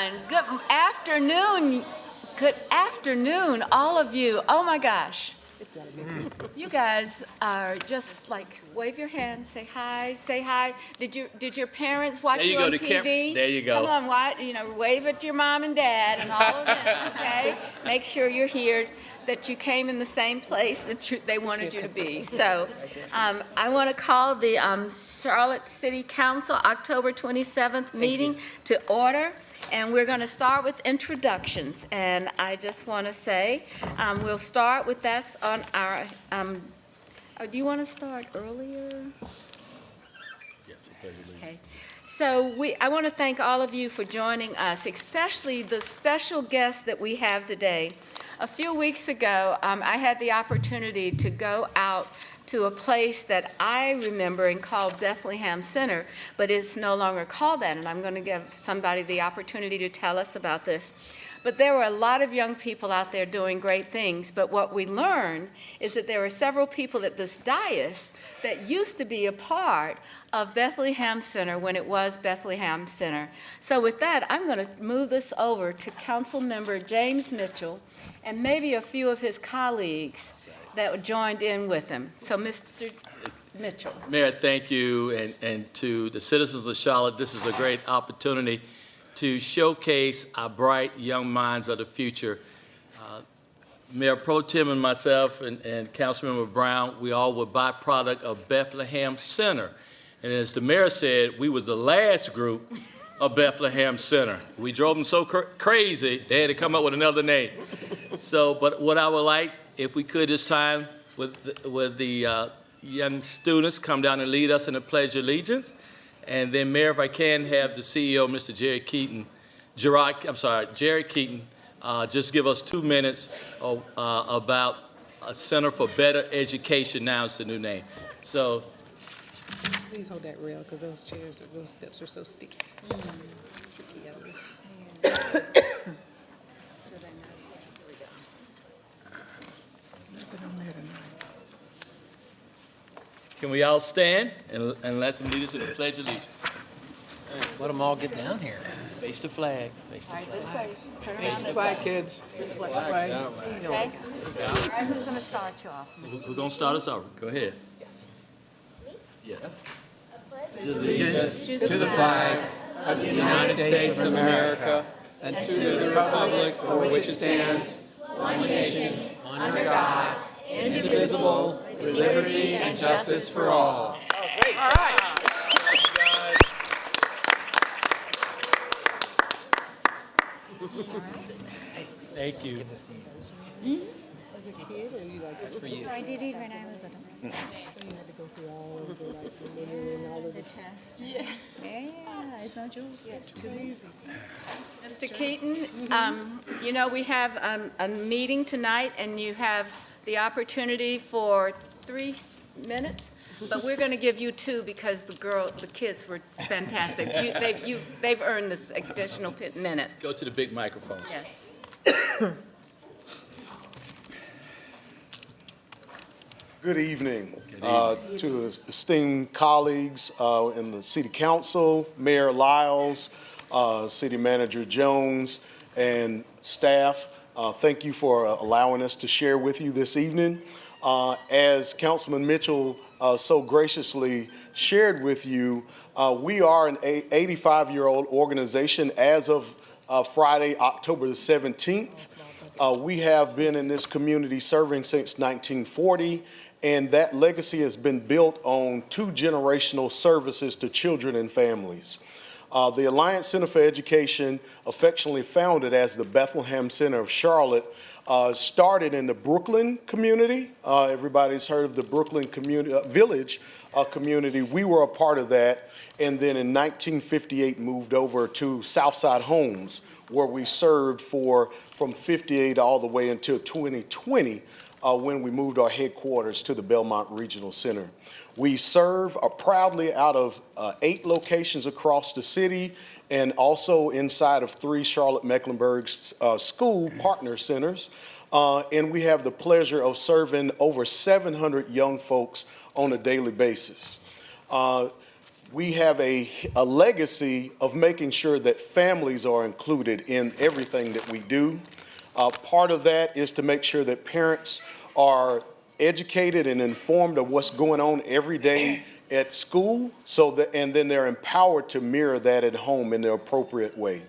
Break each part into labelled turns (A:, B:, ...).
A: everyone. Good afternoon. Good afternoon, all of you. Oh my gosh. You guys are just like, wave your hand, say hi, say hi. Did your parents watch you on TV?
B: There you go.
A: Come on, wave at your mom and dad and all of them, okay? Make sure you're here, that you came in the same place that they wanted you to be. So I want to call the Charlotte City Council October 27th meeting to order. And we're going to start with introductions. And I just want to say, we'll start with that's on our, do you want to start earlier?
B: Yes,
A: okay. So I want to thank all of you for joining us, especially the special guests that we have today. A few weeks ago, I had the opportunity to go out to a place that I remember and called Bethlehem Center, but it's no longer called that, and I'm going to give somebody the opportunity to tell us about this. But there were a lot of young people out there doing great things, but what we learned is that there were several people at this dais that used to be a part of Bethlehem Center when it was Bethlehem Center. So with that, I'm going to move this over to Council Member James Mitchell and maybe a few of his colleagues that joined in with him. So, Mr. Mitchell.
B: Mayor, thank you, and to the citizens of Charlotte, this is a great opportunity to showcase our bright young minds of the future. Mayor Pro Tem and myself and Councilmember Brown, we all were byproduct of Bethlehem Center. And as the mayor said, we was the last group of Bethlehem Center. We drove them so crazy, they had to come up with another name. So, but what I would like, if we could this time, with the young students come down and lead us in the Pledge of Allegiance. And then, Mayor, if I can have the CEO, Mr. Jerry Keaton, just give us 2 minutes about a Center for Better Education. Now it's the new name. So.
C: Please hold that rail, because those chairs, those steps are so sticky.
B: Can we all stand and let them lead us in the Pledge of Allegiance?
D: Let them all get down here.
B: Face the flag. Face the
A: All right,
B: flag.
A: this way. Turn around
C: Face the
A: this
C: flag,
A: way.
C: kids.
A: This way.
C: Right.
A: Okay? All right, who's going to start you off?
B: Who's going to start us off? Go ahead.
C: Yes.
B: Yes.
D: Allegiance to the flag of the United States of America and to the republic for which it stands, one nation, under God, indivisible, with liberty and justice for all.
B: Great. All right. Thank you.
C: As a kid, or you like
D: That's for you.
E: I did it when I was little.
C: so you had to go through all of the like the memory and all of
E: The
C: the
E: test. Yeah, it's no joke.
C: it's too easy.
A: Mr. Keaton, you know, we have a meeting tonight, and you have the opportunity for 3 minutes, but we're going to give you 2 because the kids were fantastic. They've earned this additional minute.
B: Go to the big microphone.
A: Yes.
F: Good evening to esteemed colleagues in the City Council, Mayor Lyles, City Manager Jones, and staff. Thank you for allowing us to share with you this evening. As Councilman Mitchell so graciously shared with you, we are an 85-year-old organization as of Friday, October the 17th. We have been in this community serving since 1940, and that legacy has been built on 2 generational services to children and families. The Alliance Center for Education, affectionately founded as the Bethlehem Center of Charlotte, started in the Brooklyn community. Everybody's heard of the Brooklyn Village community. We were a part of that, and then in 1958 moved over to Southside Homes, where we served from 58 all the way until 2020, when we moved our headquarters to the Belmont Regional Center. We serve proudly out of 8 locations across the city, and also inside of 3 Charlotte-Mecklenburg school partner centers. And we have the pleasure of serving over 700 young folks on a daily basis. we have a legacy of making sure that families are included in everything that we do. Part of that is to make sure that parents are educated and informed of what's going on every day at school, and then they're empowered to mirror that at home in the appropriate way.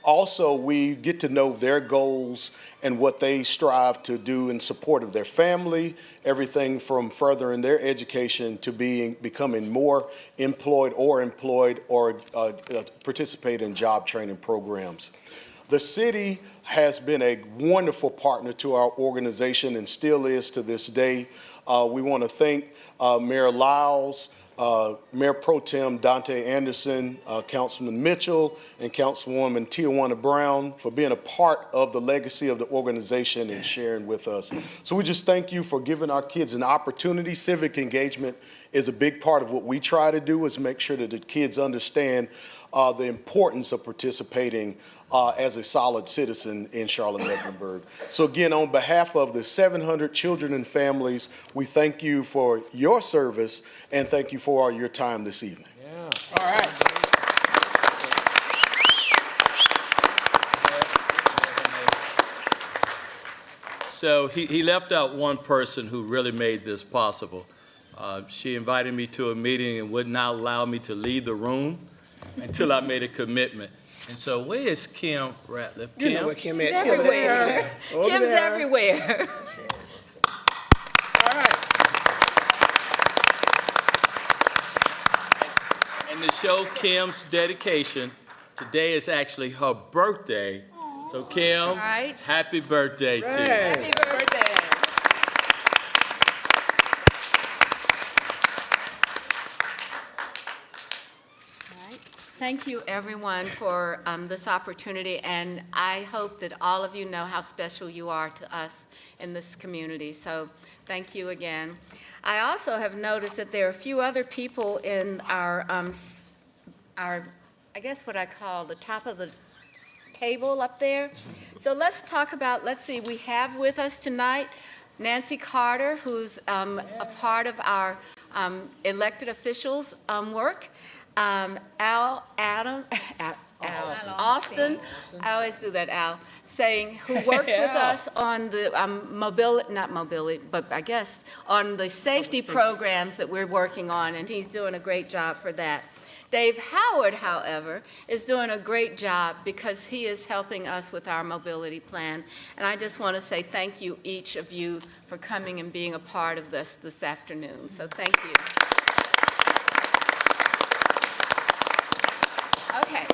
F: Also, we get to know their goals and what they strive to do in support of their family, everything from furthering their education to becoming more employed or participate in job training programs. The city has been a wonderful partner to our organization and still is to this day. We want to thank Mayor Lyles, Mayor Pro Tem Dante Anderson, Councilman Mitchell, and Councilwoman Tijuana Brown for being a part of the legacy of the organization and sharing with us. So we just thank you for giving our kids an opportunity. Civic engagement is a big part of what we try to do, is make sure that the kids understand the importance of participating as a solid citizen in Charlotte-Mecklenburg. So again, on behalf of the 700 children and families, we thank you for your service and thank you for your time this evening.
D: Yeah. All right.
B: So he left out one person who really made this possible. She invited me to a meeting and would not allow me to leave the room until I made a commitment. And so where is Kim Ratliff?
C: You know where Kim is.
A: Everywhere.
C: Over
A: Kim's
C: there.
A: everywhere.
C: All right.
B: And to show Kim's dedication, today is actually her birthday. So Kim,
A: right.
B: happy birthday to you.
A: Happy birthday. All right. Thank you, everyone, for this opportunity, and I hope that all of you know how special you are to us in this community. So thank you again. I also have noticed that there are a few other people in our, I guess what I call the top of the table up there. So let's talk about, let's see, we have with us tonight Nancy Carter, who's a part of our elected officials' work. Al Austin, I always do that, Al, who works with us on the not mobility, but I guess on the safety programs that we're working on, and he's doing a great job for that. Dave Howard, however, is doing a great job because he is helping us with our mobility plan. And I just want to say thank you, each of you, for coming and being a part of this afternoon. So thank you. Okay.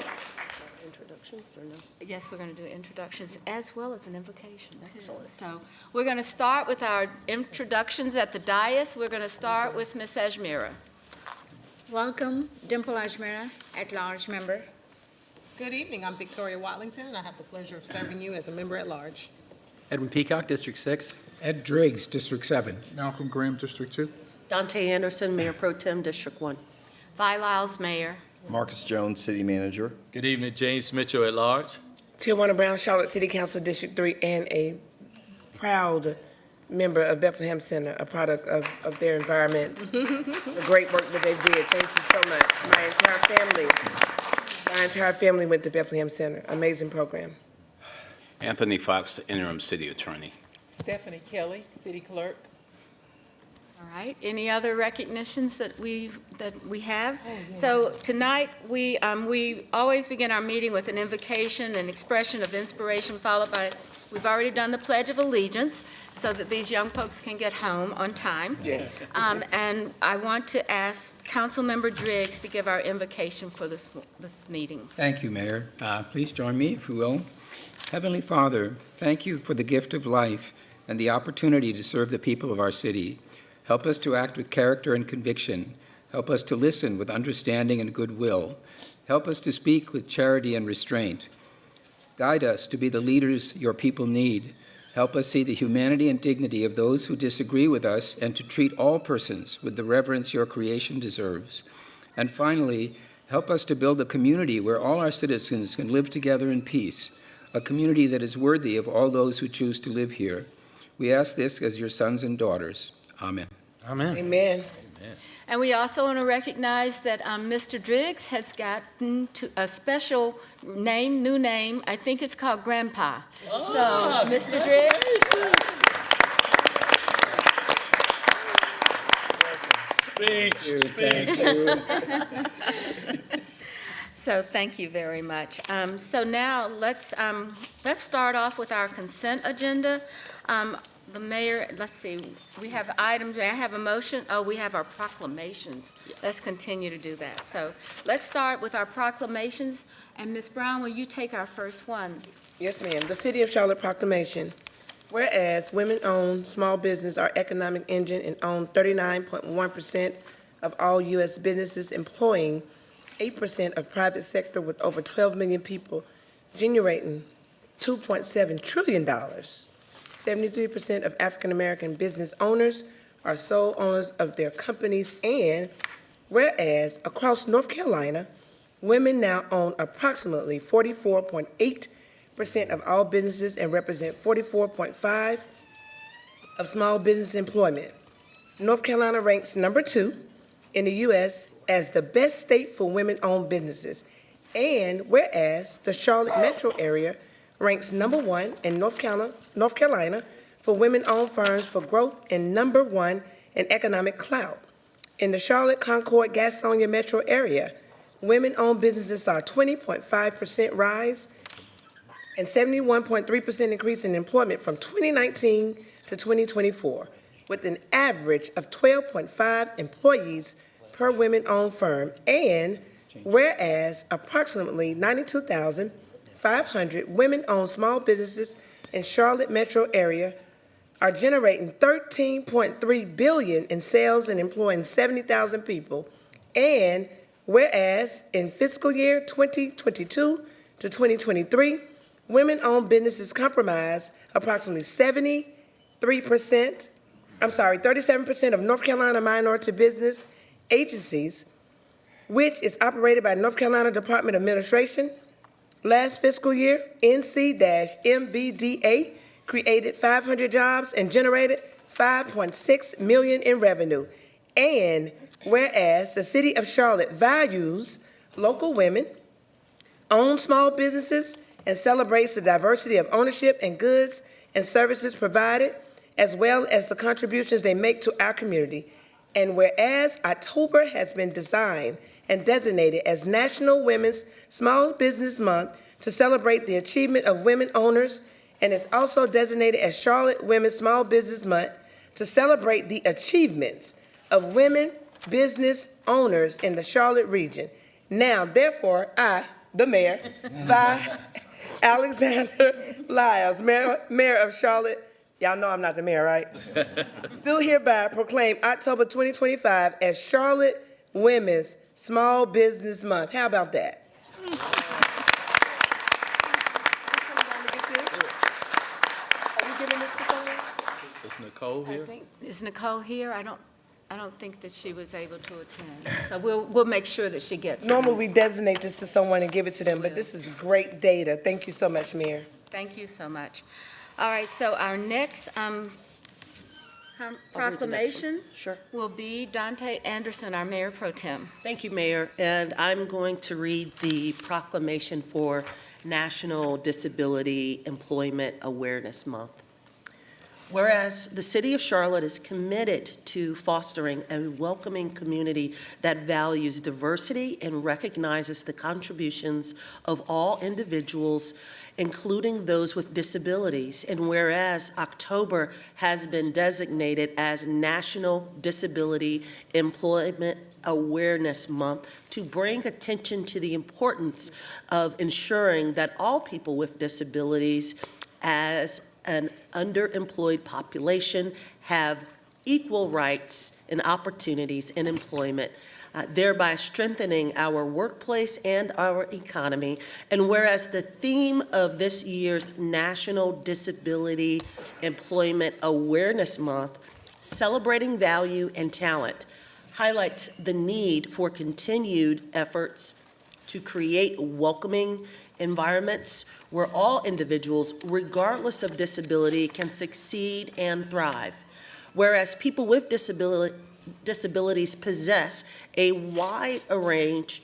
C: Introductions or no?
A: Yes, we're going to do introductions as well as an invocation, too. Excellent. So we're going to start with our introductions at the dais. We're going to start with Ms. Ajmira.
E: Welcome, Dimple Ajmira, at-large member.
C: Good evening. I'm Victoria Watlington, and I have the pleasure of serving you as a member at large.
D: Edwin Peacock, District 6.
G: Ed Driggs, District 7.
H: Malcolm Graham, District 2.
I: Dante Anderson, Mayor Pro Tem, District 1.
A: Vi Lyles, Mayor.
J: Marcus Jones, City Manager.
B: Good evening, James Mitchell at large.
K: Tijuana Brown, Charlotte City Council, District 3, and a proud member of Bethlehem Center, a product of their environment. The great work that they did. Thank you so much. My entire family went to Bethlehem Center. Amazing program.
L: Anthony Fox, Interim City Attorney.
C: Stephanie Kelly, City Clerk.
A: All right. Any other recognitions that we have? So tonight we always begin our meeting with an invocation, an expression of inspiration, followed by, we've already done the Pledge of Allegiance, so that these young folks can get home on time.
C: Yes.
A: And I want to ask Councilmember Driggs to give our invocation for this meeting.
G: Thank you, Mayor. Please join me, if you will. Heavenly Father, thank you for the gift of life and the opportunity to serve the people of our city. Help us to act with character and conviction. Help us to listen with understanding and goodwill. Help us to speak with charity and restraint. Guide us to be the leaders your people need. Help us see the humanity and dignity of those who disagree with us and to treat all persons with the reverence your creation deserves. And finally, help us to build a community where all our citizens can live together in peace, a community that is worthy of all those who choose to live here. We ask this as your sons and daughters. Amen.
D: Amen.
K: Amen.
A: And we also want to recognize that Mr. Driggs has gotten to a special name, new name. I think it's called Grandpa. So, Mr. Driggs. So thank you very much. So now let's start off with our consent agenda. The mayor, let's see, we have items, I have a motion, oh, we have our proclamations. Let's continue to do that. So let's start with our proclamations, and Ms. Brown, will you take our first one?
K: Yes, ma'am. The City of Charlotte proclamation. Whereas women-owned small business are economic engine and own 39.1% of all U.S. businesses, employing 8% of private sector with over 12 million people, generating $2.7 trillion. 73% of African-American business owners are sole owners of their companies, and whereas across North Carolina, women now own approximately 44.8% of all businesses and represent 44.5% of small business employment. North Carolina ranks number 2 in the U.S. as the best state for women-owned businesses, and whereas the Charlotte metro area ranks number 1 in North Carolina for women-owned firms for growth and number 1 in economic clout. In the Charlotte, Concord, Gastonia metro area, women-owned businesses saw a 20.5% rise and 71.3% increase in employment from 2019 to 2024, with an average of 12.5 employees per women-owned firm, and whereas approximately 92,500 women-owned small businesses in Charlotte metro area are generating $13.3 billion in sales and employing 70,000 people, and whereas in fiscal year 2022 to 2023, women-owned businesses comprise approximately 37% of North Carolina minority business agencies, which is operated by North Carolina Department of Administration. Last fiscal year, NC-MBDA created 500 jobs and generated $5.6 million in revenue. And whereas the City of Charlotte values local women, owns small businesses, and celebrates the diversity of ownership and goods and services provided, as well as the contributions they make to our community. And whereas October has been designed and designated as National Women's Small Business Month to celebrate the achievement of women owners, and is also designated as Charlotte Women's Small Business Month to celebrate the achievements of women business owners in the Charlotte region. Now, therefore, I, the mayor, by Alexander Lyles, mayor of Charlotte, y'all know I'm not the mayor, right? Do hereby proclaim October 2025 as Charlotte Women's Small Business Month. How about that? Are you giving this to someone?
B: Is Nicole here?
A: Is Nicole here? I don't think that she was able to attend. So we'll make sure that she gets it.
K: Normally, we designate this to someone and give it to them, but this is great data. Thank you so much, Mayor.
A: Thank you so much. All right, so our next proclamation
I: Sure.
A: will be Dante Anderson, our Mayor Pro Tem.
I: Thank you, Mayor. And I'm going to read the proclamation for National Disability Employment Awareness Month. Whereas the City of Charlotte is committed to fostering a welcoming community that values diversity and recognizes the contributions of all individuals, including those with disabilities, and whereas October has been designated as National Disability Employment Awareness Month to bring attention to the importance of ensuring that all people with disabilities as an underemployed population have equal rights and opportunities in employment, thereby strengthening our workplace and our economy. And whereas the theme of this year's National Disability Employment Awareness Month, Celebrating Value and Talent, highlights the need for continued efforts to create welcoming environments where all individuals, regardless of disability, can succeed and thrive. Whereas people with disabilities possess a wide arrangement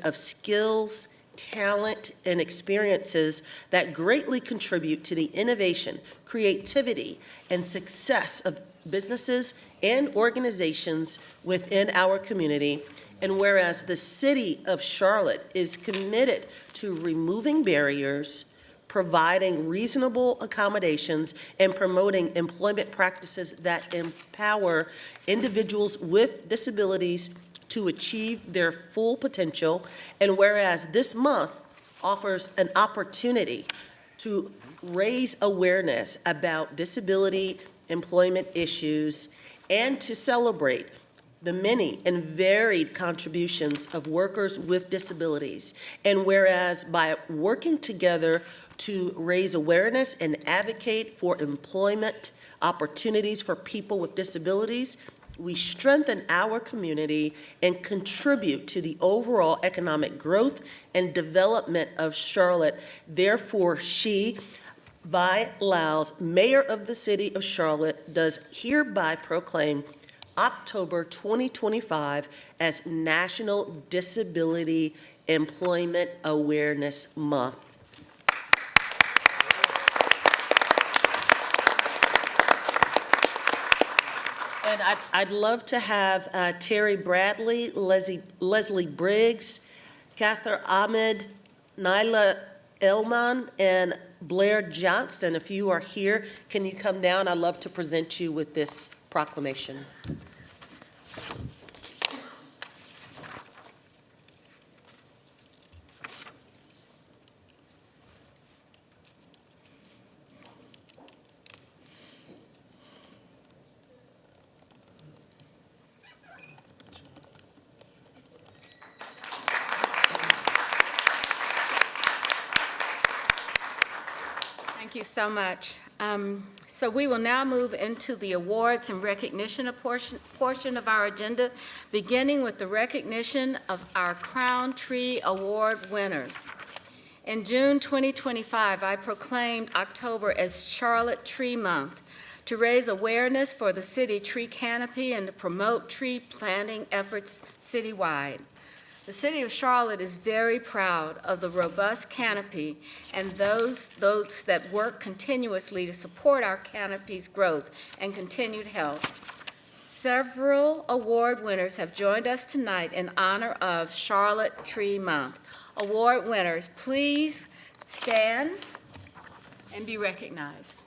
I: of skills, talent, and experiences that greatly contribute to the innovation, creativity, and success of businesses and organizations within our community. And whereas the City of Charlotte is committed to removing barriers, providing reasonable accommodations, and promoting employment practices that empower individuals with disabilities to achieve their full potential. And whereas this month offers an opportunity to raise awareness about disability employment issues and to celebrate the many and varied contributions of workers with disabilities. And whereas by working together to raise awareness and advocate for employment opportunities for people with disabilities, we strengthen our community and contribute to the overall economic growth and development of Charlotte. Therefore, she, Vi Lyles, Mayor of the City of Charlotte, does hereby proclaim October 2025 as National Disability Employment Awareness Month. And I'd love to have Terry Bradley, Leslie Briggs, Cather Ahmed, Nyla Elman, and Blair Johnston. If you are here, can you come down? I'd love to present you with this proclamation.
A: Thank you so much. So we will now move into the awards and recognition portion of our agenda, beginning with the recognition of our Crown Tree Award winners. In June 2025, I proclaimed October as Charlotte Tree Month to raise awareness for the city tree canopy and to promote tree planting efforts citywide. The City of Charlotte is very proud of the robust canopy and those that work continuously to support our canopy's growth and continued health. Several award winners have joined us tonight in honor of Charlotte Tree Month. Award winners, please stand and be recognized.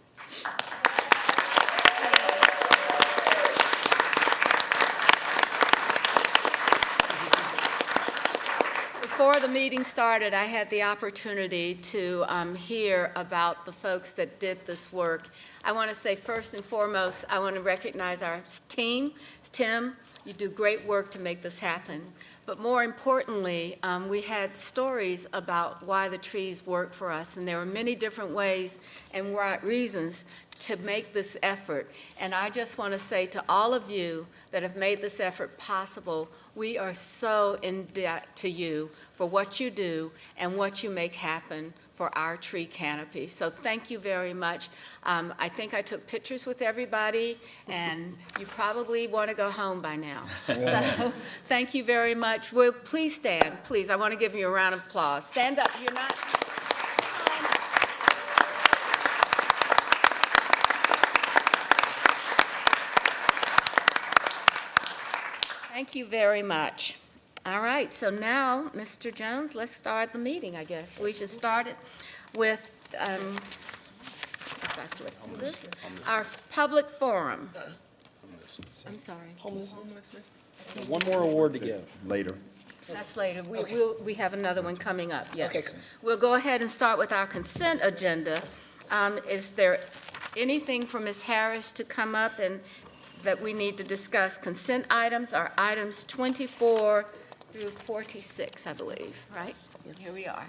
A: Before the meeting started, I had the opportunity to hear about the folks that did this work. I want to say first and foremost, I want to recognize our team. Tim, you do great work to make this happen. But more importantly, we had stories about why the trees work for us, and there were many different ways and reasons to make this effort. And I just want to say to all of you that have made this effort possible, we are so in debt to you for what you do and what you make happen for our tree canopy. So thank you very much. I think I took pictures with everybody, and you probably want to go home by now. So thank you very much. Well, please stand, please. I want to give you a round of applause. Stand up. You're not. Thank you very much. All right, so now, Mr. Jones, let's start the meeting, I guess. We should start it with our public forum. I'm sorry.
C: Homelessness.
D: One more award to give.
J: Later.
A: That's later. We have another one coming up, yes.
C: Okay.
A: We'll go ahead and start with our consent agenda. Is there anything for Ms. Harris to come up and that we need to discuss? Consent items are items 24 through 46, I believe, right?
I: Yes.
A: Here we are.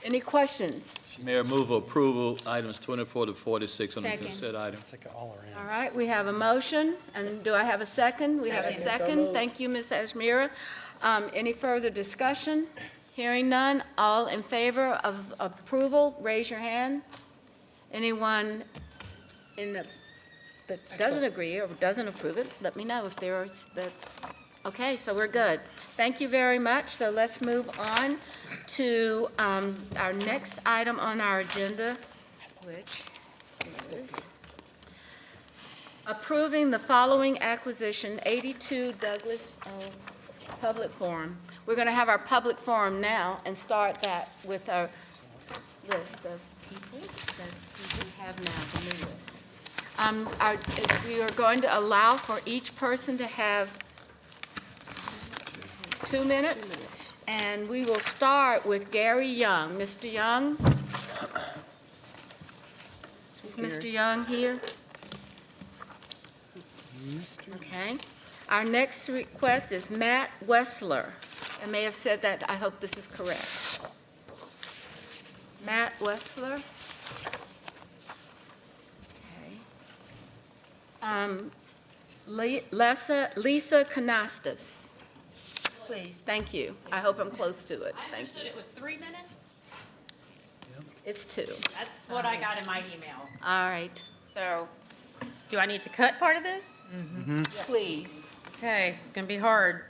A: Any questions?
B: Mayor, move approval, items 24 to 46 on the
E: Second.
B: consent item.
A: All right, we have a motion, and do I have a second? We have a second. Thank you, Ms. Ashmira. Any further discussion? Hearing none, all in favor of approval, raise your hand. Anyone in that doesn't agree or doesn't approve it, let me know if there is the, okay, so we're good. Thank you very much. So let's move on to our next item on our agenda, which is approving the following acquisition, 82 Douglas Public Forum. We're going to have our public forum now and start that with our list of people that we have now, the new list. We are going to allow for each person to have 2 minutes, and we will start with Gary Young. Mr. Young? Is Mr. Young here? Okay. Our next request is Matt Wessler. I may have said that. I hope this is correct. Matt Wessler. Okay. Lisa Canastas. Please, thank you. I hope I'm close to it.
H: I
A: Thank
H: understood
A: you.
H: it was 3 minutes.
A: It's 2.
H: That's what I got in my email.
A: All right.
H: So, do I need to cut part of this?
A: Please.
H: Okay, it's gonna be hard.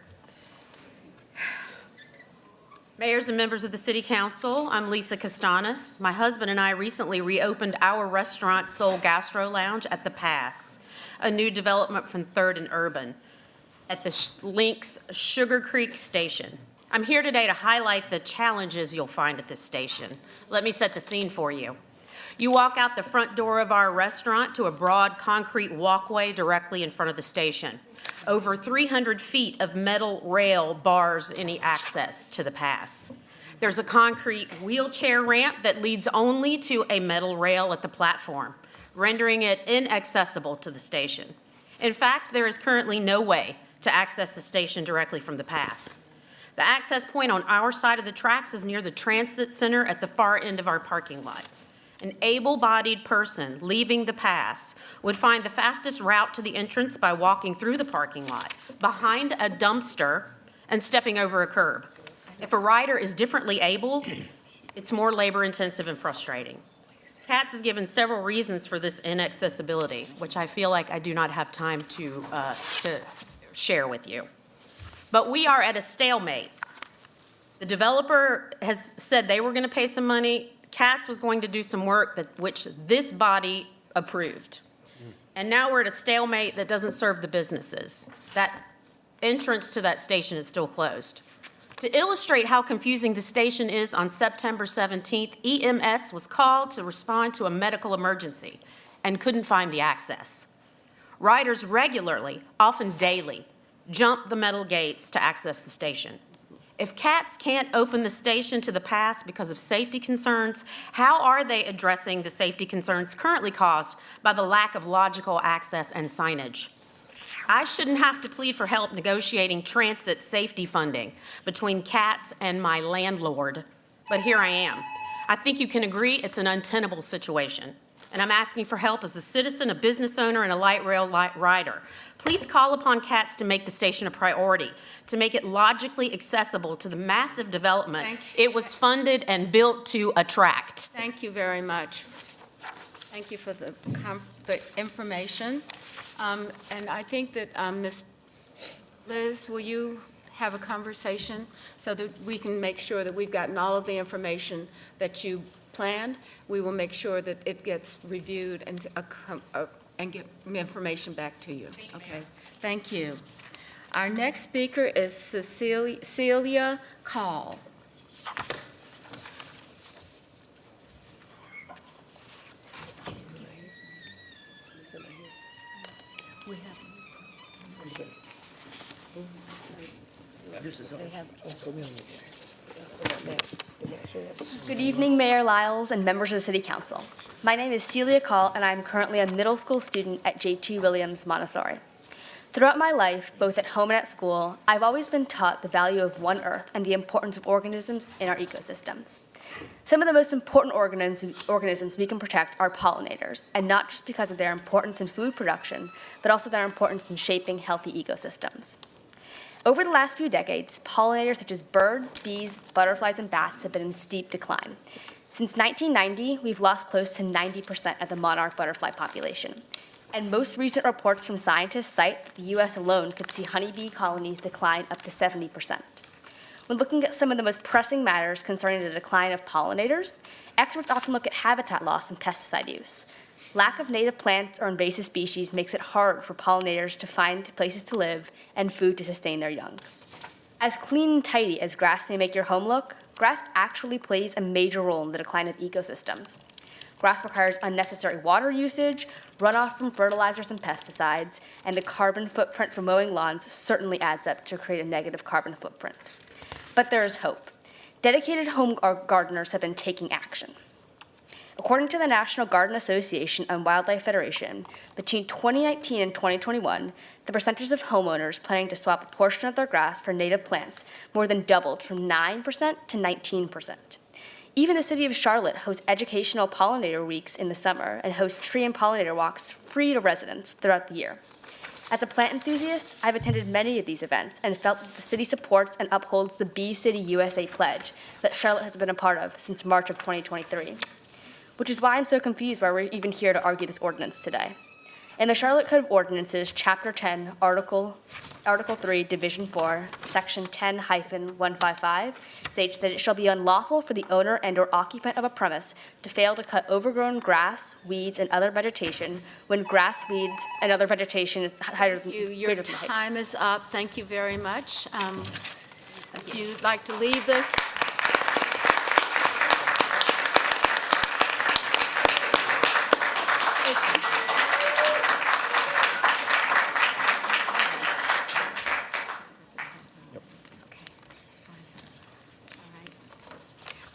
H: Mayors and members of the City Council, I'm Lisa Castanis. My husband and I recently reopened our restaurant, Soul Gastro Lounge, at The Pass, a new development from 3rd and Urban, at the Lynx Sugar Creek Station. I'm here today to highlight the challenges you'll find at this station. Let me set the scene for you. You walk out the front door of our restaurant to a broad concrete walkway directly in front of the station. Over 300 feet of metal rail bars any access to the pass. There's a concrete wheelchair ramp that leads only to a metal rail at the platform, rendering it inaccessible to the station. In fact, there is currently no way to access the station directly from the pass. The access point on our side of the tracks is near the transit center at the far end of our parking lot. An able-bodied person leaving the pass would find the fastest route to the entrance by walking through the parking lot, behind a dumpster, and stepping over a curb. If a rider is differently abled, it's more labor-intensive and frustrating. CATS has given several reasons for this inaccessibility, which I feel like I do not have time to share with you. But we are at a stalemate. The developer has said they were going to pay some money. CATS was going to do some work which this body approved. And now we're at a stalemate that doesn't serve the businesses. That entrance to that station is still closed. To illustrate how confusing the station is, on September 17th, EMS was called to respond to a medical emergency and couldn't find the access. Riders regularly, often daily, jump the metal gates to access the station. If CATS can't open the station to the pass because of safety concerns, how are they addressing the safety concerns currently caused by the lack of logical access and signage? I shouldn't have to plead for help negotiating transit safety funding between CATS and my landlord, but here I am. I think you can agree it's an untenable situation, and I'm asking for help as a citizen, a business owner, and a light rail rider. Please call upon CATS to make the station a priority, to make it logically accessible to the massive development it was funded and built to attract.
A: Thank you very much. Thank you for the information. And I think that, Ms. Liz, will you have a conversation so that we can make sure that we've gotten all of the information that you planned? We will make sure that it gets reviewed and get information back to you. Okay, thank you. Our next speaker is Celia Call.
M: Good evening, Mayor Lyles and members of the City Council. My name is Celia Call, and I am currently a middle school student at J.T. Williams Montessori. Throughout my life, both at home and at school, I've always been taught the value of One Earth and the importance of organisms in our ecosystems. Some of the most important organisms we can protect are pollinators, and not just because of their importance in food production, but also their importance in shaping healthy ecosystems. Over the last few decades, pollinators such as birds, bees, butterflies, and bats have been in steep decline. Since 1990, we've lost close to 90% of the monarch butterfly population. And most recent reports from scientists cite that the U.S. alone could see honeybee colonies decline up to 70%. When looking at some of the most pressing matters concerning the decline of pollinators, experts often look at habitat loss and pesticide use. Lack of native plants or invasive species makes it hard for pollinators to find places to live and food to sustain their young. As clean and tidy as grass may make your home look, grass actually plays a major role in the decline of ecosystems. Grass requires unnecessary water usage, runoff from fertilizers and pesticides, and the carbon footprint for mowing lawns certainly adds up to create a negative carbon footprint. But there is hope. Dedicated home gardeners have been taking action. According to the National Garden Association and Wildlife Federation, between 2019 and 2021, the percentage of homeowners planning to swap a portion of their grass for native plants more than doubled from 9% to 19%. Even the city of Charlotte hosts educational pollinator weeks in the summer and hosts tree and pollinator walks free to residents throughout the year. As a plant enthusiast, I've attended many of these events and felt that the city supports and upholds the Bee City USA pledge that Charlotte has been a part of since March of 2023. Which is why I'm so confused why we're even here to argue this ordinance today. In the Charlotte Code of Ordinances, Chapter 10, Article 3, Division 4, Section 10-155 states that it shall be unlawful for the owner and/or occupant of a premise to fail to cut overgrown grass, weeds, and other vegetation when grass, weeds, and other vegetation is higher than
A: Your
M: greater than height.
A: time is up. Thank you very much. If you'd like to leave this.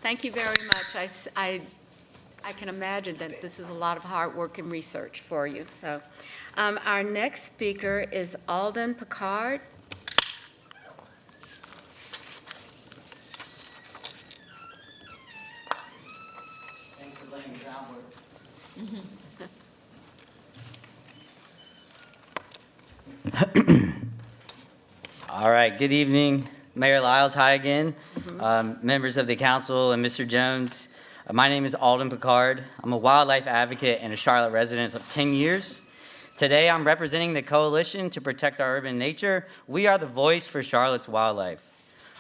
A: Thank you very much. I can imagine that this is a lot of hard work and research for you. So, our next speaker is Alden Picard.
N: Thanks for laying the groundwork. All right, good evening. Mayor Lyles, hi again. Members of the council and Mr. Jones. My name is Alden Picard. I'm a wildlife advocate and a Charlotte resident of 10 years. Today, I'm representing the Coalition to Protect Our Urban Nature. We are the voice for Charlotte's wildlife.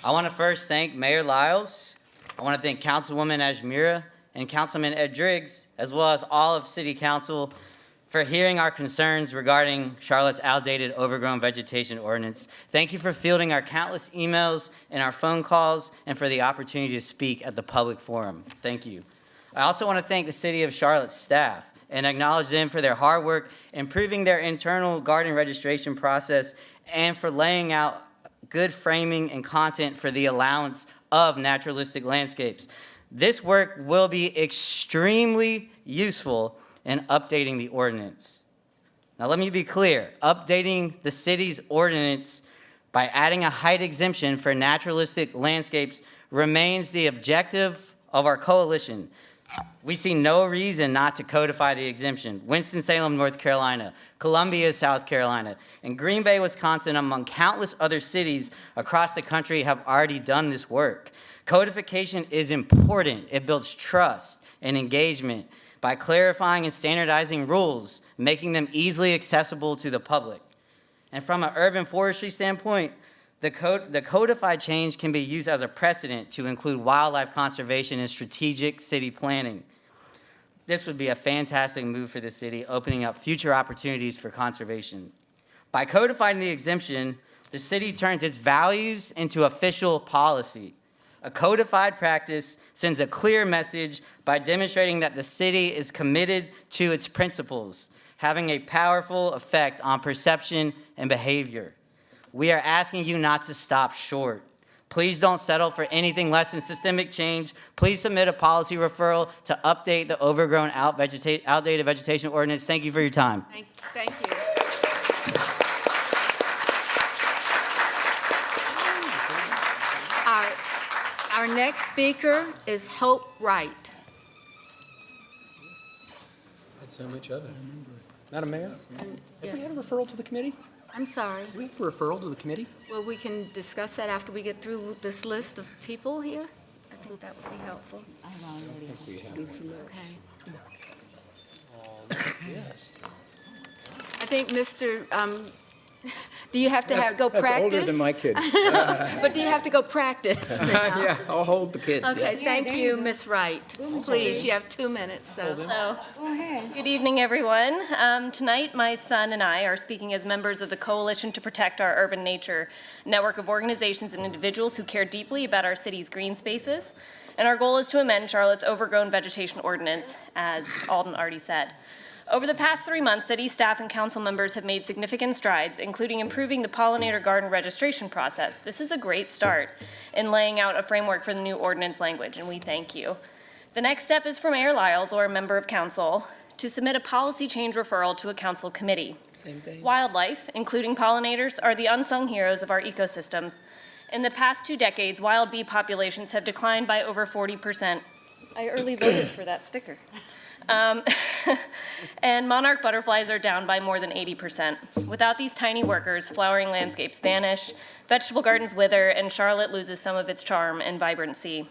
N: I want to first thank Mayor Lyles. I want to thank Councilwoman Ajmira and Councilman Ed Driggs, as well as all of City Council for hearing our concerns regarding Charlotte's outdated overgrown vegetation ordinance. Thank you for fielding our countless emails and our phone calls and for the opportunity to speak at the public forum. Thank you. I also want to thank the City of Charlotte staff and acknowledge them for their hard work improving their internal garden registration process and for laying out good framing and content for the allowance of naturalistic landscapes. This work will be extremely useful in updating the ordinance. Now let me be clear, updating the city's ordinance by adding a height exemption for naturalistic landscapes remains the objective of our coalition. We see no reason not to codify the exemption. Winston-Salem, North Carolina, Columbia, South Carolina, and Green Bay, Wisconsin, among countless other cities across the country have already done this work. Codification is important. It builds trust and engagement by clarifying and standardizing rules, making them easily accessible to the public. And from an urban forestry standpoint, the codified change can be used as a precedent to include wildlife conservation in strategic city planning. This would be a fantastic move for the city, opening up future opportunities for conservation. By codifying the exemption, the city turns its values into official policy. A codified practice sends a clear message by demonstrating that the city is committed to its principles, having a powerful effect on perception and behavior. We are asking you not to stop short. Please don't settle for anything less than systemic change. Please submit a policy referral to update the overgrown outdated vegetation ordinance. Thank you for your time.
A: Thank you. Our next speaker is Hope Wright.
D: Had so much of it. Madam Mayor, have we
A: Yeah.
D: had a referral to the committee?
A: I'm sorry.
D: Do we have a referral to the committee?
A: Well, we can discuss that after we get through this list of people here. I think that would be helpful.
D: We have.
A: Okay.
D: Yes.
A: think, Mr., do you have to go
G: That's
A: practice?
G: older than my kid.
A: But do you have to go practice now?
G: Yeah, I'll hold the kid.
A: Okay,
E: Yeah,
A: thank
E: there
A: you,
E: you go.
A: Ms. Wright. Please, you have 2 minutes, so.
O: Hello.
E: Go ahead.
O: Good evening, everyone. Tonight, my son and I are speaking as members of the Coalition to Protect Our Urban Nature, a network of organizations and individuals who care deeply about our city's green spaces. And our goal is to amend Charlotte's overgrown vegetation ordinance, as Alden already said. Over the past 3 months, city staff and council members have made significant strides, including improving the pollinator garden registration process. This is a great start in laying out a framework for the new ordinance language, and we thank you. The next step is for Mayor Lyles or a member of council to submit a policy change referral to a council committee.
K: Same thing.
O: Wildlife, including pollinators, are the unsung heroes of our ecosystems. In the past 2 decades, wild bee populations have declined by over 40%. I early voted for that sticker. And monarch butterflies are down by more than 80%. Without these tiny workers, flowering landscapes vanish, vegetable gardens wither, and Charlotte loses some of its charm and vibrancy.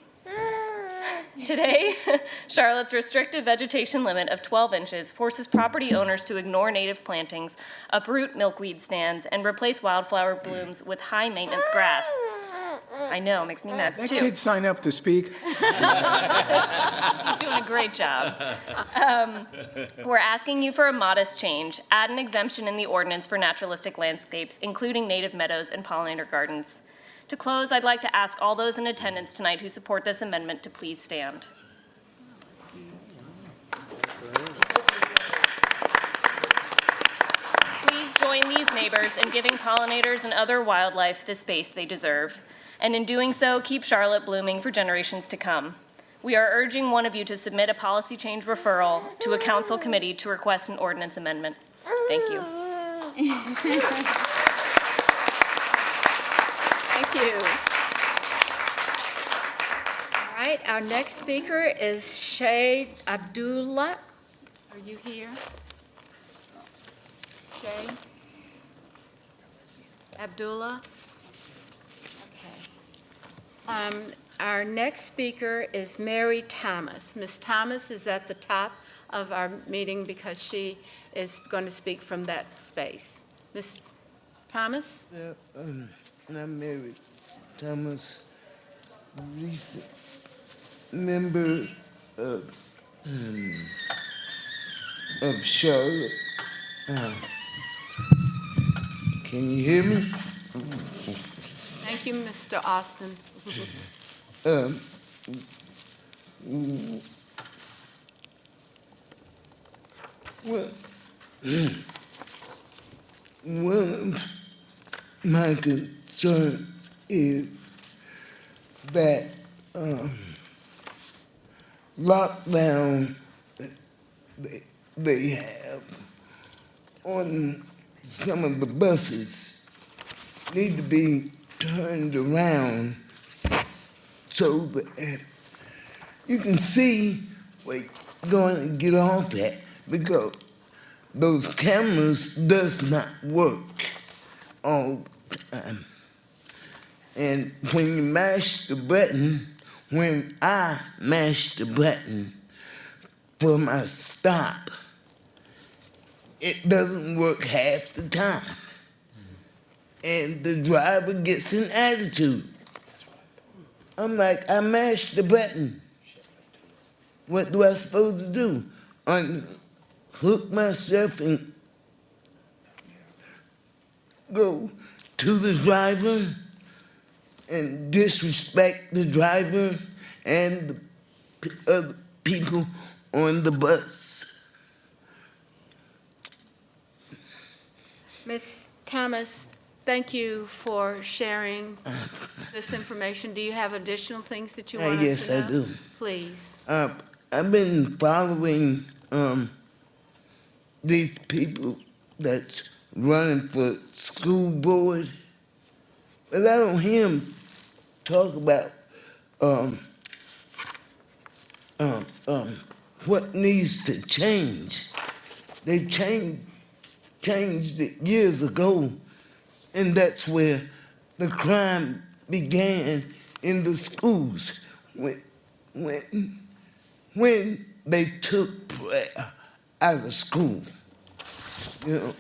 O: Today, Charlotte's restricted vegetation limit of 12 inches forces property owners to ignore native plantings, uproot milkweed stands, and replace wildflower blooms with high-maintenance grass. I know, makes me mad
G: That
O: too.
G: kid sign up to speak?
O: He's doing a great job. We're asking you for a modest change. Add an exemption in the ordinance for naturalistic landscapes, including native meadows and pollinator gardens. To close, I'd like to ask all those in attendance tonight who support this amendment to please stand. Please join these neighbors in giving pollinators and other wildlife the space they deserve. And in doing so, keep Charlotte blooming for generations to come. We are urging one of you to submit a policy change referral to a council committee to request an ordinance amendment. Thank you.
A: Thank you. All right, our next speaker is Shay Abdullah. Are you here? Shay Abdullah? Okay. Our next speaker is Mary Thomas. Ms. Thomas is at the top of our meeting because she is going to speak from that space. Ms. Thomas?
P: I'm Mary Thomas, recent member of Charlotte. Can you hear me?
A: Thank you, Mr. Austin.
P: Well, one of my concerns is that lockdown they have on some of the buses need to be turned around so that you can see where you're going to get off at, because those cameras does not work all the time. And when you mash the button, when I mash the button for my stop, it doesn't work half the time. And the driver gets an attitude. I'm like, I mashed the button. What do I supposed to do? Unhook myself and go to the driver and disrespect the driver and the other people on the bus?
A: Ms. Thomas, thank you for sharing this information. Do you have additional things that you want us to know?
P: Yes, I do.
A: Please.
P: I've been following these people that's running for school board, but I don't hear them talk about what needs to change. They changed it years ago, and that's where the crime began in the schools when they took prayer out of school. You know,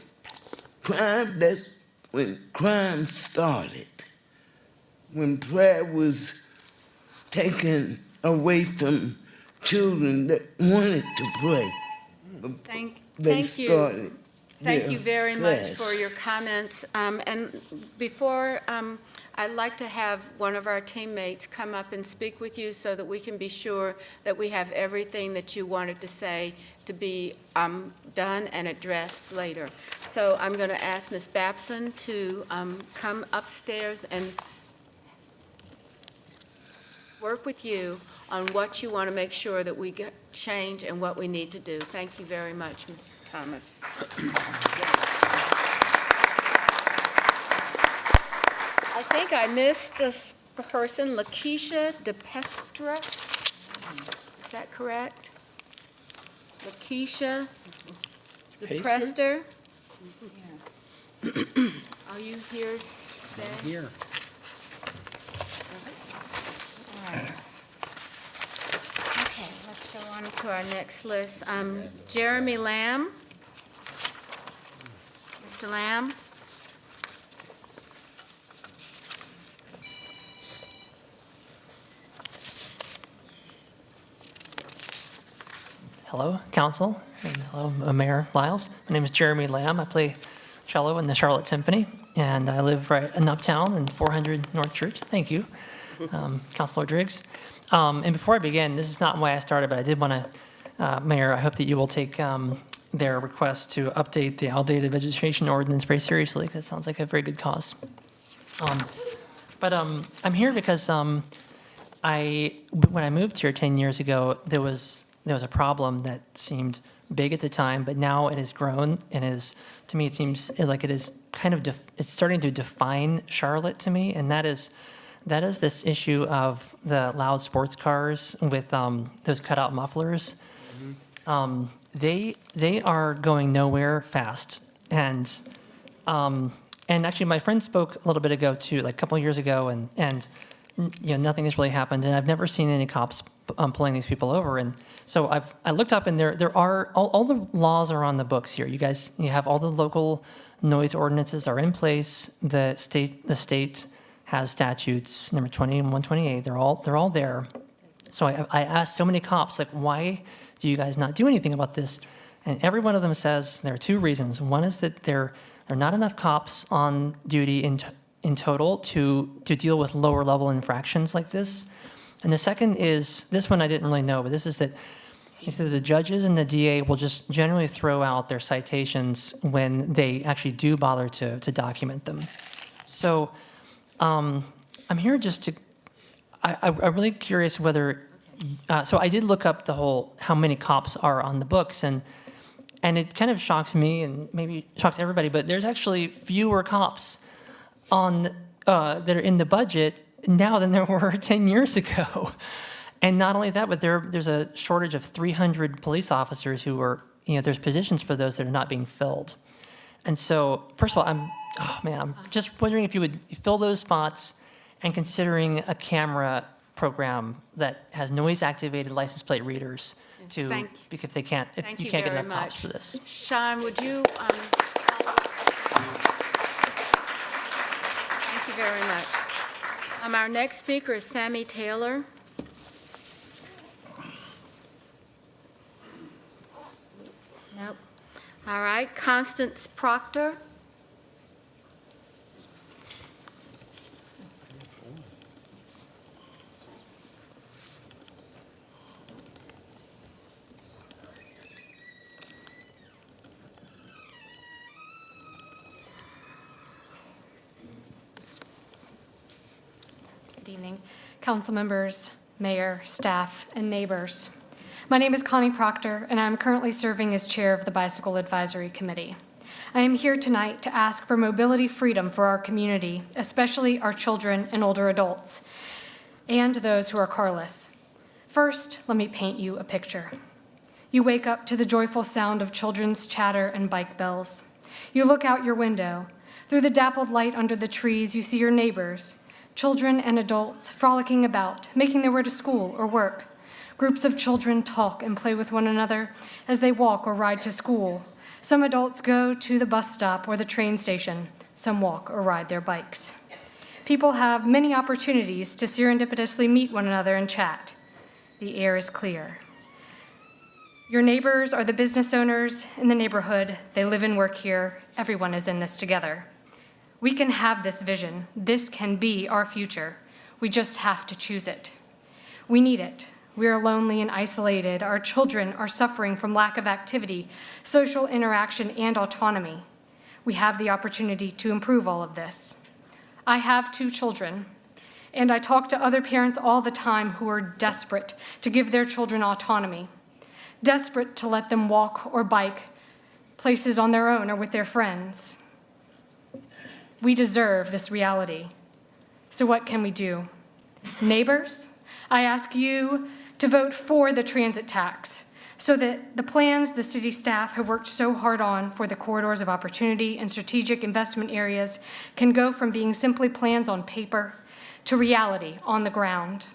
P: that's when crime started. When prayer was taken away from children that wanted to pray.
A: Thank you. Thank you very much for your comments. And before, I'd like to have one of our teammates come up and speak with you so that we can be sure that we have everything that you wanted to say to be done and addressed later. So I'm going to ask Ms. Babson to come upstairs and work with you on what you want to make sure that we get change and what we need to do. Thank you very much, Ms. Thomas. I think I missed a person, Lakeisha DePestra. Is that correct? Lakeisha DePrester? Are you here today?
G: Here.
A: All right. Okay, let's go on to our next list. Jeremy Lamb. Mr. Lamb?
Q: Hello, Council, and hello, Mayor Lyles. My name is Jeremy Lamb. I play cello in the Charlotte Symphony, and I live right in Uptown in 400 North Church. Thank you, Councilor Driggs. And before I begin, this is not why I started, but I did want to, Mayor, I hope that you will take their request to update the outdated vegetation ordinance very seriously, because it sounds like a very good cause. But I'm here because when I moved here 10 years ago, there was a problem that seemed big at the time, but now it has grown and to me, it seems like it is kind of, it's starting to define Charlotte to me, and that is this issue of the loud sports cars with those cutout mufflers. They are going nowhere fast, and actually my friend spoke a little bit ago too, like a couple of years ago, and nothing has really happened, and I've never seen any cops pulling these people over. And so I looked up, and there are all the laws are on the books here. You have all the local noise ordinances are in place. The state has statutes, number 20 and 128. They're all there. So I asked so many cops, like, why do you guys not do anything about this? And every one of them says there are two reasons. One is that there are not enough cops on duty in total to deal with lower level infractions like this. And the second is, this one I didn't really know, but this is that the judges and the DA will just generally throw out their citations when they actually do bother to document them. So I'm here just to, I'm really curious whether, so I did look up how many cops are on the books, and it kind of shocked me and maybe shocked everybody, but there's actually fewer cops that are in the budget now than there were 10 years ago. And not only that, but there's a shortage of 300 police officers there's positions for those that are not being filled. And so, first of all, I'm just wondering if you would fill those spots and considering a camera program that has noise-activated license plate readers if you can't get enough cops for this.
A: Sean, would you? Thank you very much. Our next speaker is Sammy Taylor. Nope. All right, Constance Proctor.
R: Good evening, council members, mayor, staff, and neighbors. My name is Connie Proctor, and I'm currently serving as chair of the Bicycle Advisory Committee. I am here tonight to ask for mobility freedom for our community, especially our children and older adults, and those who are carless. First, let me paint you a picture. You wake up to the joyful sound of children's chatter and bike bells. You look out your window. Through the dappled light under the trees, you see your neighbors, children and adults frolicking about, making their way to school or work. Groups of children talk and play with one another as they walk or ride to school. Some adults go to the bus stop or the train station. Some walk or ride their bikes. People have many opportunities to serendipitously meet one another and chat. The air is clear. Your neighbors are the business owners in the neighborhood. They live and work here. Everyone is in this together. We can have this vision. This can be our future. We just have to choose it. We need it. We are lonely and isolated. Our children are suffering from lack of activity, social interaction, and autonomy. We have the opportunity to improve all of this. I have 2 children, and I talk to other parents all the time who are desperate to give their children autonomy, desperate to let them walk or bike places on their own or with their friends. We deserve this reality. So what can we do? Neighbors, I ask you to vote for the transit tax so that the plans the city staff have worked so hard on for the corridors of opportunity and strategic investment areas can go from being simply plans on paper to reality on the ground,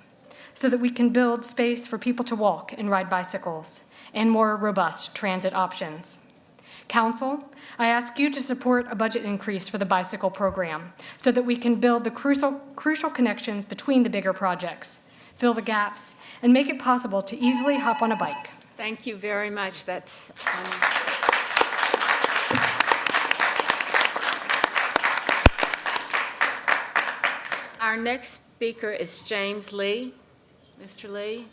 R: so that we can build space for people to walk and ride bicycles and more robust transit options. Council, I ask you to support a budget increase for the bicycle program so that we can build the crucial connections between the bigger projects, fill the gaps, and make it possible to easily hop on a bike.
A: Thank you very much. That's our next speaker is James Lee. Mr. Lee?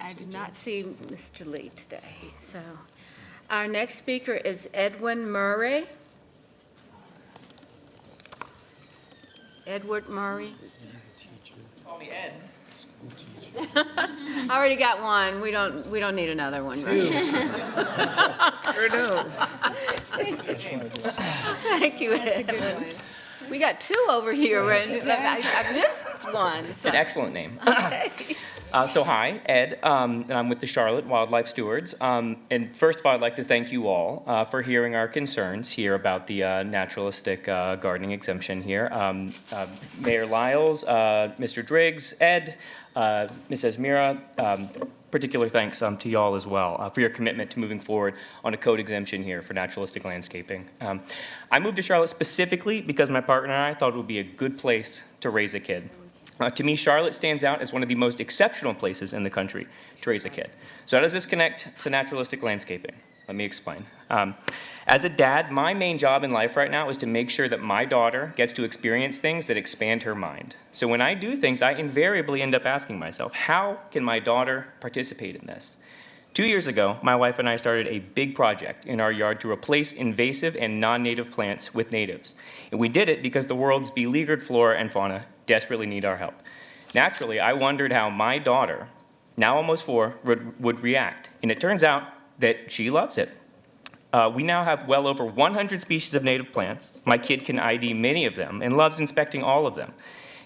A: I did not see Mr. Lee today. So our next speaker is Edwin Murray. Edward Murray.
D: Call me Ed.
A: I already got one. We don't need another one. Right? Thank you, Ed. We got 2 over here, and I missed one.
S: It's an excellent name.
A: Okay.
S: So hi, Ed, and I'm with the Charlotte Wildlife Stewards. And first of all, I'd like to thank you all for hearing our concerns here about the naturalistic gardening exemption here. Mayor Lyles, Mr. Driggs, Ed, Ms. Esmira, particular thanks to y'all as well for your commitment to moving forward on a code exemption here for naturalistic landscaping. I moved to Charlotte specifically because my partner and I thought it would be a good place to raise a kid. To me, Charlotte stands out as one of the most exceptional places in the country to raise a kid. So how does this connect to naturalistic landscaping? Let me explain. As a dad, my main job in life right now is to make sure that my daughter gets to experience things that expand her mind. So when I do things, I invariably end up asking myself, how can my daughter participate in this? 2 years ago, my wife and I started a big project in our yard to replace invasive and non-native plants with natives. And we did it because the world's beleaguered flora and fauna desperately need our help. Naturally, I wondered how my daughter, now almost 4, would react. And it turns out that she loves it. We now have well over 100 species of native plants. My kid can ID many of them and loves inspecting all of them.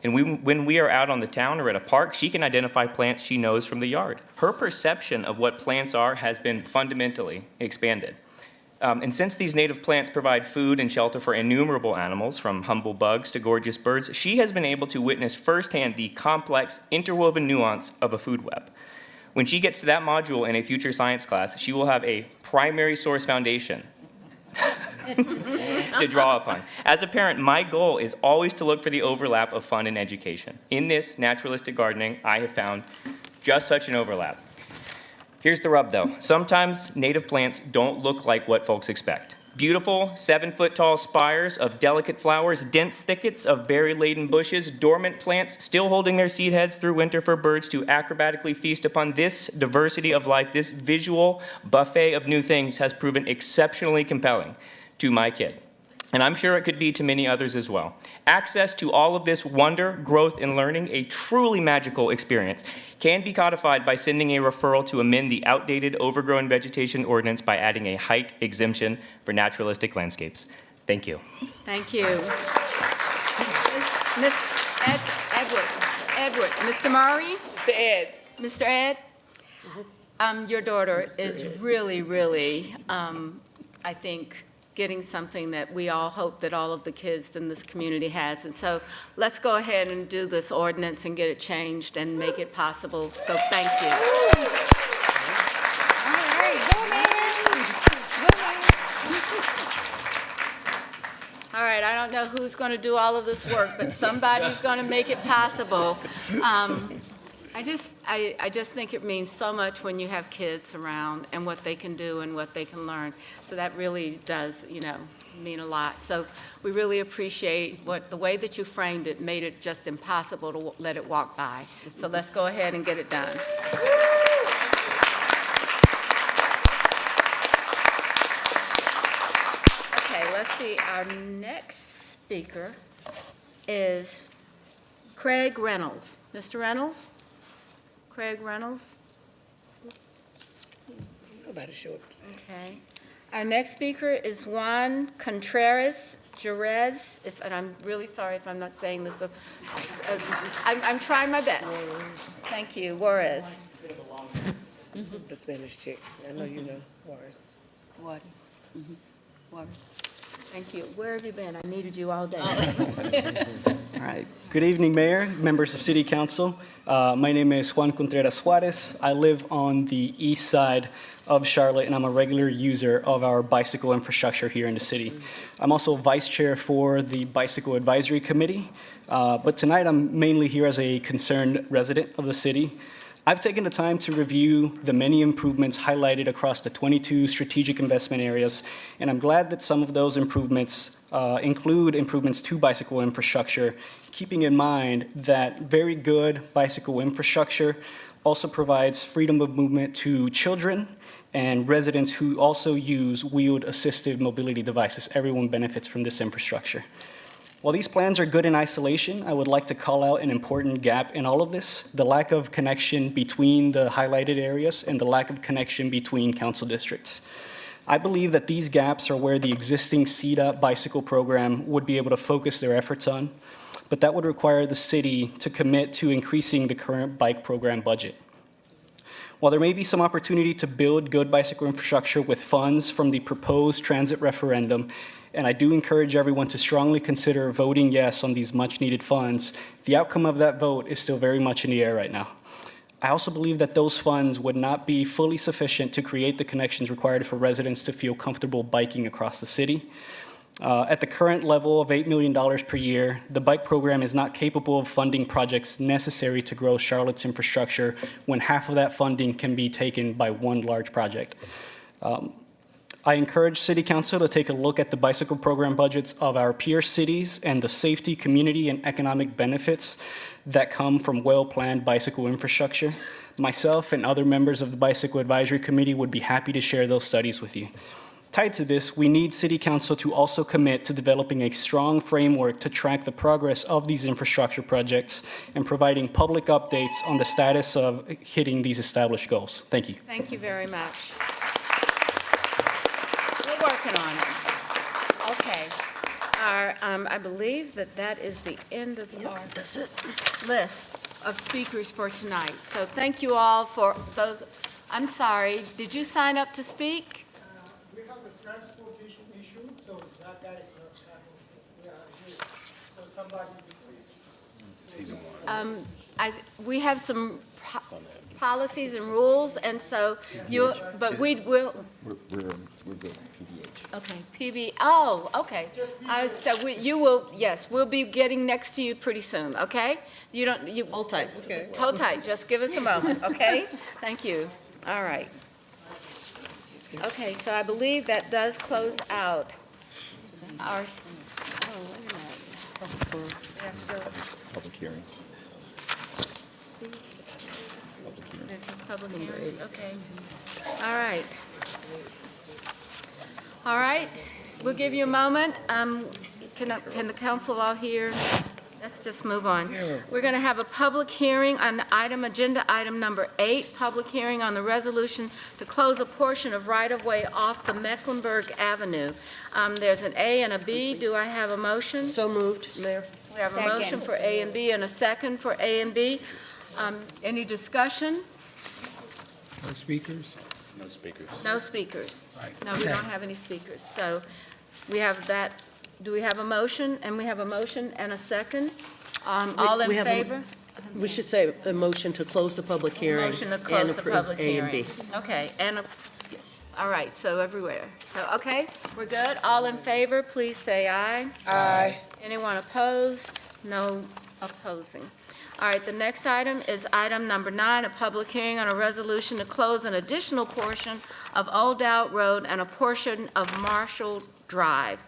S: And when we are out on the town or at a park, she can identify plants she knows from the yard. Her perception of what plants are has been fundamentally expanded. And since these native plants provide food and shelter for innumerable animals, from humble bugs to gorgeous birds, she has been able to witness firsthand the complex, interwoven nuance of a food web. When she gets to that module in a future science class, she will have a primary source foundation to draw upon. As a parent, my goal is always to look for the overlap of fun and education. In this naturalistic gardening, I have found just such an overlap. Here's the rub, though. Sometimes native plants don't look like what folks expect. Beautiful 7-foot-tall spires of delicate flowers, dense thickets of berry-laden bushes, dormant plants still holding their seed heads through winter for birds to acrobatically feast upon. This diversity of life, this visual buffet of new things has proven exceptionally compelling to my kid. And I'm sure it could be to many others as well. Access to all of this wonder, growth, and learning, a truly magical experience, can be codified by sending a referral to amend the outdated overgrown vegetation ordinance by adding a height exemption for naturalistic landscapes. Thank you.
A: Thank you. Edward, Mr. Murray?
K: Mr. Ed.
A: Mr. Ed? Your daughter is really, I think, getting something that we all hope that all of the kids in this community has. And so let's go ahead and do this ordinance and get it changed and make it possible. So thank you. All right. don't know who's going to do all of this work, but somebody's going to make it possible. I just think it means so much when you have kids around and what they can do and what they can learn. So that really does, mean a lot. So we really appreciate the way that you framed it made it just impossible to let it walk by. So let's go ahead and get it done. Okay, let's see. Our next speaker is Craig Reynolds. Mr. Reynolds? Craig Reynolds?
K: Nobody short.
A: Okay. Our next speaker is Juan Contreras Jerez, and I'm really sorry if I'm not saying this. I'm trying my best. Thank you, Juarez.
K: The Spanish chick. I know you know Juarez.
A: Juarez. Juarez. Thank you. Where have you been? I needed you all day.
T: All right. Good evening, Mayor, members of City Council. My name is Juan Contreras Juarez. I live on the east side of Charlotte, and I'm a regular user of our bicycle infrastructure here in the city. I'm also vice chair for the Bicycle Advisory Committee, but tonight I'm mainly here as a concerned resident of the city. I've taken the time to review the many improvements highlighted across the 22 strategic investment areas, and I'm glad that some of those improvements include improvements to bicycle infrastructure, keeping in mind that very good bicycle infrastructure also provides freedom of movement to children and residents who also use wheeled assistive mobility devices. Everyone benefits from this infrastructure. While these plans are good in isolation, I would like to call out an important gap in all of this: the lack of connection between the highlighted areas and the lack of connection between council districts. I believe that these gaps are where the existing CDOT bicycle program would be able to focus their efforts on, but that would require the city to commit to increasing the current bike program budget. While there may be some opportunity to build good bicycle infrastructure with funds from the proposed transit referendum, and I do encourage everyone to strongly consider voting yes on these much-needed funds, the outcome of that vote is still very much in the air right now. I also believe that those funds would not be fully sufficient to create the connections required for residents to feel comfortable biking across the city. At the current level of $8 million per year, the bike program is not capable of funding projects necessary to grow Charlotte's infrastructure when half of that funding can be taken by one large project. I encourage City Council to take a look at the bicycle program budgets of our peer cities and the safety, community, and economic benefits that come from well-planned bicycle infrastructure. Myself and other members of the Bicycle Advisory Committee would be happy to share those studies with you. Tied to this, we need City Council to also commit to developing a strong framework to track the progress of these infrastructure projects and providing public updates on the status of hitting these established goals. Thank you.
A: Thank you very much. We're working on it. Okay. I believe that is the end of our list of speakers for tonight. So thank you all for those. I'm sorry, did you sign up to speak?
U: We have the transportation issue, so that guy is not here. So somebody is
A: We have some policies and rules, and so but we will.
J: We're good, PBH.
A: Okay, okay. So you will, yes, we'll be getting next to you pretty soon, okay? Hold tight. Okay. Hold tight, just give us a moment, okay? Thank you. All right. Okay, so I believe that does close out our, wait a minute. We have to go.
J: Public hearings.
A: Public hearings, okay. All right. All right, we'll give you a moment. Can the council all hear? Let's just move on. We're going to have a public hearing on agenda item number 8, public hearing on the resolution to close a portion of right-of-way off the Mecklenburg Avenue. There's an A and a B. Do I have a motion?
I: So moved, Mayor.
A: We have a motion for A and B and a second for A and B. Any discussion?
G: No speakers?
L: No speakers.
A: No speakers.
G: Right.
A: No, we don't have any speakers. So we have that. Do we have a motion? And we have a motion and a second. All in favor?
I: We should say a motion to close the public hearing.
A: Motion to close the public
I: And approve A and
A: hearing.
I: B.
A: Okay, and
I: Yes.
A: All right, so everywhere. So, okay, we're good. All in favor, please say aye.
K: Aye.
A: Anyone opposed? No opposing. All right, the next item is item number 9, a public hearing on a resolution to close an additional portion of Old Out Road and a portion of Marshall Drive.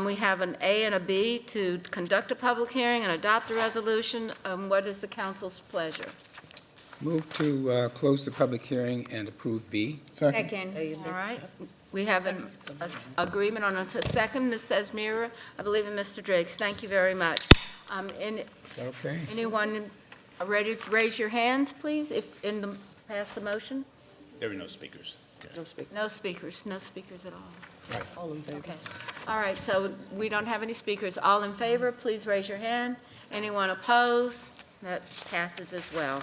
A: We have an A and a B to conduct a public hearing and adopt the resolution. What is the council's pleasure?
G: Move to close the public hearing and approve B.
E: Second.
A: All right, we have an agreement on a second, Ms. Esmira, I believe, and Mr. Driggs. Thank you very much.
G: Okay.
A: Anyone ready to raise your hands, please, if pass the motion?
L: There are no speakers.
I: No speak.
A: No speakers, no speakers at all.
K: All in favor?
A: Okay. All right, so we don't have any speakers. All in favor, please raise your hand. Anyone opposed? That passes as well.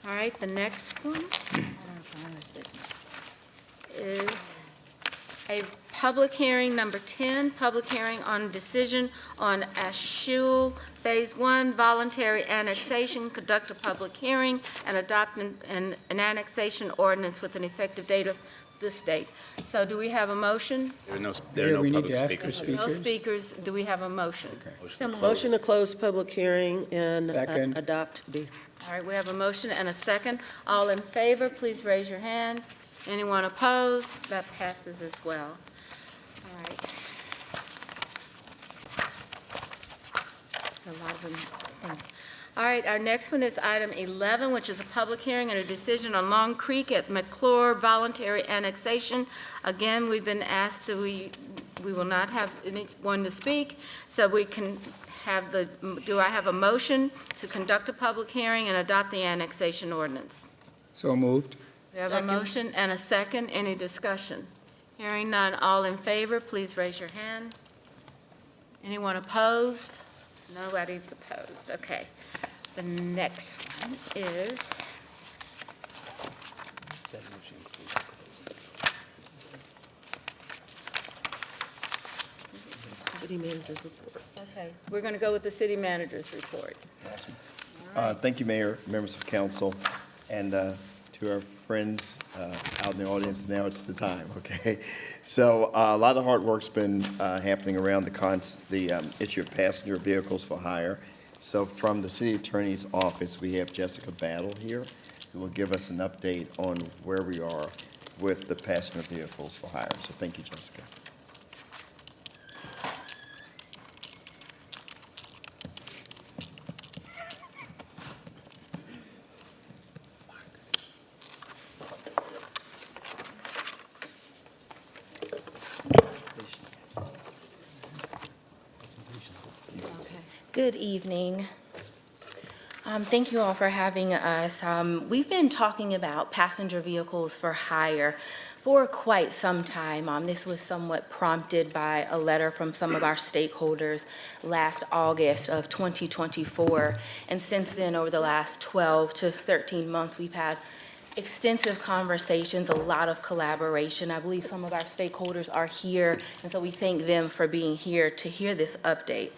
A: All right, the next one is a public hearing, number 10, public hearing on decision on Ashul Phase 1 voluntary annexation, conduct a public hearing, and adopt an annexation ordinance with an effective date of this date. So do we have a motion?
L: There are no
G: We need to
L: public
G: ask for
L: speakers.
A: No
G: speakers.
A: speakers. Do we have a motion?
I: Motion to close public hearing and
G: Second.
I: adopt B.
A: All right, we have a motion and a second. All in favor, please raise your hand. Anyone opposed? That passes as well. All right. A lot of things. All right, our next one is item 11, which is a public hearing and a decision on Long Creek at McClure voluntary annexation. Again, we've been asked that we will not have anyone to speak, so we can have do I have a motion to conduct a public hearing and adopt the annexation ordinance?
G: So moved.
A: We have a motion and a second. Any discussion? Hearing none. All in favor, please raise your hand. Anyone opposed? Nobody's opposed. Okay. The next one is
I: City manager's report.
A: okay. We're going to go with the city manager's report.
J: Thank you, Mayor, members of council, and to our friends out in the audience, now it's the time, okay? So a lot of hard work's been happening around the issue of passenger vehicles for hire. So from the city attorney's office, we have Jessica Battle here, who will give us an update on where we are with the passenger vehicles for hire. So thank you, Jessica.
F: Good evening. Thank you all for having us. We've been talking about passenger vehicles for hire for quite some time. This was somewhat prompted by a letter from some of our stakeholders last August of 2024. And since then, over the last 12 to 13 months, we've had extensive conversations, a lot of collaboration. I believe some of our stakeholders are here, and so we thank them for being here to hear this update.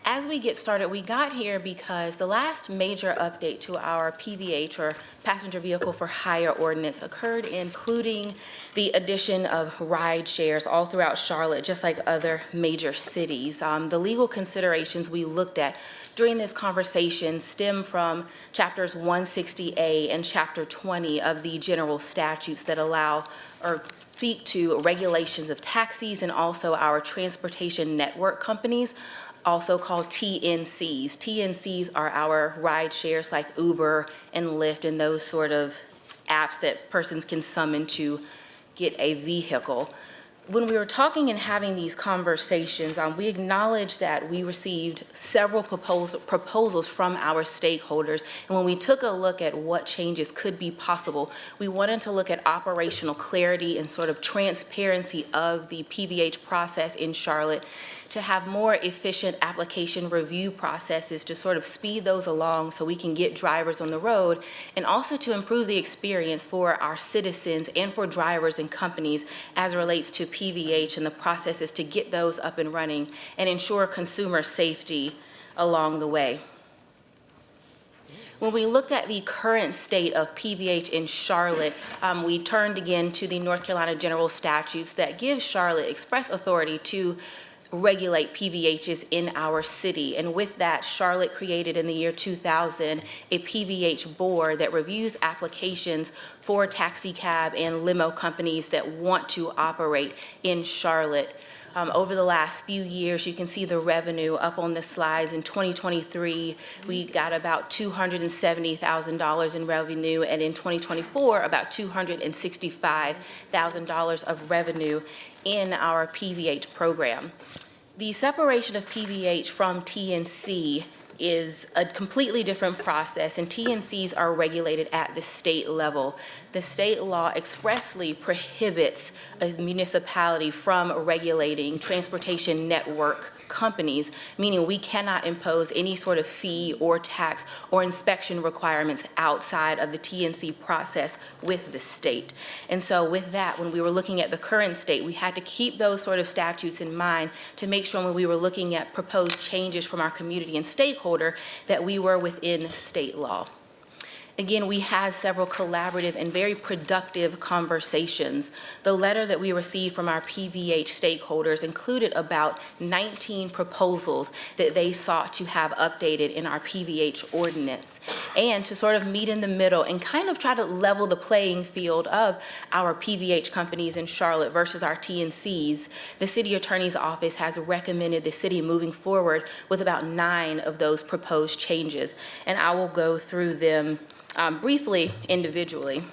F: As we get started, we got here because the last major update to our PVH, or passenger vehicle for hire ordinance, occurred, including the addition of ride shares all throughout Charlotte, just like other major cities. The legal considerations we looked at during this conversation stem from chapters 160A and chapter 20 of the general statutes that allow or speak to regulations of taxis and also our transportation network companies, also called TNCs. TNCs are our ride shares like Uber and Lyft and those sort of apps that persons can summon to get a vehicle. When we were talking and having these conversations, we acknowledged that we received several proposals from our stakeholders. And when we took a look at what changes could be possible, we wanted to look at operational clarity and sort of transparency of the PVH process in Charlotte, to have more efficient application review processes to sort of speed those along so we can get drivers on the road, and also to improve the experience for our citizens and for drivers and companies as it relates to PVH and the processes to get those up and running and ensure consumer safety along the way. When we looked at the current state of PBH in Charlotte, we turned again to the North Carolina general statutes that give Charlotte express authority to regulate PBHs in our city. And with that, Charlotte created in the year 2000 a PBH board that reviews applications for taxi cab and limo companies that want to operate in Charlotte. Over the last few years, you can see the revenue up on the slides. In 2023, we got about $270,000 in revenue, and in 2024, about $265,000 of revenue in our PBH program. The separation of PBH from TNC is a completely different process, and TNCs are regulated at the state level. The state law expressly prohibits a municipality from regulating transportation network companies, meaning we cannot impose any sort of fee or tax or inspection requirements outside of the TNC process with the state. And so with that, when we were looking at the current state, we had to keep those sort of statutes in mind to make sure when we were looking at proposed changes from our community and stakeholder that we were within state law. Again, we had several collaborative and very productive conversations. The letter that we received from our PBH stakeholders included about 19 proposals that they sought to have updated in our PBH ordinance. And to sort of meet in the middle and kind of try to level the playing field of our PBH companies in Charlotte versus our TNCs, the city attorney's office has recommended the city moving forward with about 9 of those proposed changes. And I will go through them briefly individually.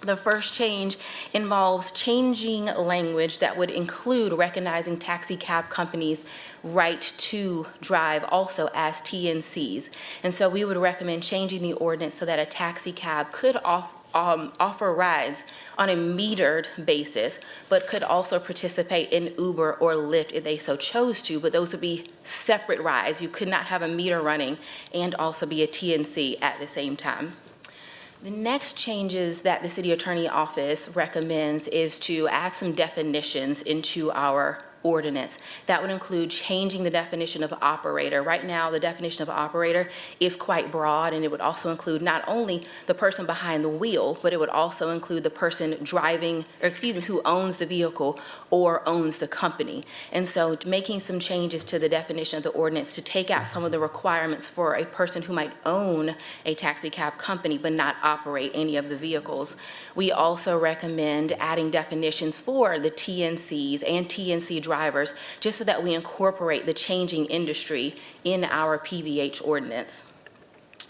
F: The first change involves changing language that would include recognizing taxi cab companies' right to drive also as TNCs. And so we would recommend changing the ordinance so that a taxi cab could offer rides on a metered basis, but could also participate in Uber or Lyft if they so chose to, but those would be separate rides. You could not have a meter running and also be a TNC at the same time. The next changes that the city attorney office recommends is to add some definitions into our ordinance. That would include changing the definition of operator. Right now, the definition of operator is quite broad, and it would also include not only the person behind the wheel, but it would also include the person driving, or excuse me, who owns the vehicle or owns the company. And so making some changes to the definition of the ordinance to take out some of the requirements for a person who might own a taxi cab company but not operate any of the vehicles. We also recommend adding definitions for the TNCs and TNC drivers, just so that we incorporate the changing industry in our PBH ordinance.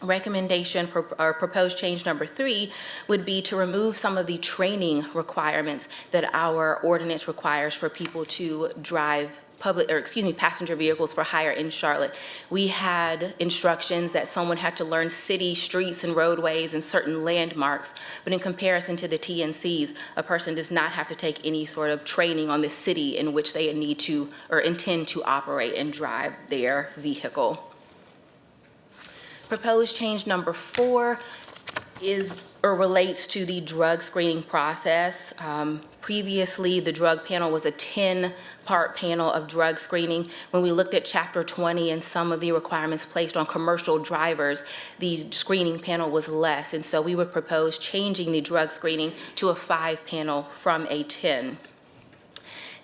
F: Recommendation for our proposed change number 3 would be to remove some of the training requirements that our ordinance requires for people to drive passenger vehicles for hire in Charlotte. We had instructions that someone had to learn city streets and roadways and certain landmarks, but in comparison to the TNCs, a person does not have to take any sort of training on the city in which they need to or intend to operate and drive their vehicle. Proposed change number 4 relates to the drug screening process. Previously, the drug panel was a 10-part panel of drug screening. When we looked at Chapter 20 and some of the requirements placed on commercial drivers, the screening panel was less. And so we would propose changing the drug screening to a 5-panel from a 10.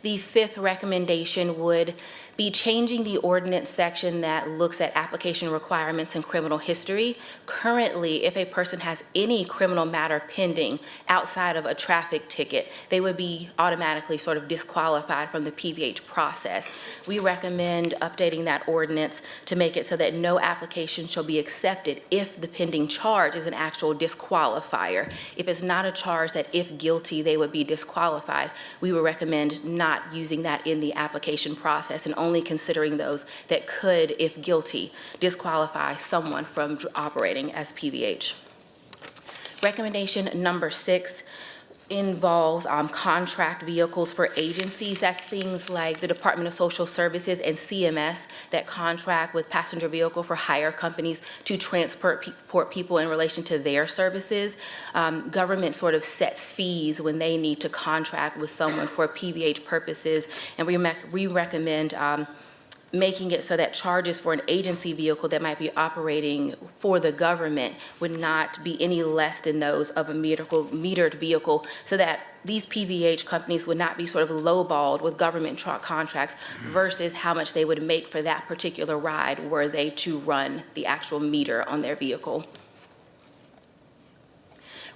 F: The 5th recommendation would be changing the ordinance section that looks at application requirements and criminal history. Currently, if a person has any criminal matter pending outside of a traffic ticket, they would be automatically sort of disqualified from the PBH process. We recommend updating that ordinance to make it so that no application shall be accepted if the pending charge is an actual disqualifier. If it's not a charge that if guilty, they would be disqualified, we would recommend not using that in the application process and only considering those that could, if guilty, disqualify someone from operating as PBH. Recommendation number 6 involves contract vehicles for agencies. That's things like the Department of Social Services and CMS that contract with passenger vehicle for hire companies to transport people in relation to their services. Government sort of sets fees when they need to contract with someone for PBH purposes, and we recommend making it so that charges for an agency vehicle that might be operating for the government would not be any less than those of a metered vehicle, so that these PVH companies would not be sort of lowballed with government contracts versus how much they would make for that particular ride were they to run the actual meter on their vehicle.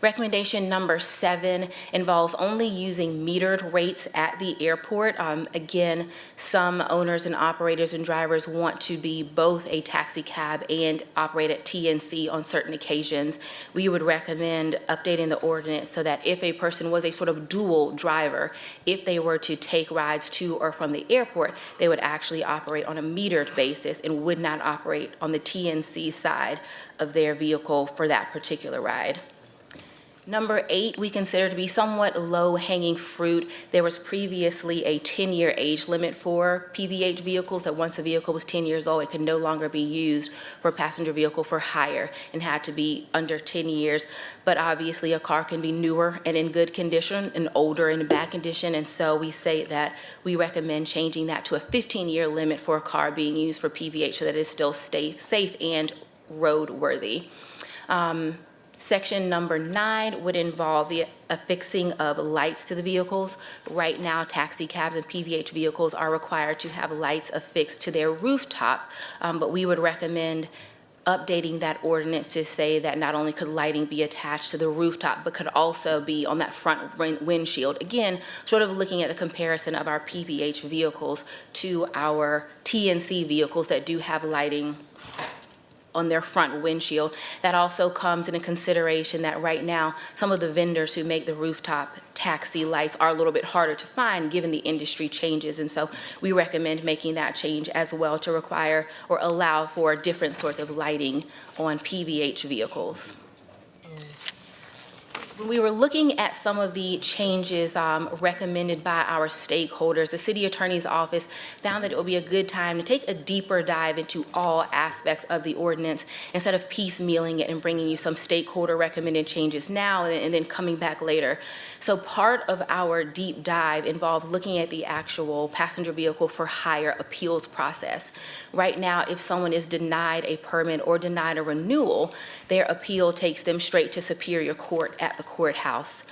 F: Recommendation number 7 involves only using metered rates at the airport. Again, some owners and operators and drivers want to be both a taxi cab and operate at TNC on certain occasions. We would recommend updating the ordinance so that if a person was a sort of dual driver, if they were to take rides to or from the airport, they would actually operate on a metered basis and would not operate on the TNC side of their vehicle for that particular ride. Number 8, we consider to be somewhat low-hanging fruit. There was previously a 10-year age limit for PVH vehicles, that once a vehicle was 10 years old, it could no longer be used for a passenger vehicle for hire and had to be under 10 years. But obviously, a car can be newer and in good condition and older and in bad condition, and so we say that we recommend changing that to a 15-year limit for a car being used for PVH so that it is still safe and roadworthy. Section number 9 would involve the affixing of lights to the vehicles. Right now, taxi cabs and PVH vehicles are required to have lights affixed to their rooftop, but we would recommend updating that ordinance to say that not only could lighting be attached to the rooftop, but could also be on that front windshield. Again, sort of looking at the comparison of our PVH vehicles to our TNC vehicles that do have lighting on their front windshield. That also comes into consideration that right now, some of the vendors who make the rooftop taxi lights are a little bit harder to find given the industry changes. And so we recommend making that change as well to require or allow for different sorts of lighting on PVH vehicles. When we were looking at some of the changes recommended by our stakeholders, the City Attorney's Office found that it would be a good time to take a deeper dive into all aspects of the ordinance instead of piecemealing it and bringing you some stakeholder recommended changes now and then coming back later. So part of our deep dive involved looking at the actual passenger vehicle for hire appeals process. Right now, if someone is denied a permit or denied a renewal, their appeal takes them straight to Superior Court at the courthouse.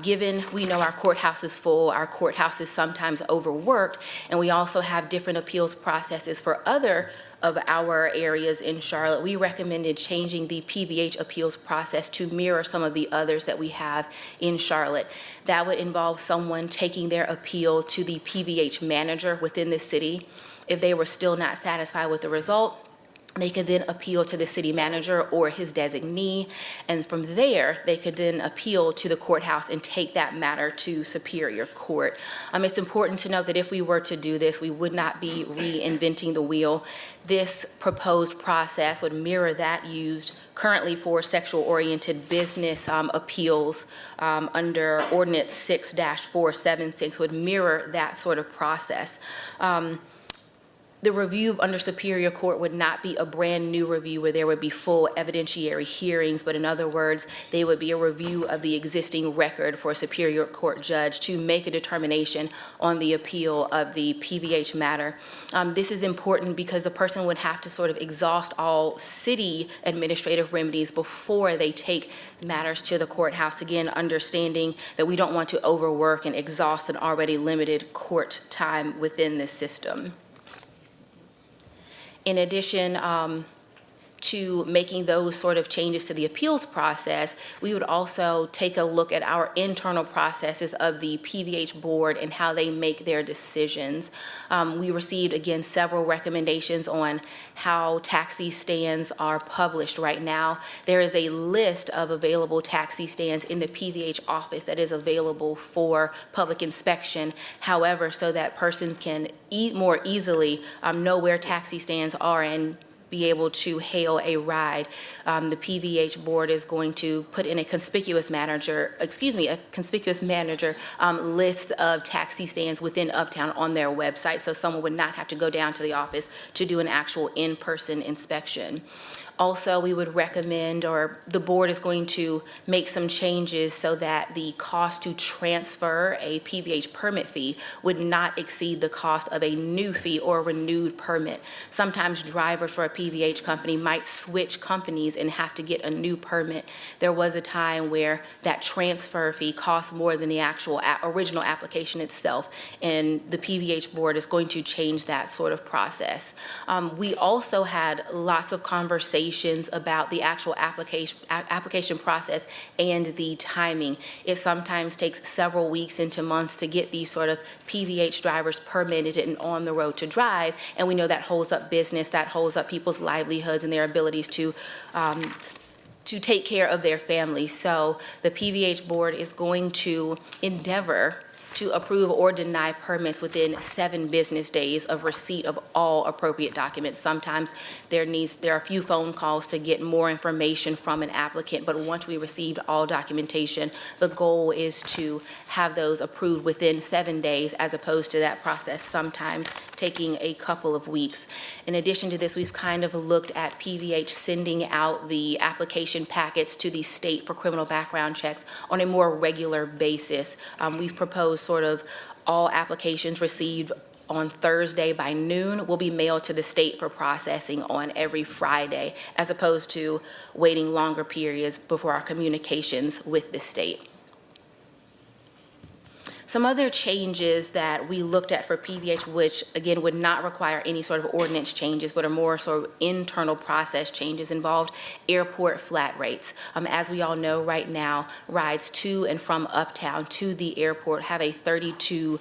F: Given we know our courthouse is full, our courthouse is sometimes overworked, and we also have different appeals processes for other of our areas in Charlotte, we recommended changing the PVH appeals process to mirror some of the others that we have in Charlotte. That would involve someone taking their appeal to the PVH manager within the city. If they were still not satisfied with the result, they could then appeal to the city manager or his designee, and from there, they could then appeal to the courthouse and take that matter to Superior Court. It's important to note that if we were to do this, we would not be reinventing the wheel. This proposed process would mirror that used currently for sexual-oriented business appeals under Ordinance 6-476 would mirror that sort of process. The review under Superior Court would not be a brand-new review where there would be full evidentiary hearings, but in other words, they would be a review of the existing record for a Superior Court judge to make a determination on the appeal of the PVH matter. This is important because the person would have to sort of exhaust all city administrative remedies before they take matters to the courthouse, again, understanding that we don't want to overwork and exhaust an already limited court time within the system. In addition to making those sort of changes to the appeals process, we would also take a look at our internal processes of the PVH board and how they make their decisions. We received, again, several recommendations on how taxi stands are published right now. There is a list of available taxi stands in the PVH office that is available for public inspection. However, so that persons can more easily know where taxi stands are and be able to hail a ride. The PVH board is going to put in a conspicuous manager list of taxi stands within Uptown on their website, so someone would not have to go down to the office to do an actual in-person inspection. Also, we would recommend, or the board is going to make some changes so that the cost to transfer a PVH permit fee would not exceed the cost of a new fee or renewed permit. Sometimes drivers for a PVH company might switch companies and have to get a new permit. There was a time where that transfer fee cost more than the actual original application itself, and the PVH board is going to change that sort of process. We also had lots of conversations about the actual application process and the timing. It sometimes takes several weeks into months to get these sort of PVH drivers permitted and on the road to drive, and we know that holds up business, that holds up people's livelihoods and their abilities to take care of their families. So the PVH board is going to endeavor to approve or deny permits within 7 business days of receipt of all appropriate documents. Sometimes there are a few phone calls to get more information from an applicant, but once we received all documentation, the goal is to have those approved within 7 days, as opposed to that process sometimes taking a couple of weeks. In addition to this, we've kind of looked at PVH sending out the application packets to the state for criminal background checks on a more regular basis. We've proposed sort of all applications received on Thursday by noon will be mailed to the state for processing on every Friday, as opposed to waiting longer periods before our communications with the state. Some other changes that we looked at for PVH, which again would not require any sort of ordinance changes, but are more sort of internal process changes, involved airport flat rates. As we all know right now, rides to and from Uptown to the airport have a $32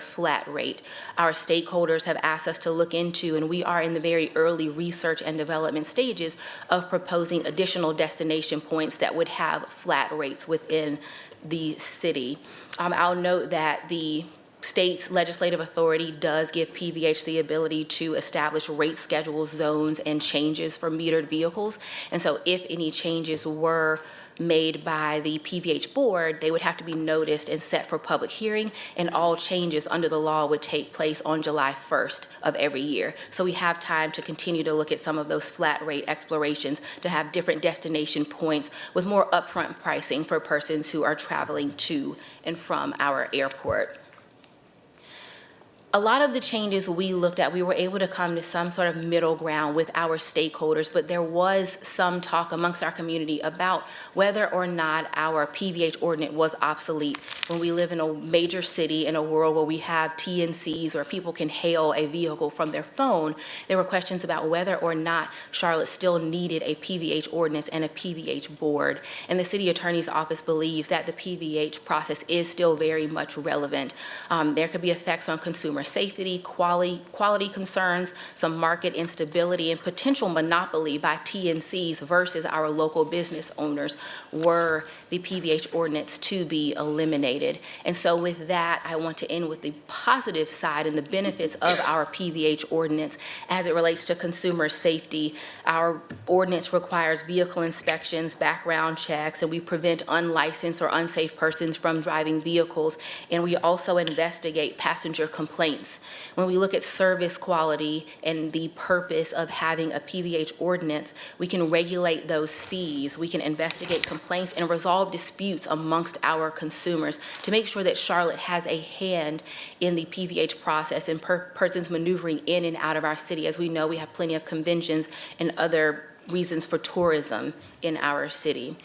F: flat rate. Our stakeholders have asked us to look into, and we are in the very early research and development stages of proposing additional destination points that would have flat rates within the city. I'll note that the state's legislative authority does give PVH the ability to establish rate schedule zones and changes for metered vehicles. And so if any changes were made by the PVH board, they would have to be noticed and set for public hearing, and all changes under the law would take place on July 1st of every year. So we have time to continue to look at some of those flat rate explorations to have different destination points with more upfront pricing for persons who are traveling to and from our airport. A lot of the changes we looked at, we were able to come to some sort of middle ground with our stakeholders, but there was some talk amongst our community about whether or not our PVH ordinance was obsolete. When we live in a major city, in a world where we have TNCs or people can hail a vehicle from their phone, there were questions about whether or not Charlotte still needed a PVH ordinance and a PVH board. And the city attorney's office believes that the PVH process is still very much relevant. There could be effects on consumer safety, quality concerns, some market instability, and potential monopoly by TNCs versus our local business owners were the PVH ordinance to be eliminated. And so with that, I want to end with the positive side and the benefits of our PVH ordinance as it relates to consumer safety. Our ordinance requires vehicle inspections, background checks, and we prevent unlicensed or unsafe persons from driving vehicles. And we also investigate passenger complaints. When we look at service quality and the purpose of having a PVH ordinance, we can regulate those fees, we can investigate complaints and resolve disputes amongst our consumers to make sure that Charlotte has a hand in the PVH process and persons maneuvering in and out of our city. As we know, we have plenty of conventions and other reasons for tourism in our city.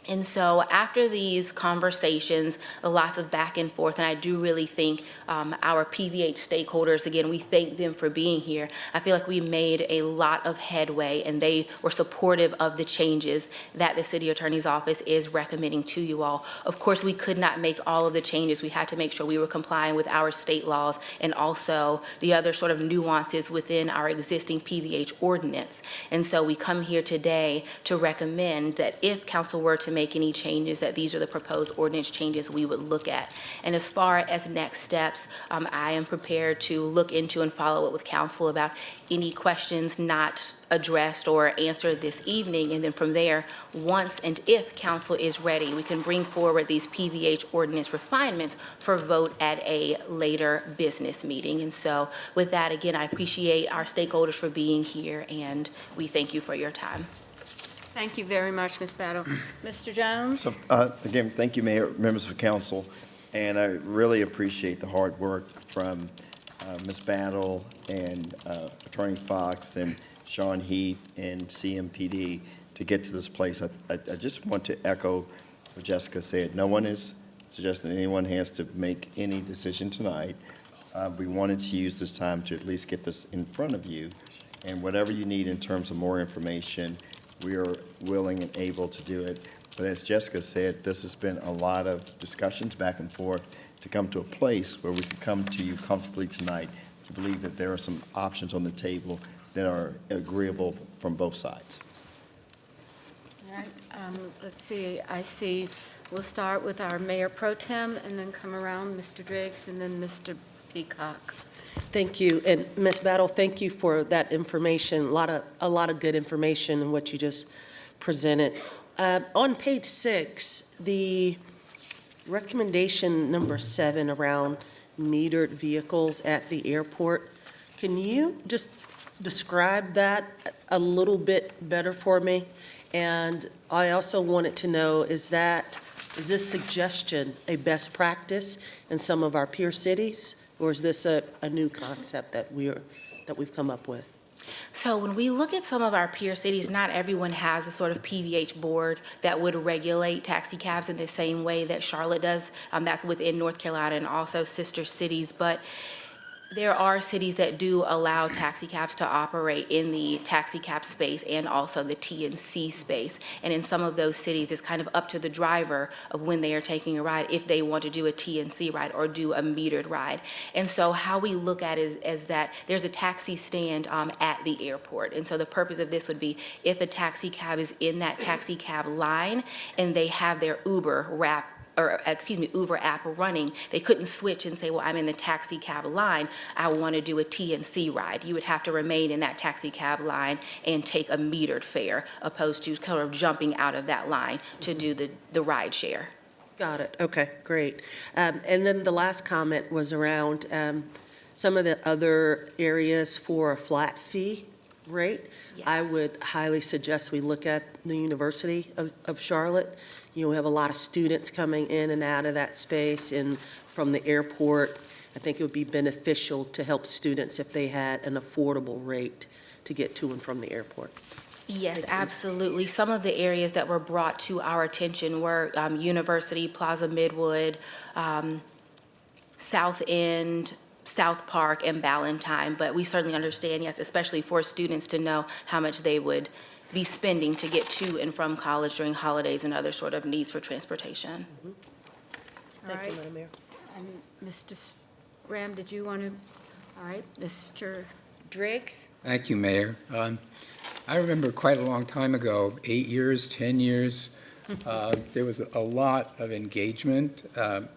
F: And so after these conversations, lots of back and forth, and I do really think our PVH stakeholders, again, we thank them for being here. I feel like we made a lot of headway, and they were supportive of the changes that the city attorney's office is recommending to you all. Of course, we could not make all of the changes. We had to make sure we were complying with our state laws and also the other sort of nuances within our existing PVH ordinance. And so we come here today to recommend that if council were to to make any changes, that these are the proposed ordinance changes we would look at. And as far as next steps, I am prepared to look into and follow up with council about any questions not addressed or answered this evening. And then from there, once and if council is ready, we can bring forward these PVH ordinance refinements for vote at a later business meeting. And so with that, again, I appreciate our stakeholders for being here, and we thank you for your time.
A: Thank you very much, Ms. Battle. Mr. Jones?
J: So, again, thank you, Mayor, members of council, and I really appreciate the hard work from Ms. Battle and Attorney Fox and Sean Heath and CMPD to get to this place. I just want to echo what Jessica said. No one is suggesting anyone has to make any decision tonight. We wanted to use this time to at least get this in front of you, and whatever you need in terms of more information, we are willing and able to do it. But as Jessica said, this has been a lot of discussions back and forth to come to a place where we can come to you comfortably tonight to believe that there are some options on the table that are agreeable from both sides.
A: All right, let's see, I see, we'll start with our Mayor Pro Tem and then come around Mr. Driggs and then Mr. Peacock.
I: Thank you. And Ms. Battle, thank you for that information. A lot of good information in what you just presented. On page 6, the recommendation number 7 around metered vehicles at the airport, can you just describe that a little bit better for me? And I also wanted to know, is this suggestion a best practice in some of our peer cities? Or is this a new concept that we've come up with?
F: So when we look at some of our peer cities, not everyone has a sort of PVH board that would regulate taxi cabs in the same way that Charlotte does. That's within North Carolina and also sister cities. But there are cities that do allow taxi cabs to operate in the taxi cab space and also the TNC space. And in some of those cities, it's kind of up to the driver of when they are taking a ride, if they want to do a TNC ride or do a metered ride. And so how we look at it is that there's a taxi stand at the airport. And so the purpose of this would be if a taxi cab is in that taxi cab line and they have their Uber app running, they couldn't switch and say, well, I'm in the taxi cab line, I want to do a TNC ride. You would have to remain in that taxi cab line and take a metered fare, opposed to kind of jumping out of that line to do the ride share.
I: Got it. Okay, great. And then the last comment was around some of the other areas for a flat fee rate.
F: Yes.
I: I would highly suggest we look at the University of Charlotte. You know, we have a lot of students coming in and out of that space, and from the airport, I think it would be beneficial to help students if they had an affordable rate to get to and from the airport.
F: Yes, absolutely. Some of the areas that were brought to our attention were University, Plaza Midwood, South End, South Park, and Ballantyne. But we certainly understand, yes, especially for students to know how much they would be spending to get to and from college during holidays and other sort of needs for transportation.
I: Thank you, Madam Mayor.
A: Mr. Ram, did you want to? All right, Mr. Driggs?
G: Thank you, Mayor. I remember quite a long time ago, 8 years, 10 years, there was a lot of engagement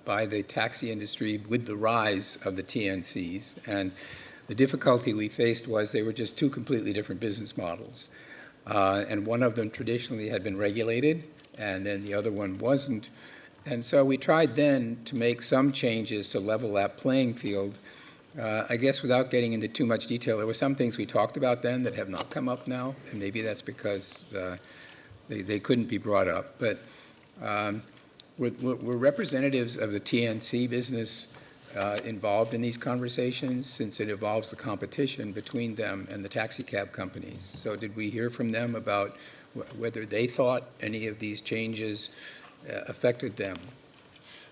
G: by the taxi industry with the rise of the TNCs. And the difficulty we faced was they were just two completely different business models. And one of them traditionally had been regulated, and then the other one wasn't. And so we tried then to make some changes to level that playing field. I guess without getting into too much detail, there were some things we talked about then that have not come up now, and maybe that's because they couldn't be brought up. But we're representatives of the TNC business involved in these conversations, since it involves the competition between them and the taxi cab companies. So did we hear from them about whether they thought any of these changes affected them?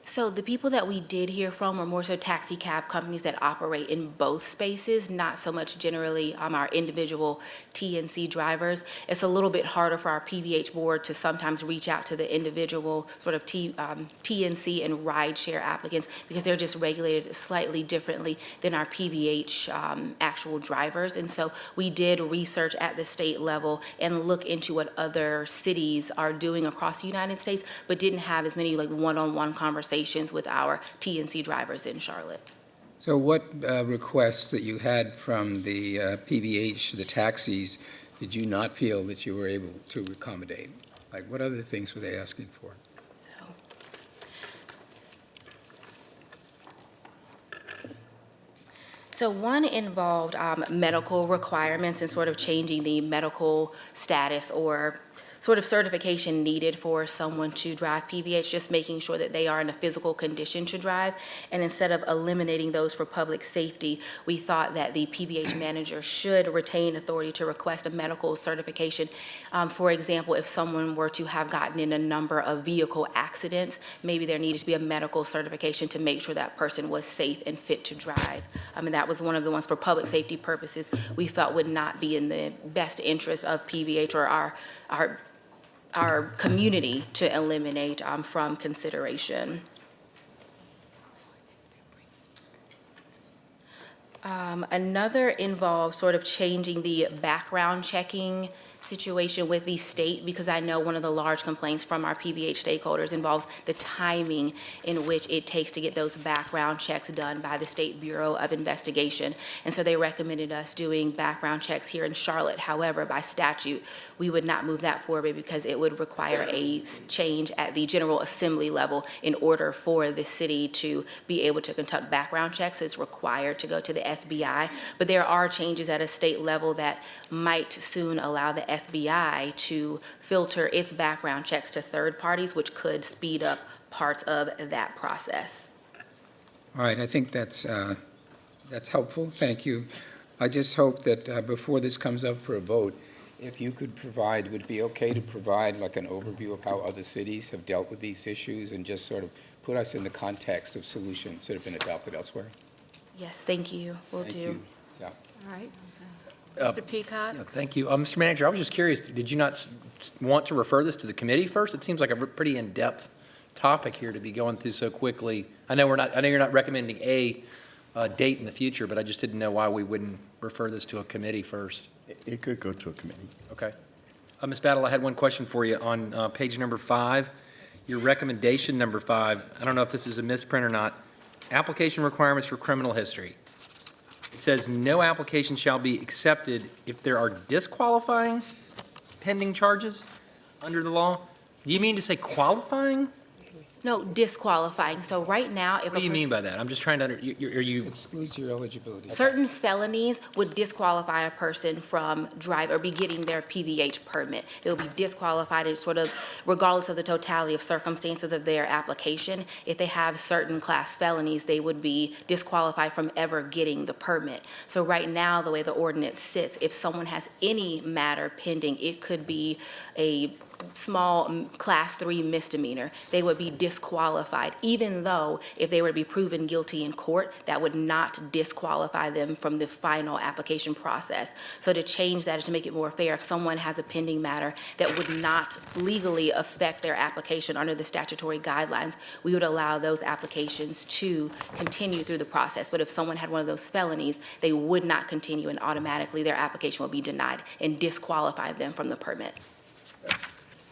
F: So the people that we did hear from were more so taxi cab companies that operate in both spaces, not so much generally our individual TNC drivers. It's a little bit harder for our PVH board to sometimes reach out to the individual sort of TNC and rideshare applicants because they're just regulated slightly differently than our PVH actual drivers. And so we did research at the state level and look into what other cities are doing across the United States, but didn't have as many like one-on-one conversations with our TNC drivers in Charlotte.
G: So what requests that you had from the PVH, the taxis, did you not feel that you were able to accommodate? Like what other things were they asking for?
F: So one involved medical requirements and sort of changing the medical status or sort of certification needed for someone to drive PVH, just making sure that they are in a physical condition to drive. And instead of eliminating those for public safety, we thought that the PVH manager should retain authority to request a medical certification. For example, if someone were to have gotten in a number of vehicle accidents, maybe there needed to be a medical certification to make sure that person was safe and fit to drive. And that was one of the ones for public safety purposes we felt would not be in the best interest of PVH or our community to eliminate from consideration. Another involves sort of changing the background checking situation with the state, because I know one of the large complaints from our PVH stakeholders involves the timing in which it takes to get those background checks done by the State Bureau of Investigation. And so they recommended us doing background checks here in Charlotte. However, by statute, we would not move that forward because it would require a change at the General Assembly level in order for the city to be able to conduct background checks. It's required to go to the SBI, but there are changes at a state level that might soon allow the SBI to filter its background checks to third parties, which could speed up parts of that process.
G: All right, I think that's helpful. Thank you. I just hope that before this comes up for a vote, if you could provide, would it be okay to provide like an overview of how other cities have dealt with these issues and just sort of put us in the context of solutions that have been adopted elsewhere?
F: Yes, thank you. Will do.
G: Thank you. Yeah.
A: All right. Mr. Peacock?
C: Yeah, thank you. Mr. Manager, I was just curious, did you not want to refer this to the committee first? It seems like a pretty in-depth topic here to be going through so quickly. I know you're not recommending a date in the future, but I just didn't know why we wouldn't refer this to a committee first.
J: It could go to a committee.
C: Okay. Ms. Battle, I had one question for you on page number 5. Your recommendation number 5, I don't know if this is a misprint or not, application requirements for criminal history. It says no application shall be accepted if there are disqualifying pending charges under the law. Do you mean to say qualifying?
F: No, disqualifying. So right now, if
C: What do you mean by that? I'm just trying to, are you?
G: Excludes your eligibility.
F: certain felonies would disqualify a person from drive or be getting their PVH permit. They'll be disqualified in sort of regardless of the totality of circumstances of their application. If they have certain class felonies, they would be disqualified from ever getting the permit. So right now, the way the ordinance sits, if someone has any matter pending, it could be a small class 3 misdemeanor, they would be disqualified, even though if they were to be proven guilty in court, that would not disqualify them from the final application process. So to change that is to make it more fair. If someone has a pending matter that would not legally affect their application under the statutory guidelines, we would allow those applications to continue through the process. But if someone had one of those felonies, they would not continue and automatically their application would be denied and disqualify them from the permit.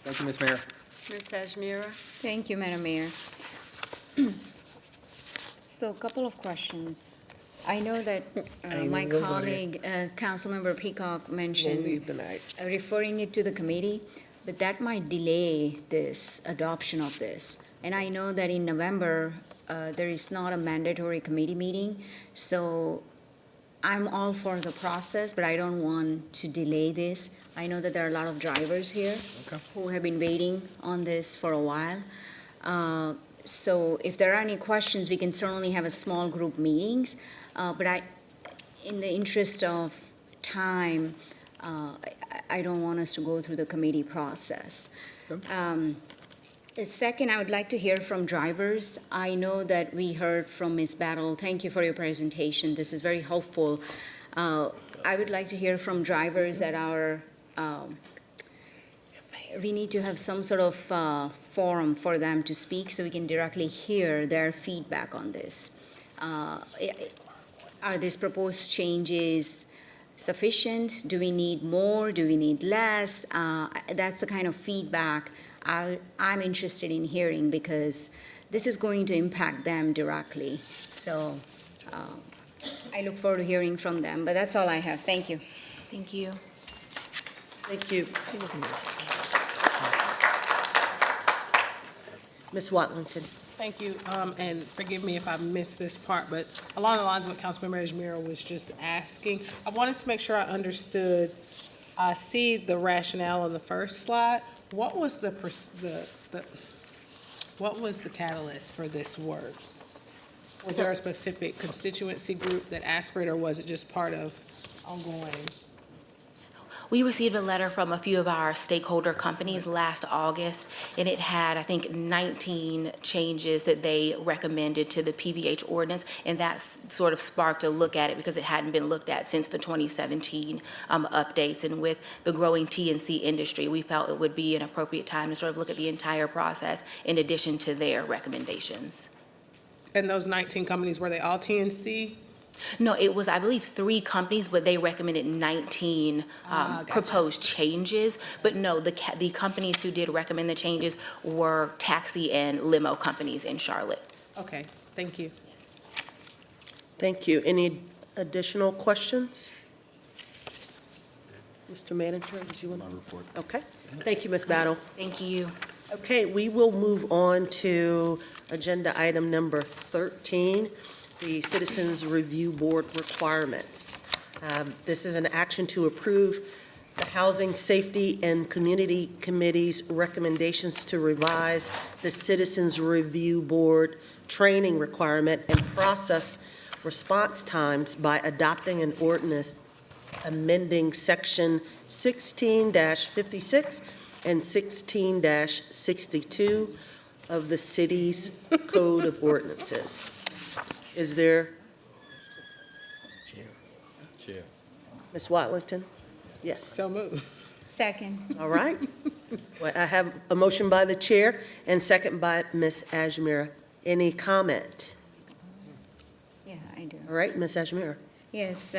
C: Thank you, Ms. Mayor.
A: Ms. Ajmira?
E: Thank you, Madam Mayor. So a couple of questions. I know that my colleague, Councilmember Peacock mentioned referring it to the committee, but that might delay this adoption of this. And I know that in November, there is not a mandatory committee meeting, so I'm all for the process, but I don't want to delay this. I know that there are a lot of drivers here who have been waiting on this for a while. So if there are any questions, we can certainly have a small group meetings. But in the interest of time, I don't want us to go through the committee process. Second, I would like to hear from drivers. I know that we heard from Ms. Battle. Thank you for your presentation. This is very helpful. I would like to hear from drivers that are, we need to have some sort of forum for them to speak so we can directly hear their feedback on this. Are these proposed changes sufficient? Do we need more? Do we need less? That's the kind of feedback I'm interested in hearing because this is going to impact them directly. So I look forward to hearing from them, but that's all I have. Thank you.
F: Thank you.
I: Thank you. Ms. Watlington.
B: Thank you, and forgive me if I missed this part, but along the lines of what Councilmember Ajmira was just asking, I wanted to make sure I understood, see the rationale on the first slide. What was the catalyst for this work? Was there a specific constituency group that asked for it, or was it just part of ongoing?
F: We received a letter from a few of our stakeholder companies last August, and it had, I think, 19 changes that they recommended to the PVH ordinance, and that sort of sparked a look at it because it hadn't been looked at since the 2017 updates. And with the growing TNC industry, we felt it would be an appropriate time to sort of look at the entire process in addition to their recommendations.
B: And those 19 companies, were they all TNC?
F: No, it was, I believe, 3 companies, but they recommended 19 proposed changes. But no, the companies who did recommend the changes were taxi and limo companies in Charlotte.
B: Okay, thank you.
I: Thank you. Any additional questions? Mr. Manager, did you want to? My report. Okay. Thank you, Ms. Battle.
F: Thank you.
I: Okay, we will move on to agenda item number 13. The Citizens Review Board requirements. This is an action to approve the Housing, Safety, and Community Committee's recommendations to revise the Citizens Review Board training requirement and process response times by adopting an ordinance amending Section 16-56 and 16-62 of the city's Code of Ordinances. Is there? Chair. Ms. Watlington? Yes.
B: So moved.
E: Second.
I: All right. Well, I have a motion by the chair and second by Ms. Ajmira. Any comment?
E: Yeah, I do.
I: All right, Ms. Ajmira.
E: Yes,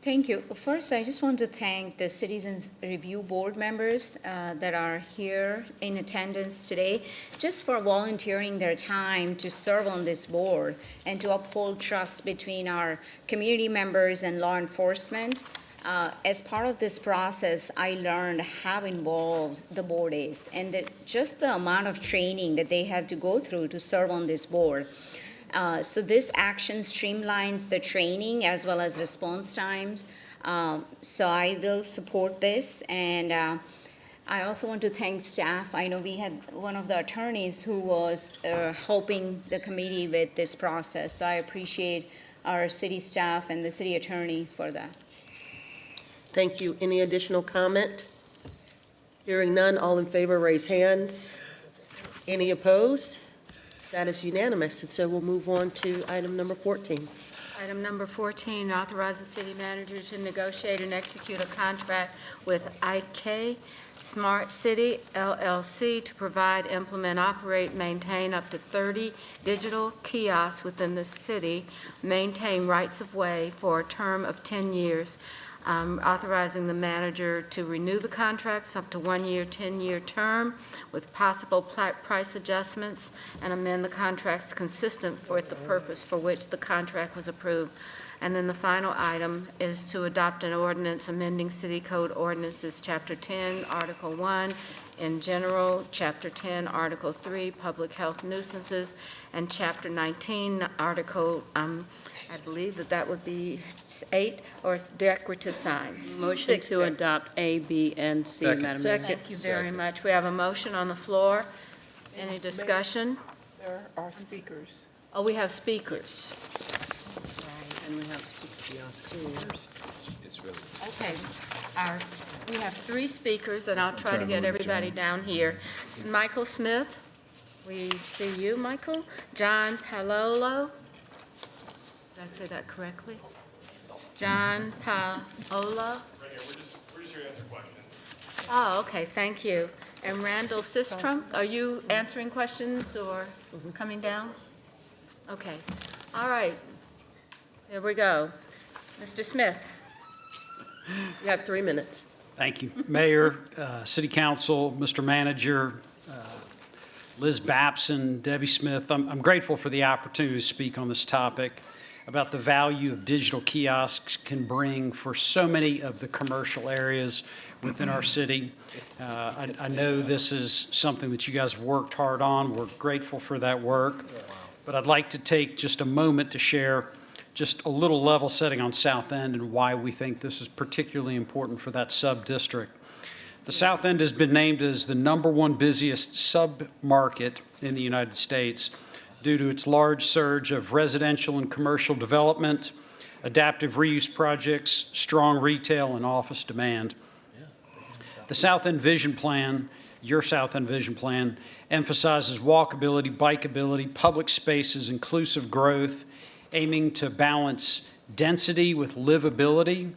E: thank you. First, I just want to thank the Citizens Review Board members that are here in attendance today, just for volunteering their time to serve on this board and to uphold trust between our community members and law enforcement. As part of this process, I learned how involved the board is and just the amount of training that they have to go through to serve on this board. So this action streamlines the training as well as response times. So I will support this, and I also want to thank staff. I know we had one of the attorneys who was helping the committee with this process, so I appreciate our city staff and the city attorney for that.
I: Thank you. Any additional comment? Hearing none, all in favor, raise hands. Any opposed? That is unanimous, and so we'll move on to item number 14.
A: Item number 14, authorize the city manager to negotiate and execute a contract with IK Smart City LLC to provide, implement, operate, maintain up to 30 digital kiosks within the city, maintain rights of way for a term of 10 years. Authorizing the manager to renew the contracts up to 1-year, 10-year term with possible price adjustments, and amend the contracts consistent with the purpose for which the contract was approved. And then the final item is to adopt an ordinance amending City Code Ordinances, Chapter 10, Article 1, in general, Chapter 10, Article 3, Public Health Nuisances, and Chapter 19, Article, I believe that would be 8, or decorative signs.
V: Motion to adopt A, B, and C, Madam Mayor.
A: Thank you very much. We have a motion on the floor. Any discussion?
B: There are speakers.
A: Oh, we have speakers.
V: And we have speakers.
A: Okay. We have 3 speakers, and I'll try to get everybody down here. Michael Smith? We see you, Michael. John Palolo. Did I say that correctly? John Paolo.
H: We're just here to answer questions.
A: Oh, okay, thank you. And Randall Sistrunk, are you answering questions or coming down? Okay, all right. Here we go. Mr. Smith.
I: You have 3 minutes.
M: Thank you. Mayor, City Council, Mr. Manager, Liz Babson, Debbie Smith, I'm grateful for the opportunity to speak on this topic about the value of digital kiosks can bring for so many of the commercial areas within our city. I know this is something that you guys have worked hard on. We're grateful for that work. But I'd like to take just a moment to share just a little level setting on South End and why we think this is particularly important for that sub-district. The South End has been named as the #1 busiest sub-market in the United States due to its large surge of residential and commercial development, adaptive reuse projects, strong retail and office demand. The South End Vision Plan, your South End Vision Plan, emphasizes walkability, bikeability, public spaces, inclusive growth, aiming to balance density with livability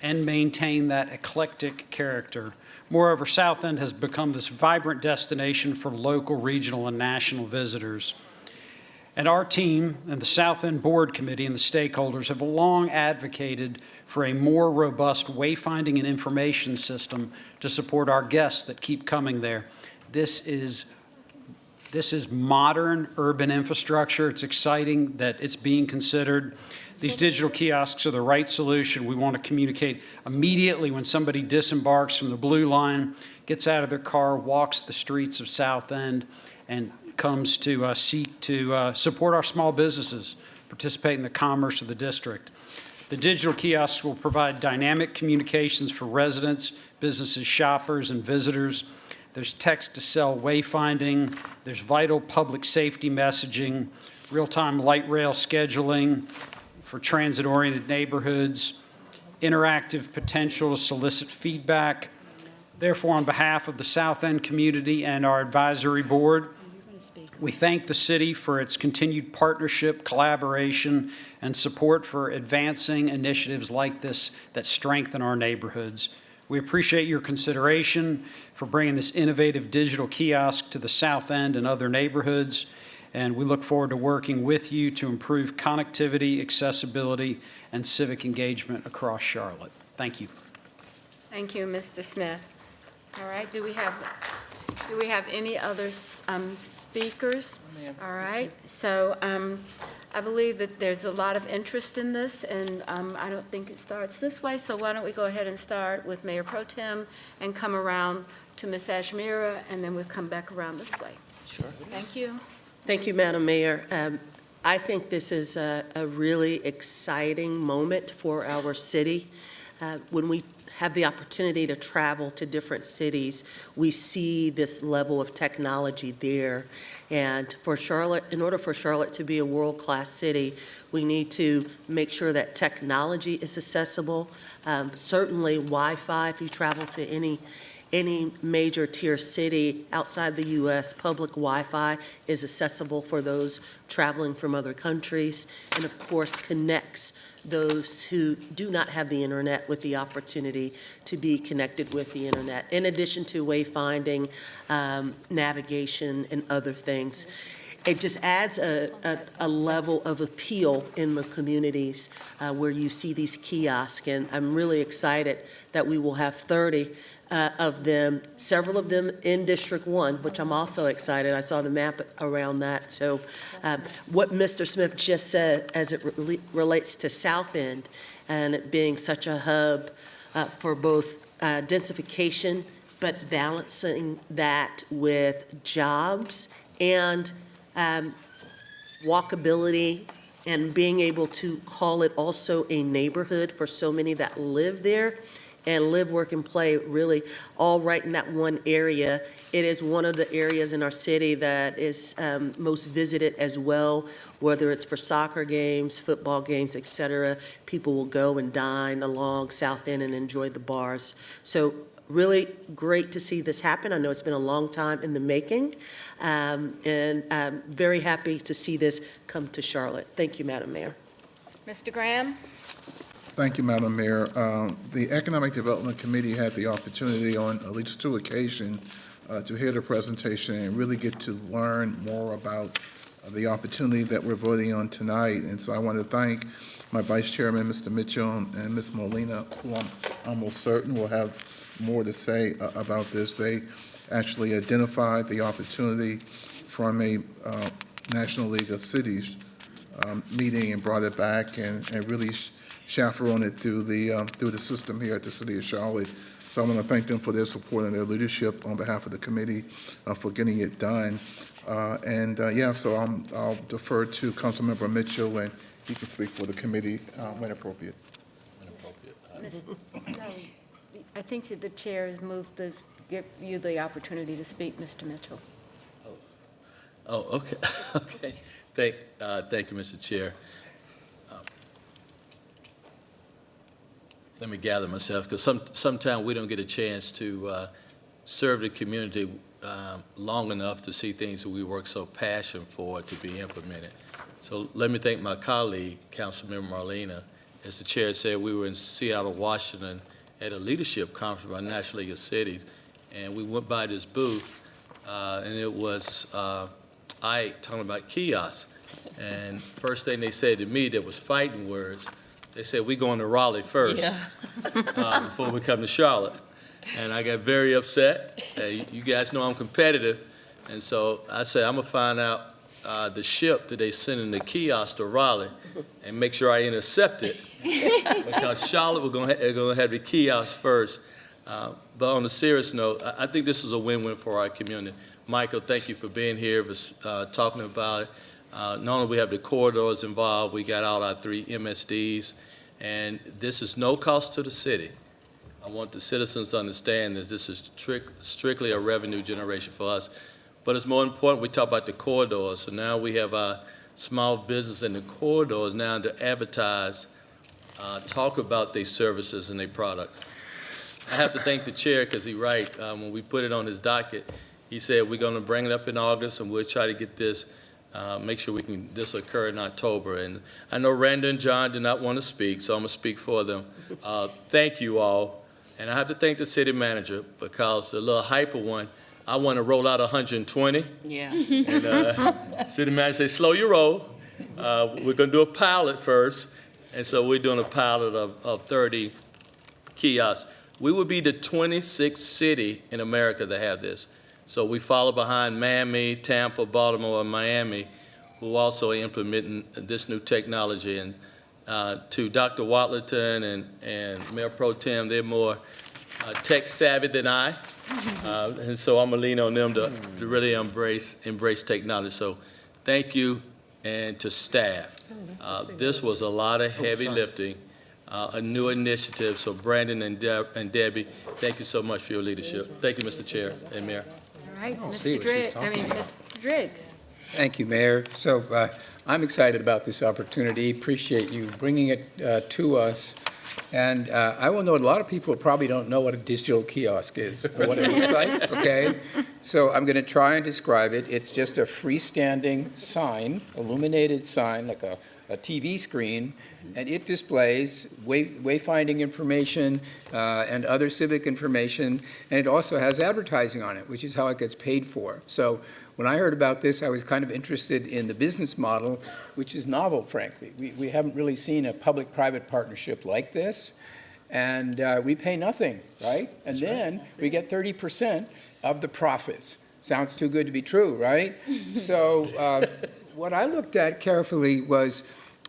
M: and maintain that eclectic character. Moreover, South End has become this vibrant destination for local, regional, and national visitors. And our team and the South End Board Committee and the stakeholders have long advocated for a more robust wayfinding and information system to support our guests that keep coming there. This is modern urban infrastructure. It's exciting that it's being considered. These digital kiosks are the right solution. We want to communicate immediately when somebody disembarks from the Blue Line, gets out of their car, walks the streets of South End, and comes to seek to support our small businesses, participate in the commerce of the district. The digital kiosks will provide dynamic communications for residents, businesses, shoppers, and visitors. There's text-to-cell wayfinding. There's vital public safety messaging, real-time light rail scheduling for transit-oriented neighborhoods, interactive potential to solicit feedback. Therefore, on behalf of the South End community and our advisory board, we thank the city for its continued partnership, collaboration, and support for advancing initiatives like this that strengthen our neighborhoods. We appreciate your consideration for bringing this innovative digital kiosk to the South End and other neighborhoods, and we look forward to working with you to improve connectivity, accessibility, and civic engagement across Charlotte. Thank you.
A: Thank you, Mr. Smith. All right, do we have any other speakers? All right, so I believe that there's a lot of interest in this, and I don't think it starts this way, so why don't we go ahead and start with Mayor Pro Tem and come around to Ms. Ashmira, and then we'll come back around this way.
I: Sure.
A: Thank you.
I: Thank you, Madam Mayor. I think this is a really exciting moment for our city. When we have the opportunity to travel to different cities, we see this level of technology there. And for Charlotte, in order for Charlotte to be a world-class city, we need to make sure that technology is accessible. Certainly Wi-Fi, if you travel to any major tier city outside the U.S., public Wi-Fi is accessible for those traveling from other countries, and of course connects those who do not have the internet with the opportunity to be connected with the internet, in addition to wayfinding, navigation, and other things. It just adds a level of appeal in the communities where you see these kiosks, and I'm really excited that we will have 30 of them, several of them in District 1, which I'm also excited. I saw the map around that. So what Mr. Smith just said as it relates to South End and it being such a hub for both densification, but balancing that with jobs and walkability and being able to call it also a neighborhood for so many that live there and live, work, and play really all right in that one area. It is one of the areas in our city that is most visited as well, whether it's for soccer games, football games, et cetera. People will go and dine along South End and enjoy the bars. So really great to see this happen. I know it's been a long time in the making, and I'm very happy to see this come to Charlotte. Thank you, Madam Mayor.
A: Mr. Graham?
N: Thank you, Madam Mayor. The Economic Development Committee had the opportunity on at least 2 occasions to hear the presentation and really get to learn more about the opportunity that we're voting on tonight. And so I want to thank my Vice Chairman, Mr. Mitchell, and Ms. Molina, who I'm almost certain will have more to say about this. They actually identified the opportunity from a National League of Cities meeting and brought it back and really chaperone it through the system here at the City of Charlotte. So I want to thank them for their support and their leadership on behalf of the committee for getting it done. So I'll defer to Councilmember Mitchell, and he can speak for the committee when appropriate.
A: I think that the chair has moved to give you the opportunity to speak, Mr. Mitchell.
O: Oh, okay. Okay. Thank you, Mr. Chair. Let me gather myself, because sometimes we don't get a chance to serve the community long enough to see things that we work so passionate for to be implemented. So let me thank my colleague, Councilmember Marlena. As the chair said, we were in Seattle, Washington at a leadership conference by National League of Cities, and we went by this booth, and it was Ike talking about kiosks. And first thing they said to me that was fighting words, they said, "We going to Raleigh first before we come to Charlotte." And I got very upset. You guys know I'm competitive. And so I said, I'm going to find out the ship that they send in the kiosk to Raleigh and make sure I intercept it. Because Charlotte, we're going to have the kiosk first. But on a serious note, I think this is a win-win for our community. Michael, thank you for being here, for talking about it. Not only we have the corridors involved, we got all our 3 MSDs, and this is no cost to the city. I want the citizens to understand that this is strictly a revenue generation for us. But it's more important we talk about the corridors. So now we have our small business in the corridors now to advertise, talk about their services and their products. I have to thank the chair because he's right. When we put it on his docket, he said we're going to bring it up in August and we'll try to get this, make sure this will occur in October. And I know Randa and John did not want to speak, so I'm going to speak for them. Thank you all. And I have to thank the city manager because the little hyper one, I want to roll out 120.
V: Yeah.
O: And city manager said, slow your roll. We're going to do a pilot first. And so we're doing a pilot of 30 kiosks. We would be the 26th city in America to have this. So we follow behind Miami, Tampa, Baltimore, and Miami, who also are implementing this new technology. And to Dr. Watlerton and Mayor Pro Tem, they're more tech savvy than I. And so I'm gonna lean on them to really embrace technology. So thank you, and to staff. This was a lot of heavy lifting, a new initiative. So Brandon and Debbie, thank you so much for your leadership. Thank you, Mr. Chair and Mayor.
A: All right, Mr. Driggs.
G: Thank you, Mayor. So I'm excited about this opportunity. Appreciate you bringing it to us. And I will note a lot of people probably don't know what a digital kiosk is or what it looks like, okay? So I'm going to try and describe it. It's just a freestanding sign, illuminated sign, like a TV screen, and it displays wayfinding information and other civic information, and it also has advertising on it, which is how it gets paid for. So when I heard about this, I was kind of interested in the business model, which is novel, frankly. We haven't really seen a public-private partnership like this, and we pay nothing, right? And then we get 30% of the profits. Sounds too good to be true, right? So what I looked at carefully was,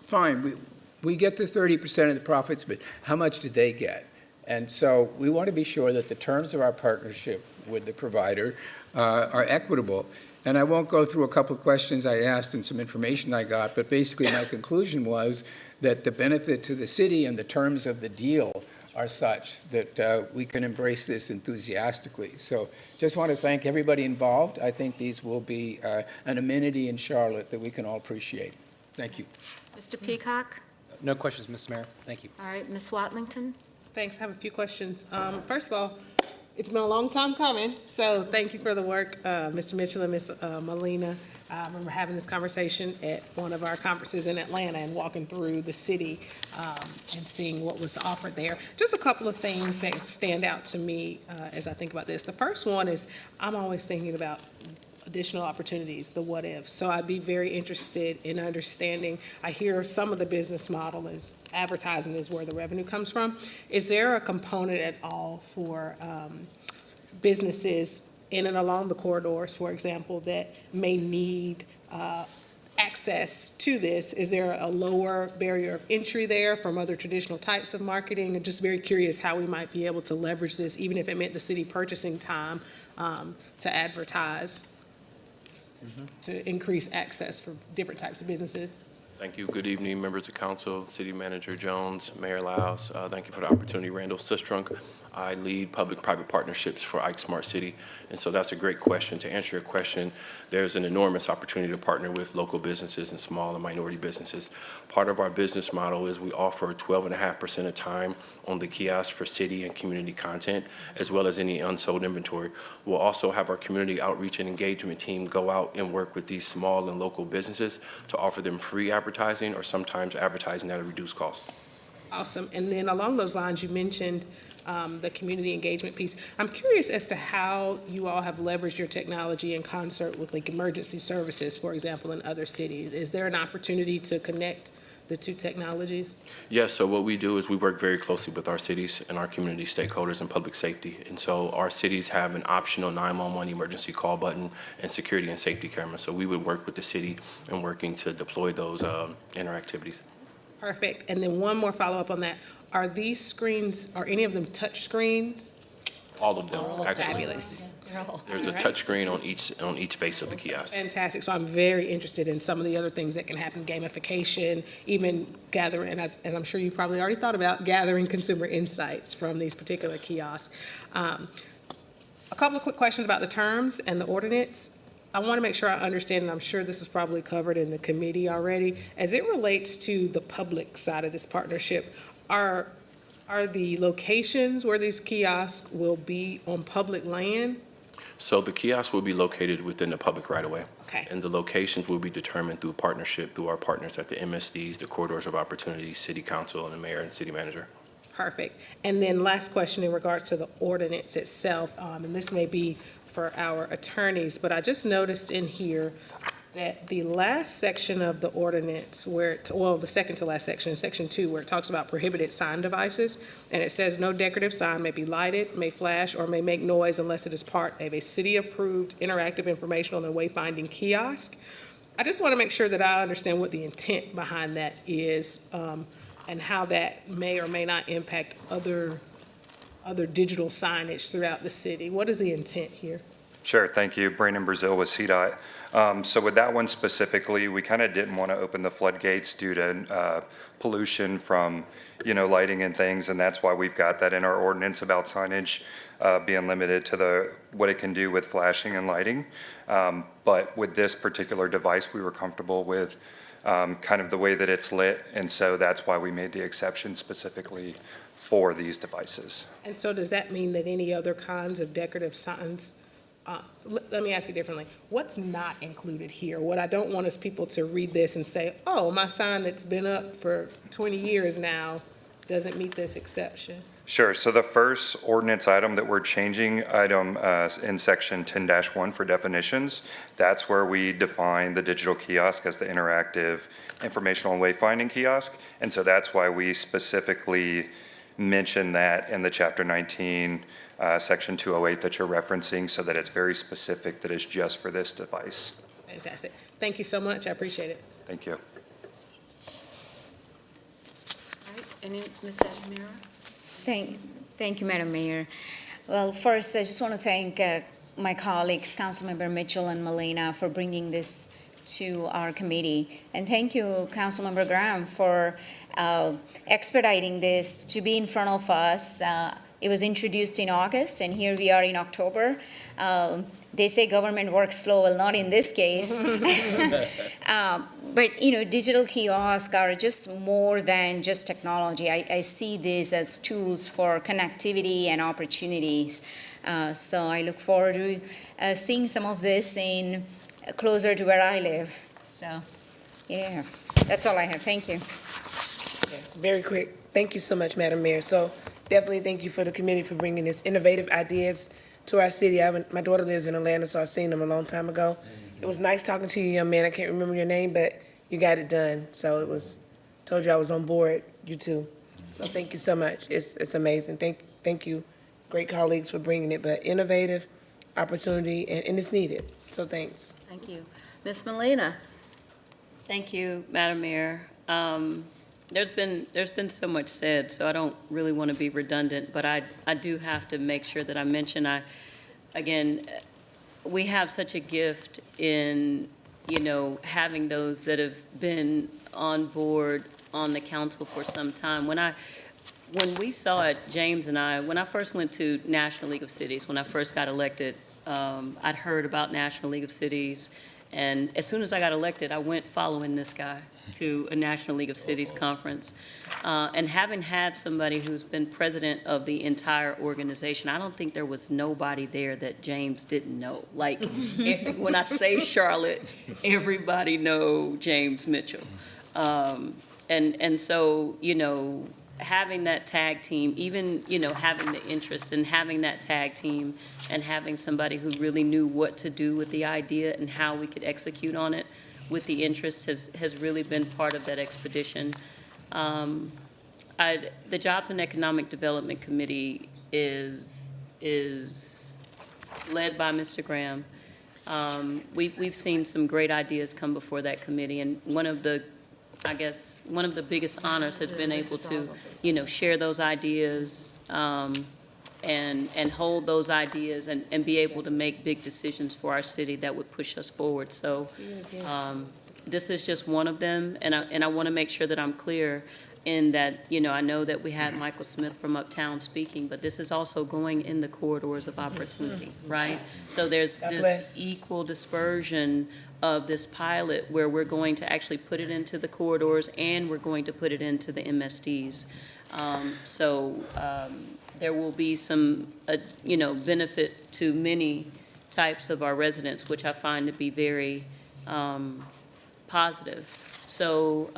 G: fine, we get the 30% of the profits, but how much did they get? And so we want to be sure that the terms of our partnership with the provider are equitable. And I won't go through a couple of questions I asked and some information I got, but basically my conclusion was that the benefit to the city and the terms of the deal are such that we can embrace this enthusiastically. So just want to thank everybody involved. I think these will be an amenity in Charlotte that we can all appreciate. Thank you.
A: Mr. Peacock?
C: No questions, Mr. Mayor. Thank you.
A: All right, Ms. Watlington?
B: Thanks. I have a few questions. First of all, It's been a long time coming, so thank you for the work, Mr. Mitchell and Ms. Molina. I remember having this conversation at one of our conferences in Atlanta and walking through the city and seeing what was offered there. Just a couple of things that stand out to me as I think about this. The first one is I'm always thinking about additional opportunities, the what ifs. So I'd be very interested in understanding, I hear some of the business model is advertising is where the revenue comes from. Is there a component at all for businesses in and along the corridors, for example, that may need access to this? Is there a lower barrier of entry there from other traditional types of marketing? I'm just very curious how we might be able to leverage this, even if it meant the city purchasing time to advertise, to increase access for different types of businesses.
H: Thank you. Good evening, members of council, City Manager Jones, Mayor Lyles. Thank you for the opportunity. Randall Sistrunk. I lead public-private partnerships for Ike Smart City, and so that's a great question. To answer your question, there's an enormous opportunity to partner with local businesses and small and minority businesses. Part of our business model is we offer 12.5% of time on the kiosk for city and community content, as well as any unsold inventory. We'll also have our community outreach and engagement team go out and work with these small and local businesses to offer them free advertising or sometimes advertising at a reduced cost.
B: Awesome. And then along those lines, you mentioned the community engagement piece. I'm curious as to how you all have leveraged your technology in concert with like emergency services, for example, in other cities. Is there an opportunity to connect the two technologies?
H: Yes, so what we do is we work very closely with our cities and our community stakeholders in public safety. And so our cities have an optional 911 emergency call button and security and safety cameras. So we would work with the city in working to deploy those interactivities.
B: Perfect. And then one more follow-up on that. Are these screens, are any of them touch screens?
H: All of them, actually.
B: Fabulous.
H: There's a touch screen on each face of the kiosk.
B: Fantastic. So I'm very interested in some of the other things that can happen, gamification, even gathering, as I'm sure you probably already thought about, gathering consumer insights from these particular kiosks. A couple of quick questions about the terms and the ordinance. I want to make sure I understand, and I'm sure this is probably covered in the committee already. As it relates to the public side of this partnership, are the locations where these kiosks will be on public land?
H: So the kiosks will be located within the public right-of-way.
B: Okay.
H: And the locations will be determined through partnership, through our partners at the MSDs, the Corridors of Opportunity, City Council, and the Mayor and City Manager.
B: Perfect. And then last question in regards to the ordinance itself, and this may be for our attorneys, but I just noticed in here that the last section of the ordinance where, the second to last section, section 2, where it talks about prohibited sign devices, and it says no decorative sign may be lighted, may flash, or may make noise unless it is part of a city-approved interactive informational and wayfinding kiosk. I just want to make sure that I understand what the intent behind that is, and how that may or may not impact other digital signage throughout the city. What is the intent here?
P: Sure, thank you. Brandon Brazil with CDOT. So with that one specifically, we kind of didn't want to open the floodgates due to pollution from, lighting and things, and that's why we've got that in our ordinance about signage being limited to what it can do with flashing and lighting. But with this particular device, we were comfortable with kind of the way that it's lit, and so that's why we made the exception specifically for these devices.
B: And so does that mean that any other kinds of decorative signs, let me ask you differently, what's not included here? What I don't want is people to read this and say, oh, my sign that's been up for 20 years now doesn't meet this exception.
P: Sure, so the first ordinance item that we're changing, in section 10-1 for definitions, that's where we define the digital kiosk as the interactive informational and wayfinding kiosk. And so that's why we specifically mention that in the chapter 19, section 208 that you're referencing, so that it's very specific that it's just for this device.
B: Fantastic. Thank you so much. I appreciate it.
P: Thank you.
A: All right, any, Ms. Altamira?
E: Thank you, Madam Mayor. Well, first, I just want to thank my colleagues, Councilmember Mitchell and Molina, for bringing this to our committee. And thank you, Councilmember Graham, for expediting this to be in front of us. It was introduced in August, and here we are in October. they say government works slow, well, not in this case. But, you know, digital kiosks are just more than just technology. I see this as tools for connectivity and opportunities. So I look forward to seeing some of this in closer to where I live. So, yeah, that's all I have. Thank you.
K: Very quick. Thank you so much, Madam Mayor. So definitely thank you for the committee for bringing this innovative ideas to our city. My daughter lives in Atlanta, so I've seen them a long time ago. It was nice talking to you, young man. I can't remember your name, but you got it done. So told you I was on board, you too. So thank you so much. It's amazing. Thank you, great colleagues, for bringing it, but innovative opportunity, and it's needed. So thanks.
A: Thank you. Ms. Molina?
V: Thank you, Madam Mayor. There's been so much said, so I don't really want to be redundant, but I do have to make sure that I mention, again, we have such a gift in, you know, having those that have been on board on the council for some time. When we saw it, James and I, when I first went to National League of Cities, when I first got elected, I'd heard about National League of Cities, and as soon as I got elected, I went following this guy to a National League of Cities conference. And having had somebody who's been president of the entire organization, I don't think there was nobody there that James didn't know. Like, when I say Charlotte, everybody know James Mitchell. And so, you know, having that tag team, even, you know, having the interest in having that tag team and having somebody who really knew what to do with the idea and how we could execute on it with the interest has really been part of that expedition. The Jobs and Economic Development Committee is led by Mr. Graham. We've seen some great ideas come before that committee, and one of the biggest honors has been able to, you know, share those ideas and hold those ideas and be able to make big decisions for our city that would push us forward. So this is just one of them, and I want to make sure that I'm clear in that, you know, I know that we had Michael Smith from Uptown speaking, but this is also going in the corridors of opportunity, right? So there's equal dispersion of this pilot where we're going to actually put it into the corridors and we're going to put it into the MSDs. There will be some, you know, benefit to many types of our residents, which I find to be very positive. So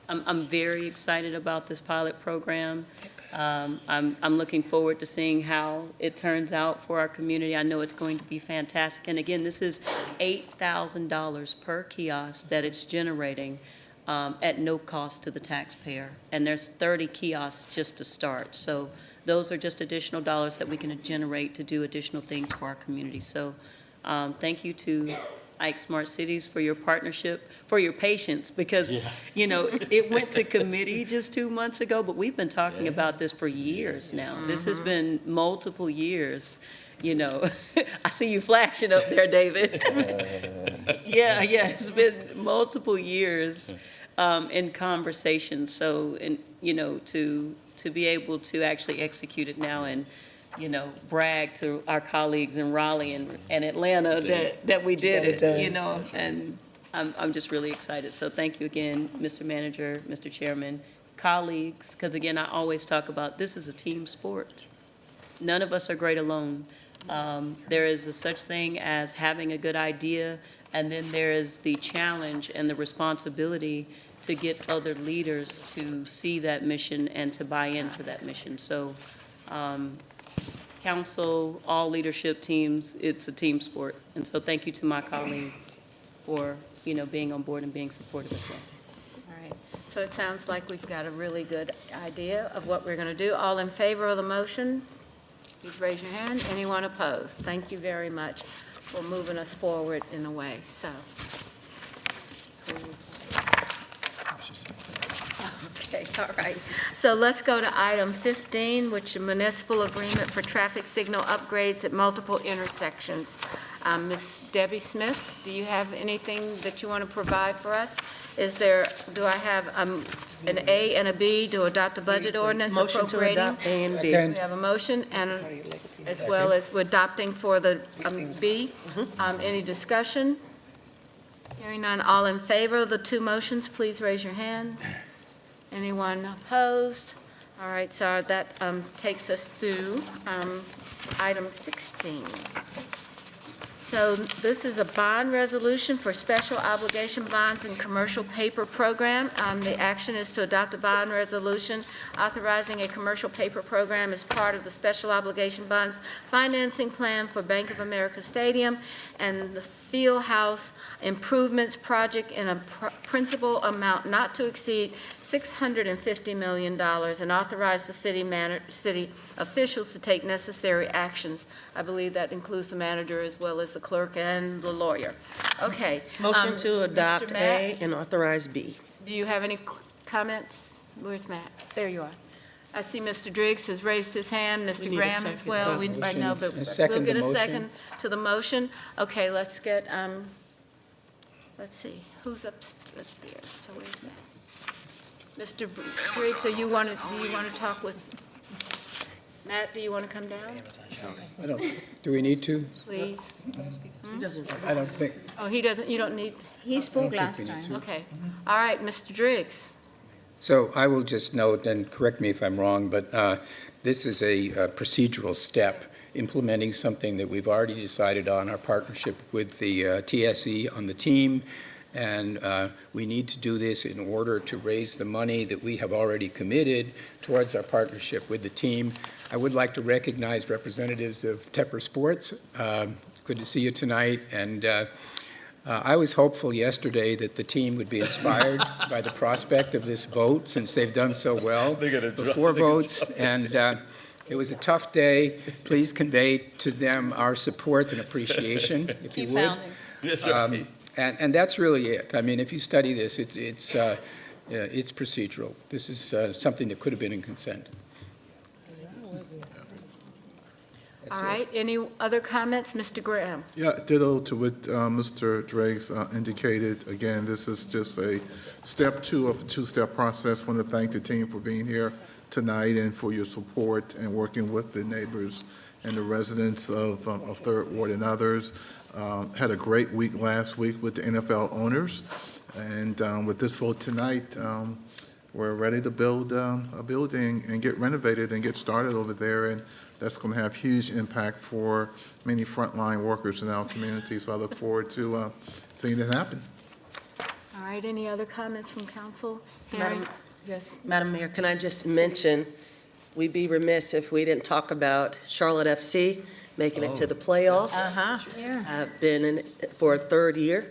V: I'm very excited about this pilot program. I'm looking forward to seeing how it turns out for our community. I know it's going to be fantastic. And again, this is $8,000 per kiosk that it's generating at no cost to the taxpayer. And there's 30 kiosks just to start. So those are just additional dollars that we can generate to do additional things for our community. So thank you to Ike Smart Cities for your partnership, for your patience, because, you know, it went to committee just 2 months ago, but we've been talking about this for years now. This has been multiple years, you know. I see you flashing up there, David. Yeah, it's been multiple years in conversation. So, and, you know, to be able to actually execute it now and, you know, brag to our colleagues in Raleigh and Atlanta that we did it, you know, and I'm just really excited. So thank you again, Mr. Manager, Mr. Chairman, colleagues, because again, I always talk about this is a team sport. None of us are great alone. There is a such thing as having a good idea, and then there is the challenge and the responsibility to get other leaders to see that mission and to buy into that mission. So council, all leadership teams, it's a team sport. And so thank you to my colleagues for, you know, being on board and being supportive as well.
A: All right. So it sounds like we've got a really good idea of what we're going to do. All in favor of the motion, please raise your hand. Anyone opposed? Thank you very much for moving us forward in a way. So. Okay, all right. So let's go to item 15, which is municipal agreement for traffic signal upgrades at multiple intersections. Ms. Debbie Smith, do you have anything that you want to provide for us? Do I have an A and a B to adopt a budget ordinance
I: Motion to
A: appropriating?
I: adopt A and B.
A: We have a motion and as well as we're adopting for the B. Any discussion? Hearing none, all in favor of the two motions, please raise your hands. Anyone opposed? All right, so that takes us through item 16. So this is a bond resolution for special obligation bonds and commercial paper program. The action is to adopt a bond resolution authorizing a commercial paper program as part of the special obligation bonds financing plan for Bank of America Stadium and the Field House Improvements Project in a principal amount not to exceed $650 million and authorize the city officials to take necessary actions. I believe that includes the manager as well as the clerk and the lawyer. Okay.
I: Motion to adopt
A: Mr. Matt,
I: A and authorize B.
A: do you have any comments? Where's Matt? There you are. I see Mr. Driggs has raised his hand, Mr.
I: need a
A: Graham as
I: second.
A: well. I know, but we'll get a second to the motion. Okay, let's get, let's see, who's up there? So where's Matt? Mr. Driggs, do you want to talk with, Matt, do you want to come down,
G: I don't, do we need to?
A: please?
G: I don't think.
A: Oh, he doesn't, you don't need,
E: He spoke last
G: we need
E: time.
G: to.
A: okay. All right, Mr. Driggs.
G: So I will just note, and correct me if I'm wrong, but this is a procedural step implementing something that we've already decided on, our partnership with the TSE on the team. And we need to do this in order to raise the money that we have already committed towards our partnership with the team. I would like to recognize representatives of Tepper Sports. Good to see you tonight. And I was hopeful yesterday that the team would be inspired by the prospect of this vote, since they've done so well before votes. And it was a tough day. Please convey to them our support and appreciation, if you would.
O: Yes, sir.
G: And that's really it. I mean, if you study this, it's procedural. This is something that could have been in consent. That's
A: All
G: it.
A: right, any other comments? Mr. Graham?
N: Yeah, ditto to what Mr. Driggs indicated. Again, this is just a step two of a two-step process. Want to thank the team for being here tonight and for your support and working with the neighbors and the residents of Third Ward and others. Had a great week last week with the NFL owners. And with this vote tonight, we're ready to build a building and get renovated and get started over there. And that's going to have huge impact for many frontline workers in our community. So I look forward to seeing it happen.
A: All right, any other comments from council?
I: Madam-
A: Hearing- Yes.
I: Madam Mayor, can I just mention, we'd be remiss if we didn't talk about Charlotte FC making it to the playoffs.
A: Uh-huh.
E: Yeah.
I: Been in it for a third year.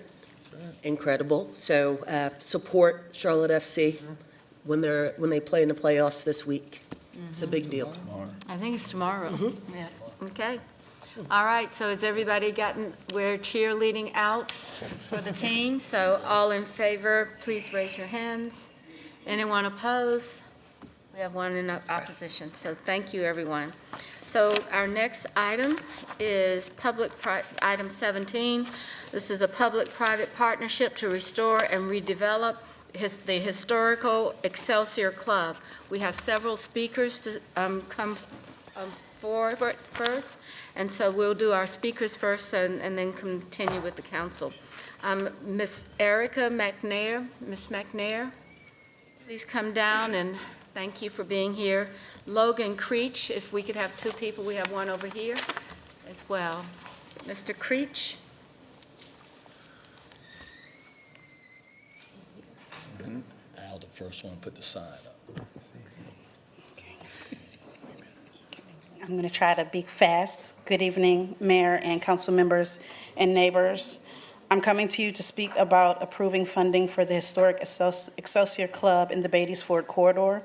I: Incredible. So support Charlotte FC when they play in the playoffs this week. It's a big deal.
A: I think it's tomorrow. Yeah, okay. All right, so has everybody gotten, we're cheerleading out for the team, so all in favor, please raise your hands. Anyone opposed? We have one in opposition, so thank you, everyone. So our next item is item 17. This is a public-private partnership to restore and redevelop the historical Excelsior Club. We have several speakers to come forward first, and so we'll do our speakers first and then continue with the council. Ms. Erica McNair, Ms. McNair, please come down, and thank you for being here. Logan Creech, if we could have two people, we have one over here as well. Mr. Creech?
O: Al, the first one, put the sign up.
Q: I'm going to try to be fast. Good evening, Mayor and council members and neighbors. I'm coming to you to speak about approving funding for the historic Excelsior Club in the Beatties Ford corridor.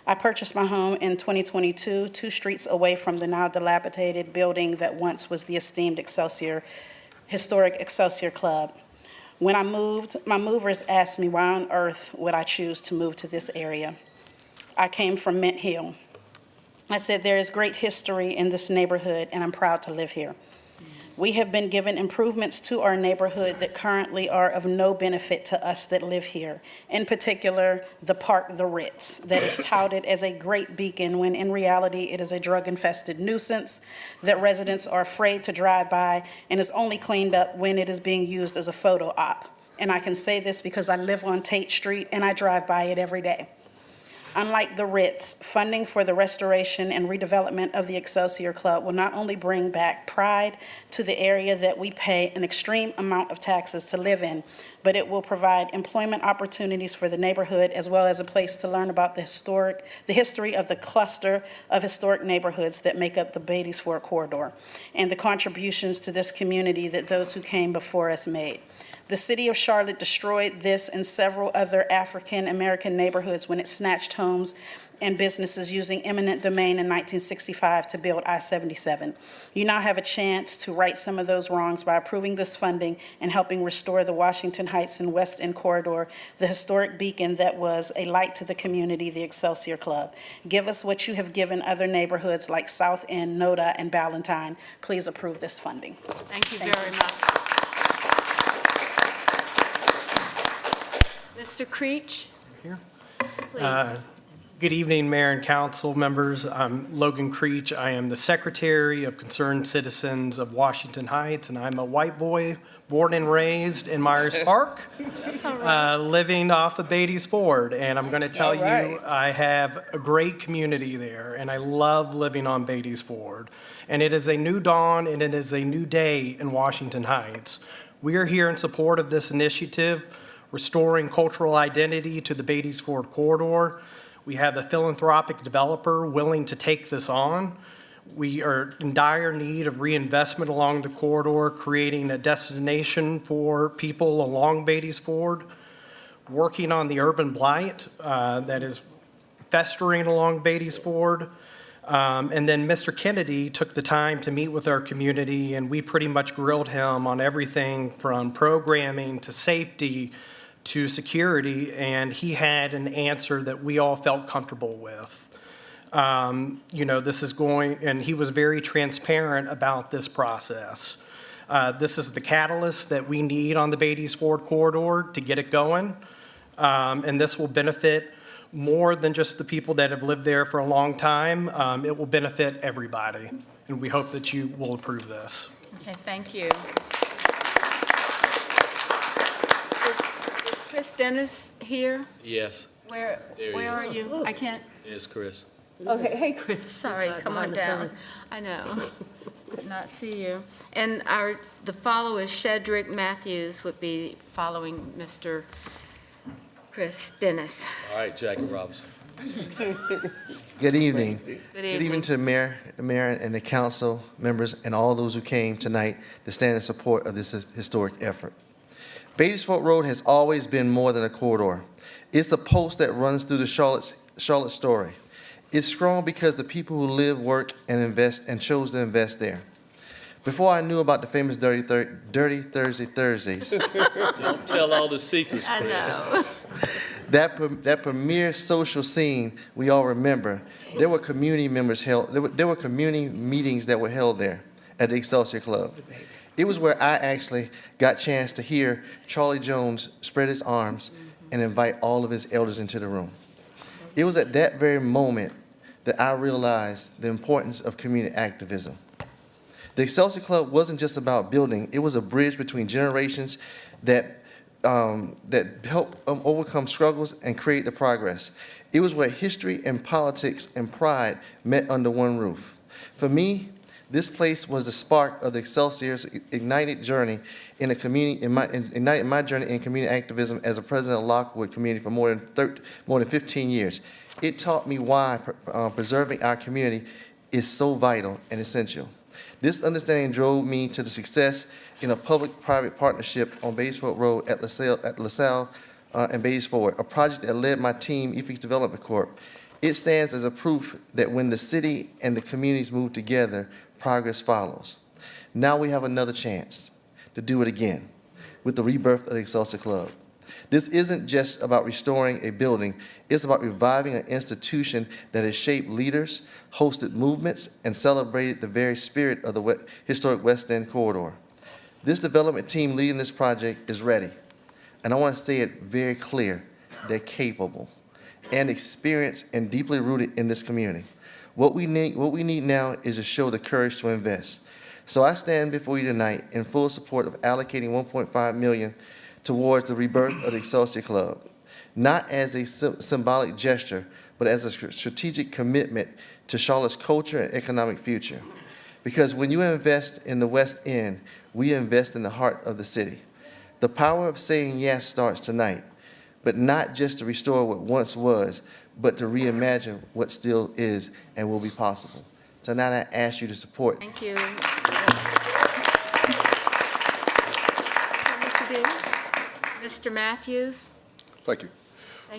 Q: I purchased my home in 2022, 2 streets away from the now dilapidated building that once was the esteemed historic Excelsior Club. When I moved, my movers asked me why on earth would I choose to move to this area. I came from Mint Hill. I said there is great history in this neighborhood and I'm proud to live here. We have been given improvements to our neighborhood that currently are of no benefit to us that live here. In particular, the park, the Ritz, that is touted as a great beacon when in reality it is a drug-infested nuisance that residents are afraid to drive by and is only cleaned up when it is being used as a photo op. And I can say this because I live on Tate Street and I drive by it every day. Unlike the Ritz, funding for the restoration and redevelopment of the Excelsior Club will not only bring back pride to the area that we pay an extreme amount of taxes to live in, but it will provide employment opportunities for the neighborhood as well as a place to learn about the history of the cluster of historic neighborhoods that make up the Beatties Ford Corridor and the contributions to this community that those who came before us made. The city of Charlotte destroyed this and several other African-American neighborhoods when it snatched homes and businesses using eminent domain in 1965 to build I-77. You now have a chance to right some of those wrongs by approving this funding and helping restore the Washington Heights and West End corridor, the historic beacon that was a light to the community, the Excelsior Club. Give us what you have given other neighborhoods like South End, Noda, and Ballantyne. Please approve this funding.
A: Thank you very much. Mr. Creech?
D: Here.
A: Please.
D: Good evening, Mayor and Council members. I'm Logan Creech. I am the Secretary of Concerned Citizens of Washington Heights, and I'm a white boy born and raised in Myers Park, living off of Beatties Ford. And I'm going to tell you, I have a great community there, and I love living on Beatties Ford. And it is a new dawn, and it is a new day in Washington Heights. We are here in support of this initiative, restoring cultural identity to the Beatties Ford Corridor. We have a philanthropic developer willing to take this on. We are in dire need of reinvestment along the corridor, creating a destination for people along Beatties Ford, working on the urban blight that is festering along Beatties Ford. And then Mr. Kennedy took the time to meet with our community, and we pretty much grilled him on everything from programming to safety to security, and he had an answer that we all felt comfortable with. This is going, and he was very transparent about this process. This is the catalyst that we need on the Beatties Ford Corridor to get it going, and this will benefit more than just the people that have lived there for a long time. It will benefit everybody, and we hope that you will approve this.
A: Okay, thank you. Chris Dennis here?
O: Yes.
A: Where are you? I can't.
O: Yes, Chris.
A: Okay, hey, Chris, sorry, come on down. I know, could not see you. And the follow is Shedrick Matthews would be following Mr. Chris Dennis.
O: All right, Jackie Robinson.
R: Good evening.
A: Good evening
R: to the mayor and the council members and all those who came tonight to stand in support of this historic effort. Beatties Ford Road has always been more than a corridor. It's a pulse that runs through the Charlotte story. It's strong because the people who live, work, and invest and chose to invest there. Before I knew about the famous Dirty Thursdays,
O: Don't tell all the secrets, Chris.
A: I know.
R: that premier social scene we all remember, there were community meetings that were held there at the Excelsior Club. It was where I actually got a chance to hear Charlie Jones spread his arms and invite all of his elders into the room. It was at that very moment that I realized the importance of community activism. The Excelsior Club wasn't just about building, it was a bridge between generations that helped overcome struggles and create the progress. It was where history and politics and pride met under one roof. For me, this place was the spark of the Excelsior's ignited journey in the community, ignited my journey in community activism as a president of Lockwood community for more than 15 years. It taught me why preserving our community is so vital and essential. This understanding drove me to the success in a public-private partnership on Beatties Ford Road at LaSalle and Beatties Ford, a project that led my team, Efix Development Corp. It stands as a proof that when the city and the communities move together, progress follows. Now we have another chance to do it again with the rebirth of the Excelsior Club. This isn't just about restoring a building, it's about reviving an institution that has shaped leaders, hosted movements, and celebrated the very spirit of the historic West End corridor. This development team leading this project is ready, and I want to say it very clear, they're capable and experienced and deeply rooted in this community. What we need now is to show the courage to invest. So I stand before you tonight in full support of allocating $1.5 million towards the rebirth of the Excelsior Club, not as a symbolic gesture, but as a strategic commitment to Charlotte's culture and economic future. Because when you invest in the West End, we invest in the heart of the city. The power of saying yes starts tonight, but not just to restore what once was, but to reimagine what still is and will be possible. Tonight I ask you to support.
A: Thank you. Mr. Matthews?
S: Thank you.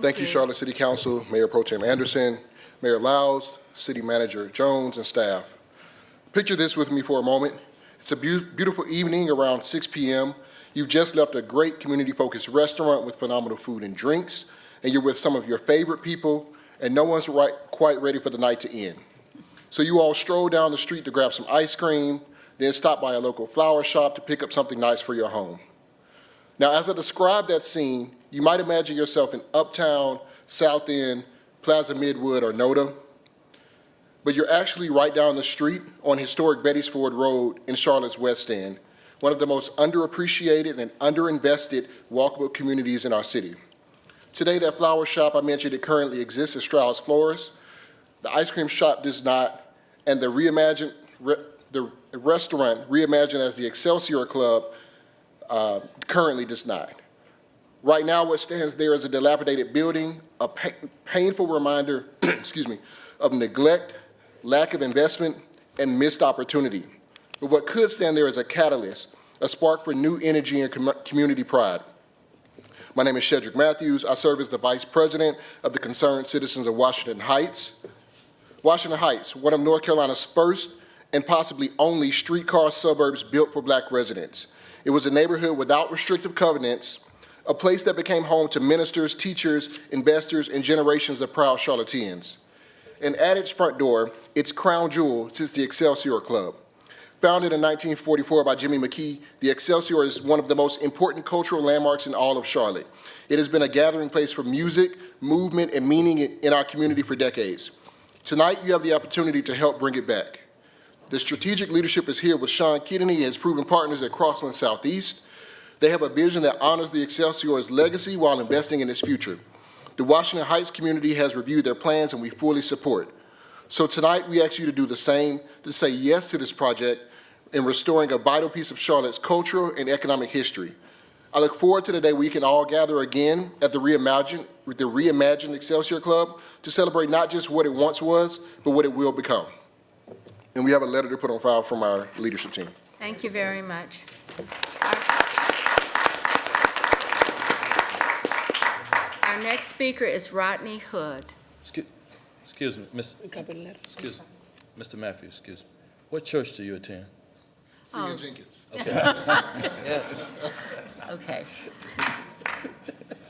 S: Thank you, Charlotte City Council, Mayor Pro Tem Anderson, Mayor Lyles, City Manager Jones, and staff. Picture this with me for a moment. It's a beautiful evening around 6 p.m. You've just left a great community-focused restaurant with phenomenal food and drinks, and you're with some of your favorite people, and no one's quite ready for the night to end. So you all stroll down the street to grab some ice cream, then stop by a local flower shop to pick up something nice for your home. Now, as I describe that scene, you might imagine yourself in Uptown, South End, Plaza Midwood, or NoDa, but you're actually right down the street on historic Betty's Ford Road in Charlotte's West End, one of the most underappreciated and underinvested walkable communities in our city. Today, that flower shop I mentioned, it currently exists as Stroud's Florist. The ice cream shop does not, and the restaurant, reimagined as the Excelsior Club, currently does not. Right now, what stands there is a dilapidated building, a painful reminder, excuse me, of neglect, lack of investment, and missed opportunity. But what could stand there is a catalyst, a spark for new energy and community pride. My name is Shedrick Matthews. I serve as the Vice President of the Concerned Citizens of Washington Heights. Washington Heights, one of North Carolina's first and possibly only streetcar suburbs built for Black residents. It was a neighborhood without restrictive covenants, a place that became home to ministers, teachers, investors, and generations of proud Charlotteans. And at its front door, its crown jewel sits the Excelsior Club. Founded in 1944 by Jimmy McKee, the Excelsior is one of the most important cultural landmarks in all of Charlotte. It has been a gathering place for music, movement, and meaning in our community for decades. Tonight, you have the opportunity to help bring it back. The strategic leadership is here with Sean Kennedy and his proven partners at Crossland Southeast. They have a vision that honors the Excelsior's legacy while investing in its future. The Washington Heights community has reviewed their plans, and we fully support. So tonight, we ask you to do the same, to say yes to this project in restoring a vital piece of Charlotte's cultural and economic history. I look forward to the day we can all gather again at the reimagined Excelsior Club to celebrate not just what it once was, but what it will become. And we have a letter to put on file from our leadership team.
A: Thank you very much. Our next speaker is Rodney Hood.
O: Excuse me, excuse me, Mr. Matthews, excuse me. What church do you attend?
S: C.N. Jenkins.
O: Okay.
A: Yes. Okay.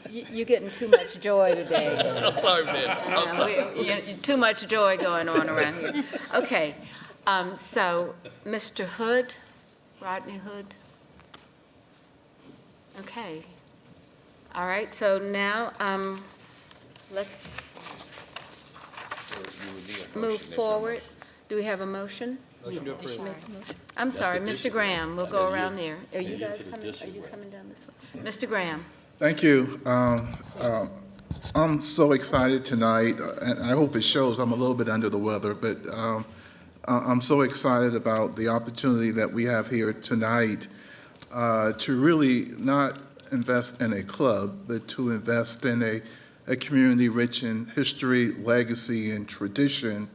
A: You're getting too much joy today.
O: I'm sorry, man. I'm sorry.
A: Too much joy going on around here. Okay. So, Mr. Hood, Rodney Hood. Okay. All right, so now let's move forward. Do we have a motion? I'm sorry, Mr. Graham, we'll go around there. Are you guys coming, are you coming down this way? Mr. Graham.
N: Thank you. I'm so excited tonight, and I hope it shows. I'm a little bit under the weather, but I'm so excited about the opportunity that we have here tonight to really not invest in a club, but to invest in a community rich in history, legacy, and tradition,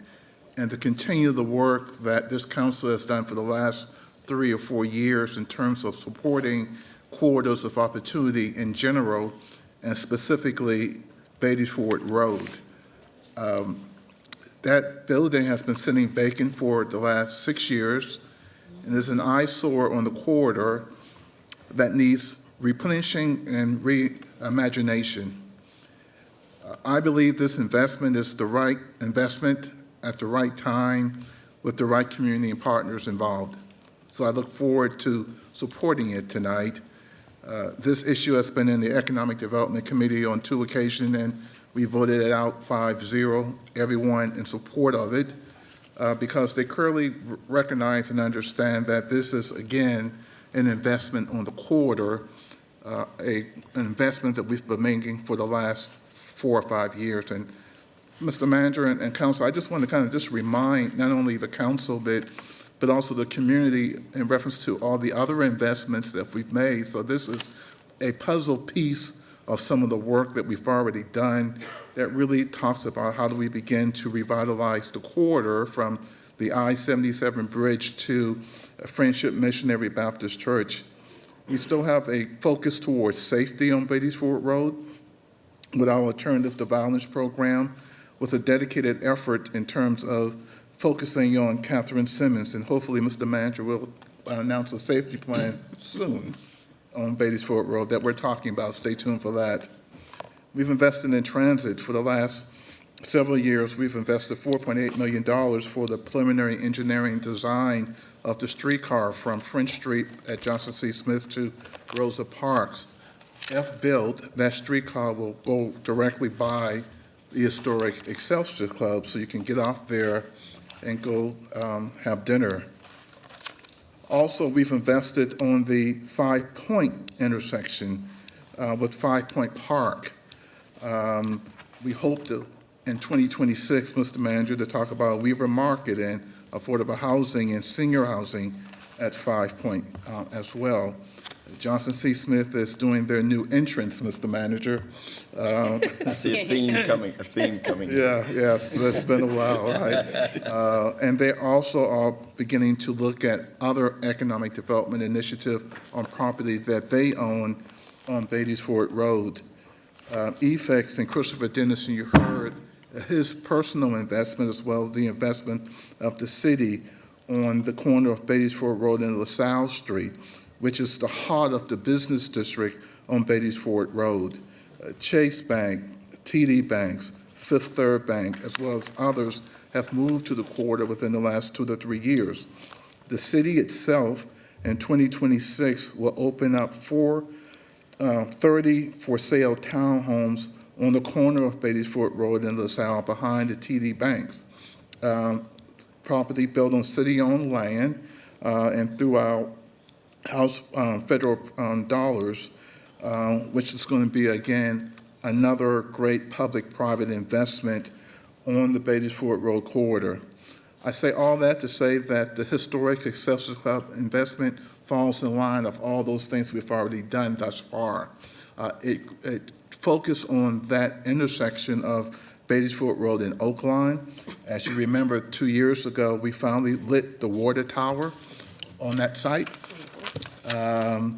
N: and to continue the work that this council has done for the last 3 or 4 years in terms of supporting corridors of opportunity in general, and specifically Betty's Ford Road. That building has been sitting vacant for the last 6 years, and is an eyesore on the corridor that needs replenishing and reimagination. I believe this investment is the right investment at the right time with the right community and partners involved. So I look forward to supporting it tonight. This issue has been in the Economic Development Committee on 2 occasions, and we voted it out 5-0, everyone in support of it, because they clearly recognize and understand that this is, again, an investment on the corridor, an investment that we've been making for the last 4 or 5 years. And Mr. Manager and Council, I just want to kind of just remind not only the Council, but also the community in reference to all the other investments that we've made. So this is a puzzle piece of some of the work that we've already done that really talks about how do we begin to revitalize the corridor from the I-77 bridge to Friendship Missionary Baptist Church. We still have a focus towards safety on Beatties Ford Road with our Alternative to Violence program, with a dedicated effort in terms of focusing on Catherine Simmons, and hopefully Mr. Manager will announce a safety plan soon on Beatties Ford Road that we're talking about. Stay tuned for that. We've invested in transit for the last several years. We've invested $4.8 million for the preliminary engineering design of the streetcar from French Street at Johnson C. Smith to Rosa Parks. If built, that streetcar will go directly by the historic Excelsior Club, so you can get off there and go have dinner. Also, we've invested on the 5 Point intersection with 5 Point Park. We hope to, in 2026, Mr. Manager, to talk about Weaver Market and affordable housing and senior housing at 5 Point as well. Johnson C. Smith is doing their new entrance, Mr. Manager.
J: I see a theme coming.
N: Yeah, yes, but it's been a while, right? And they also are beginning to look at other economic development initiatives on property that they own on Beatties Ford Road. EFEX and Christopher Dennison, you heard his personal investment as well as the investment of the city on the corner of Beatties Ford Road and LaSalle Street, which is the heart of the business district on Beatties Ford Road. Chase Bank, TD Banks, Fifth Third Bank, as well as others have moved to the corridor within the last 2 to 3 years. The city itself in 2026 will open up 30 for-sale townhomes on the corner of Beatties Ford Road and LaSalle behind the TD Banks. Property built on city-owned land and through our federal dollars, which is going to be, again, another great public-private investment on the Beatties Ford Road corridor. I say all that to say that the historic Excelsior Club investment falls in line of all those things we've already done thus far. It focused on that intersection of Beatties Ford Road and Oakline. As you remember, 2 years ago, we finally lit the water tower on that site. The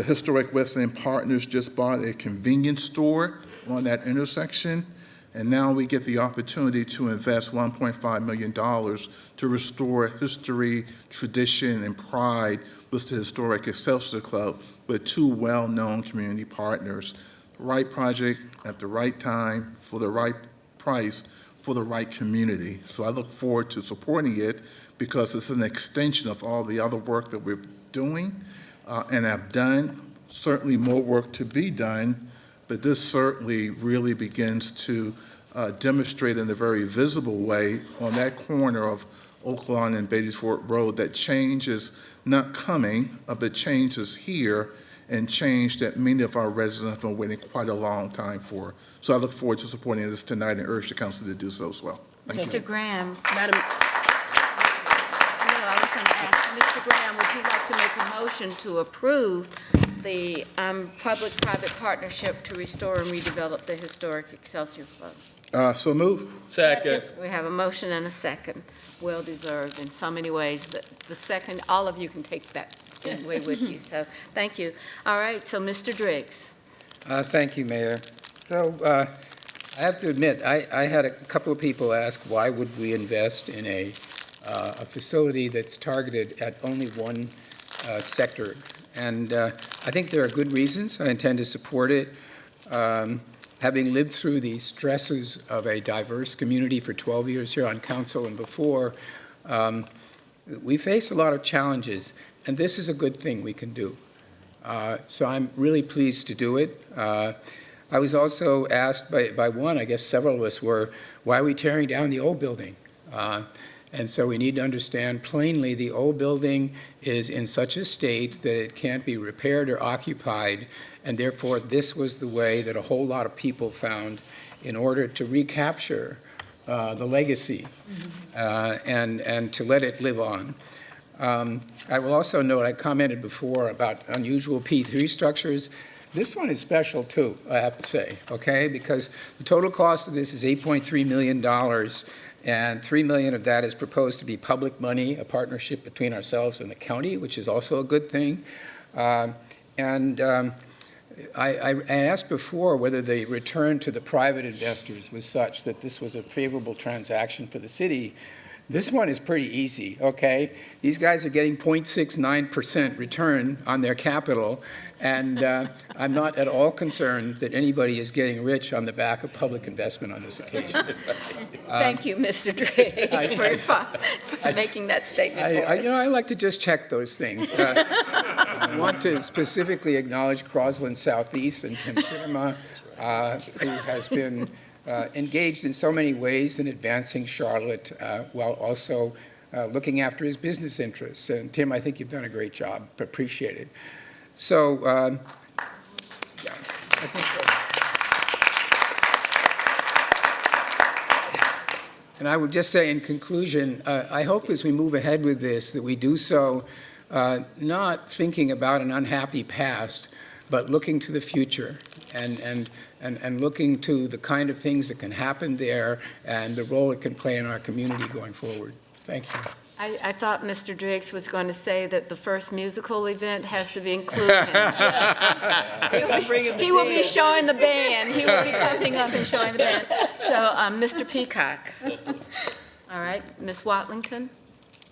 N: Historic West End Partners just bought a convenience store on that intersection, and now we get the opportunity to invest $1.5 million to restore history, tradition, and pride with the Historic Excelsior Club with 2 well-known community partners. The right project at the right time for the right price for the right community. So I look forward to supporting it because it's an extension of all the other work that we're doing and have done. Certainly more work to be done, but this certainly really begins to demonstrate in a very visible way on that corner of Oaklawn and Beatties Ford Road that change is not coming, but change is here, and change that many of our residents have been waiting quite a long time for. So I look forward to supporting this tonight and urge the council to do so as well. Thank you.
A: Mr. Graham.
I: Madam,
A: No, I was going to ask, Mr. Graham, would you like to make a motion to approve the public-private partnership to restore and redevelop the historic Excelsior Club?
N: So move.
O: Second.
A: We have a motion and a second, well-deserved in so many ways. The second, all of you can take that away with you, so thank you. All right, so Mr. Driggs.
G: Thank you, Mayor. So I have to admit, I had a couple of people ask why would we invest in a facility that's targeted at only one sector, and I think there are good reasons. I intend to support it. Having lived through the stresses of a diverse community for 12 years here on council and before, we face a lot of challenges, and this is a good thing we can do. So I'm really pleased to do it. I was also asked by one, I guess several of us were, why are we tearing down the old building? And so we need to understand plainly the old building is in such a state that it can't be repaired or occupied, and therefore this was the way that a whole lot of people found in order to recapture the legacy and to let it live on. I will also note, I commented before about unusual P3 structures. This one is special too, I have to say, okay? Because the total cost of this is $8.3 million, and $3 million of that is proposed to be public money, a partnership between ourselves and the county, which is also a good thing. I asked before whether the return to the private investors was such that this was a favorable transaction for the city. This one is pretty easy, okay? These guys are getting 0.69% return on their capital, and I'm not at all concerned that anybody is getting rich on the back of public investment on this occasion.
A: Thank you, Mr. Driggs, for making that statement for us.
G: I like to just check those things. I want to specifically acknowledge Crosland Southeast and Tim Cinema, who has been engaged in so many ways in advancing Charlotte while also looking after his business interests. And Tim, I think you've done a great job. Appreciate it. So, yeah, I think and I would just say in conclusion, I hope as we move ahead with this that we do so not thinking about an unhappy past, but looking to the future and looking to the kind of things that can happen there and the role it can play in our community going forward. Thank you.
A: I thought Mr. Driggs was going to say that the first musical event has to be included. He will be showing the band. He will be coming up and showing the band. So, Mr. Peacock. All right, Ms. Watlington.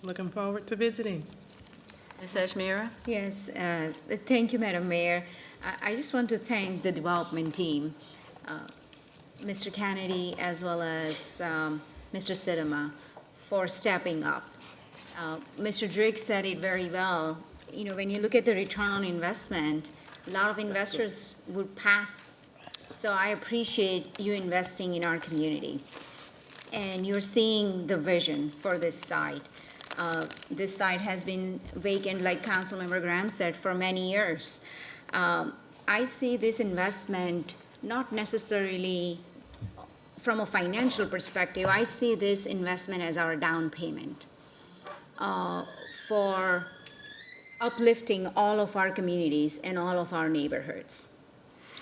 B: Looking forward to visiting.
A: Ms. Ajmira.
E: Yes, thank you, Madam Mayor. I just want to thank the development team, Mr. Kennedy, as well as Mr. Sidema, for stepping up. Mr. Driggs said it very well. You know, when you look at the return on investment, a lot of investors would pass. So I appreciate you investing in our community. And you're seeing the vision for this site. This site has been vacant, like Councilmember Graham said, for many years. I see this investment not necessarily from a financial perspective. I see this investment as our down payment for uplifting all of our communities and all of our neighborhoods.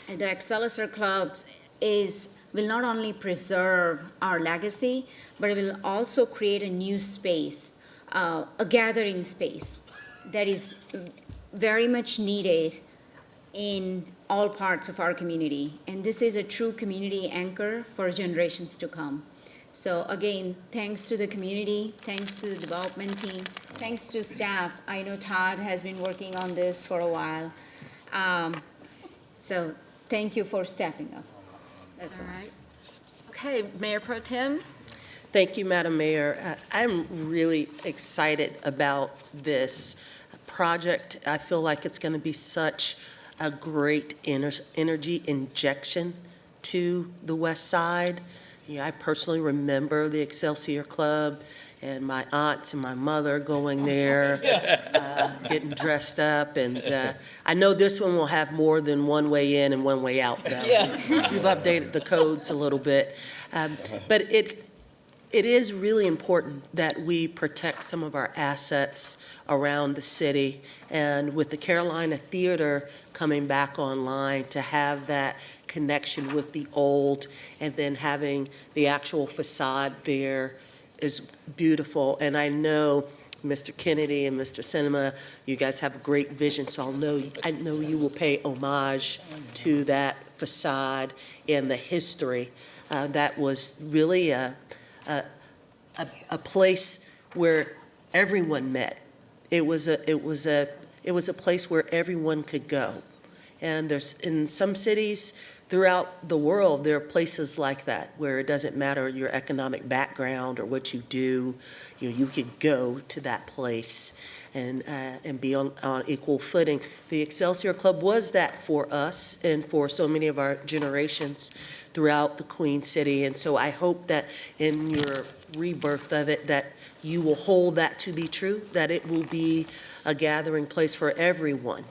E: And the Excelsior Club will not only preserve our legacy, but it will also create a new space, a gathering space that is very much needed in all parts of our community. And this is a true community anchor for generations to come. So again, thanks to the community, thanks to the development team, thanks to staff. I know Todd has been working on this for a while. So thank you for stepping up. That's all.
A: Right. Okay, Mayor Pro Tem.
I: Thank you, Madam Mayor. I'm really excited about this project. I feel like it's going to be such a great energy injection to the West Side. I personally remember the Excelsior Club and my aunts and my mother going there, getting dressed up. And I know this one will have more than one way in and one way out, though. We've updated the codes a little bit. But it is really important that we protect some of our assets around the city. And with the Carolina Theater coming back online, to have that connection with the old and then having the actual facade there is beautiful. And I know Mr. Kennedy and Mr. Cinema, you guys have a great vision, so I know you will pay homage to that facade and the history. That was really a place where everyone met. It was It was a place where everyone could go. And there's, in some cities throughout the world, there are places like that where it doesn't matter your economic background or what you do, you could go to that place and be on equal footing. The Excelsior Club was that for us and for so many of our generations throughout the Queen City. And so I hope that in your rebirth of it, that you will hold that to be true, that it will be a gathering place for everyone.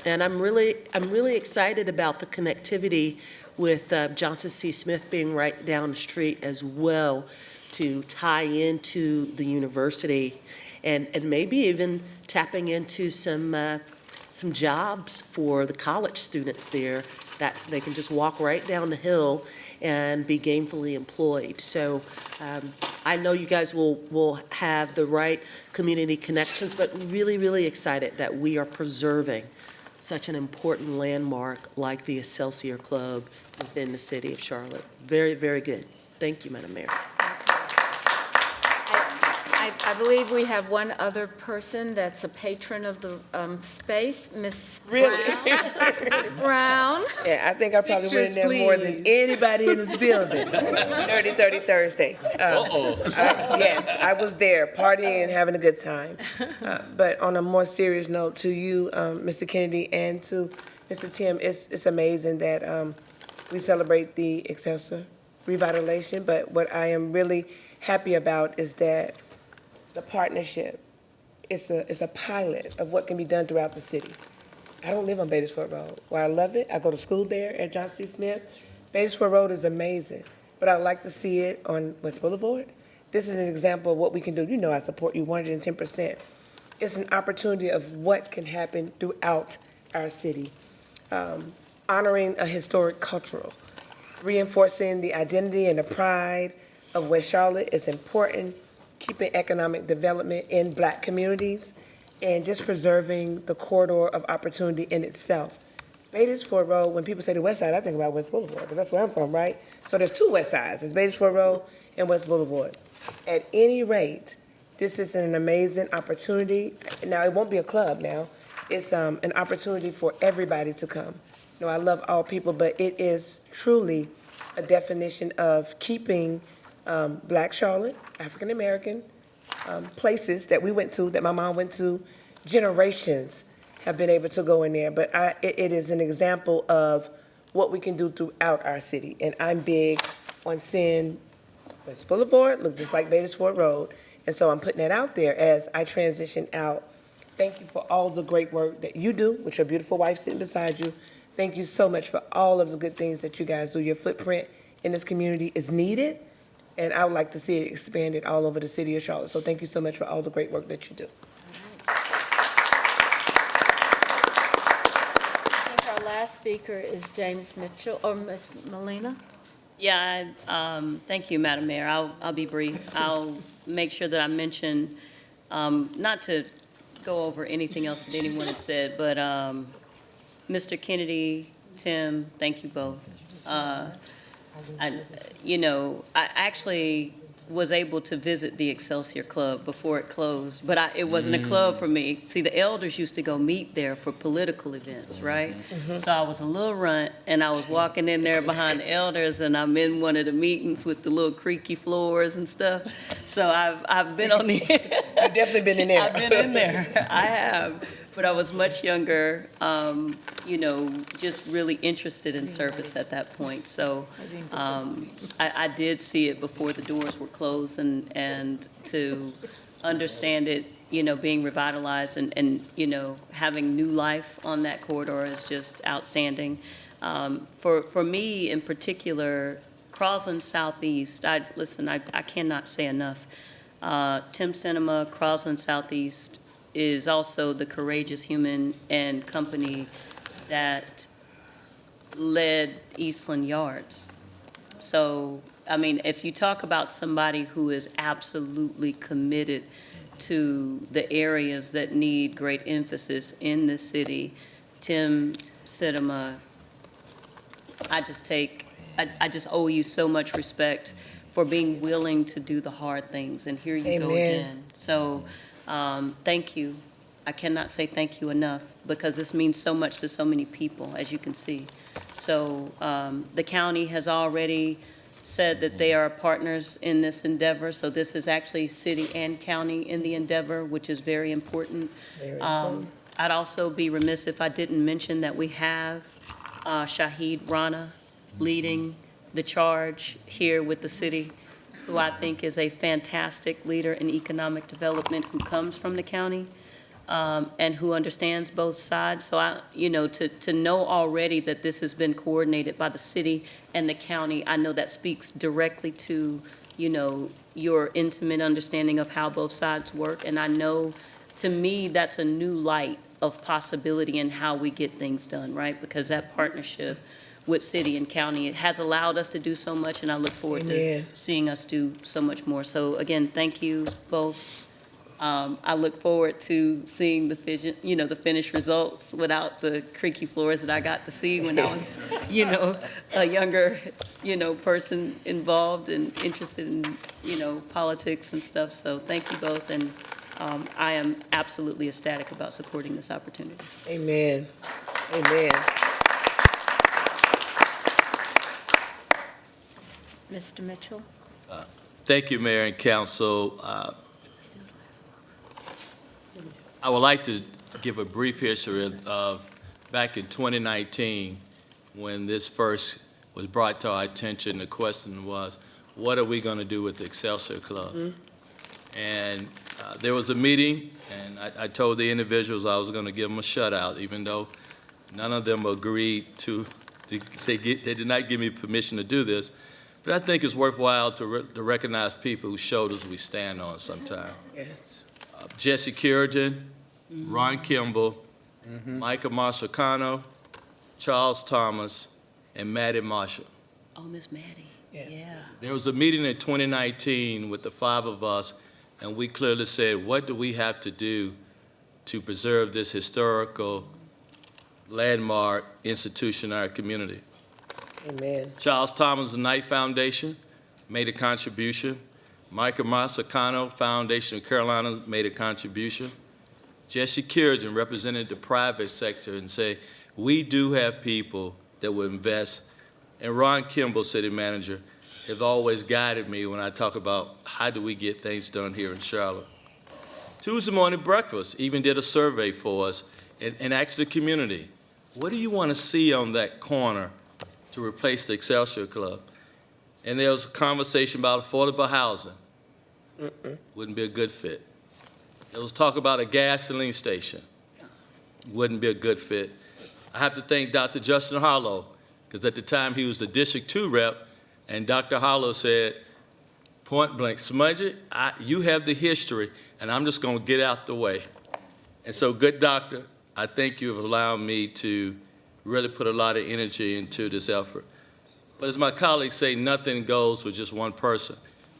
I: And I'm really excited about the connectivity with Johnson C. Smith being right down the street as well, to tie into the university and maybe even tapping into some jobs for the college students there, that they can just walk right down the hill and be gainfully employed. So I know you guys will have the right community connections, but really, really excited that we are preserving such an important landmark like the Excelsior Club within the city of Charlotte. Very, very good. Thank you, Madam Mayor.
A: I believe we have one other person that's a patron of the space, Ms.
K: Really?
A: Brown. Ms. Brown.
K: Yeah, I think I probably went in there
A: Pictures,
K: more than
A: please.
K: anybody in this building. 30 Thursday. Yes, I was there partying and having a good time. But on a more serious note, to you, Mr. Kennedy, and to Mr. Tim, it's amazing that we celebrate the Excelsior revitalization. But what I am really happy about is that the partnership is a pilot of what can be done throughout the city. I don't live on Beatty-Ford Road. While I love it, I go to school there at Johnson C. Smith. Beatty-Ford Road is amazing, but I'd like to see it on West Boulevard. This is an example of what we can do. You know I support you 110%. It's an opportunity of what can happen throughout our city. Honoring a historic cultural, reinforcing the identity and the pride of West Charlotte is important, keeping economic development in Black communities, and just preserving the corridor of opportunity in itself. Beatty-Ford Road, when people say the West Side, I think about West Boulevard, because that's where I'm from, right? So there's two West Sides. There's Beatty-Ford Road and West Boulevard. At any rate, this is an amazing opportunity. Now, it won't be a club now. It's an opportunity for everybody to come. You know, I love all people, but it is truly a definition of keeping Black Charlotte, African American, places that we went to, that my mom went to, generations have been able to go in there. But it is an example of what we can do throughout our city. And I'm big on seeing West Boulevard look just like Beatty-Ford Road. And so I'm putting that out there as I transition out. Thank you for all the great work that you do with your beautiful wife sitting beside you. Thank you so much for all of the good things that you guys do. Your footprint in this community is needed, and I would like to see it expanded all over the city of Charlotte. So thank you so much for all the great work that you do.
A: I think our last speaker is James Mitchell, or Ms. Molina.
V: Yeah, thank you, Madam Mayor. I'll be brief. I'll make sure that I mention, not to go over anything else that anyone has said, but Mr. Kennedy, Tim, thank you both. I actually was able to visit the Excelsior Club before it closed, but it wasn't a club for me. See, the elders used to go meet there for political events, right? So I was a little runt, and I was walking in there behind the elders, and I'm in one of the meetings with the little creaky floors and stuff. So I've been on the...
K: You've definitely been in there.
V: I've been in there. I have. But I was much younger, just really interested in service at that point. So I did see it before the doors were closed, and to understand it, being revitalized and having new life on that corridor is just outstanding. For me in particular, Crosland Southeast, I cannot say enough. Tim Cinema, Crosland Southeast, is also the courageous human and company that led Eastland Yards. So, if you talk about somebody who is absolutely committed to the areas that need great emphasis in this city, Tim Cinema, I just owe you so much respect for being willing to do the hard things, and here you go
K: Amen.
V: again. So, thank you I cannot say thank you enough, because this means so much to so many people, as you can see. So the county has already said that they are partners in this endeavor, so this is actually city and county in the endeavor, which is very important. I'd also be remiss if I didn't mention that we have Shahid Rana leading the charge here with the city, who I think is a fantastic leader in economic development, who comes from the county, and who understands both sides. So to know already that this has been coordinated by the city and the county, I know that speaks directly to, your intimate understanding of how both sides work. And I know, to me, that's a new light of possibility in how we get things done, right? Because that partnership with city and county, it has allowed us to do so much, and I look forward to seeing us do so much more. So again, thank you both. I look forward to seeing the finished results without the creaky floors that I got to see when I was, a younger, person involved and interested in, politics and stuff. So thank you both, and I am absolutely ecstatic about supporting this opportunity.
K: Amen. Amen.
A: Mr. Mitchell?
O: Thank you, Mayor and Council. I would like to give a brief history of back in 2019, when this first was brought to our attention. The question was, what are we going to do with the Excelsior Club? Mm-hmm. And there was a meeting, and I told the individuals I was going to give them a shutout, even though none of them agreed to, they did not give me permission to do this. But I think it's worthwhile to recognize people whose shoulders we stand on sometime.
K: Yes.
O: Jesse Currigan, Ron Kimball, Micah Marshall-Cano, Charles Thomas, and Maddie Marshall.
V: Oh, Miss Maddie.
K: Yes.
V: Yeah.
O: There was a meeting in 2019 with the 5 of us, and we clearly said, what do we have to do to preserve this historical landmark institution in our community?
K: Amen.
O: Charles Thomas, the Knight Foundation, made a contribution. Micah Marshall-Cano Foundation of Carolina made a contribution. Jesse Currigan represented the private sector and said, we do have people that will invest. And Ron Kimball, city manager, has always guided me when I talk about how do we get things done here in Charlotte. Tuesday Morning Breakfast even did a survey for us and asked the community, what do you want to see on that corner to replace the Excelsior Club? And there was a conversation about affordable housing. Wouldn't be a good fit. There was talk about a gasoline station. Wouldn't be a good fit. I have to thank Dr. Justin Harlow, because at the time he was the District 2 rep, and Dr. Harlow said, point blank, Smudgy, you have the history, and I'm just going to get out the way. And so, good doctor, I thank you for allowing me to really put a lot of energy into this effort. But as my colleagues say, nothing goes with just one person.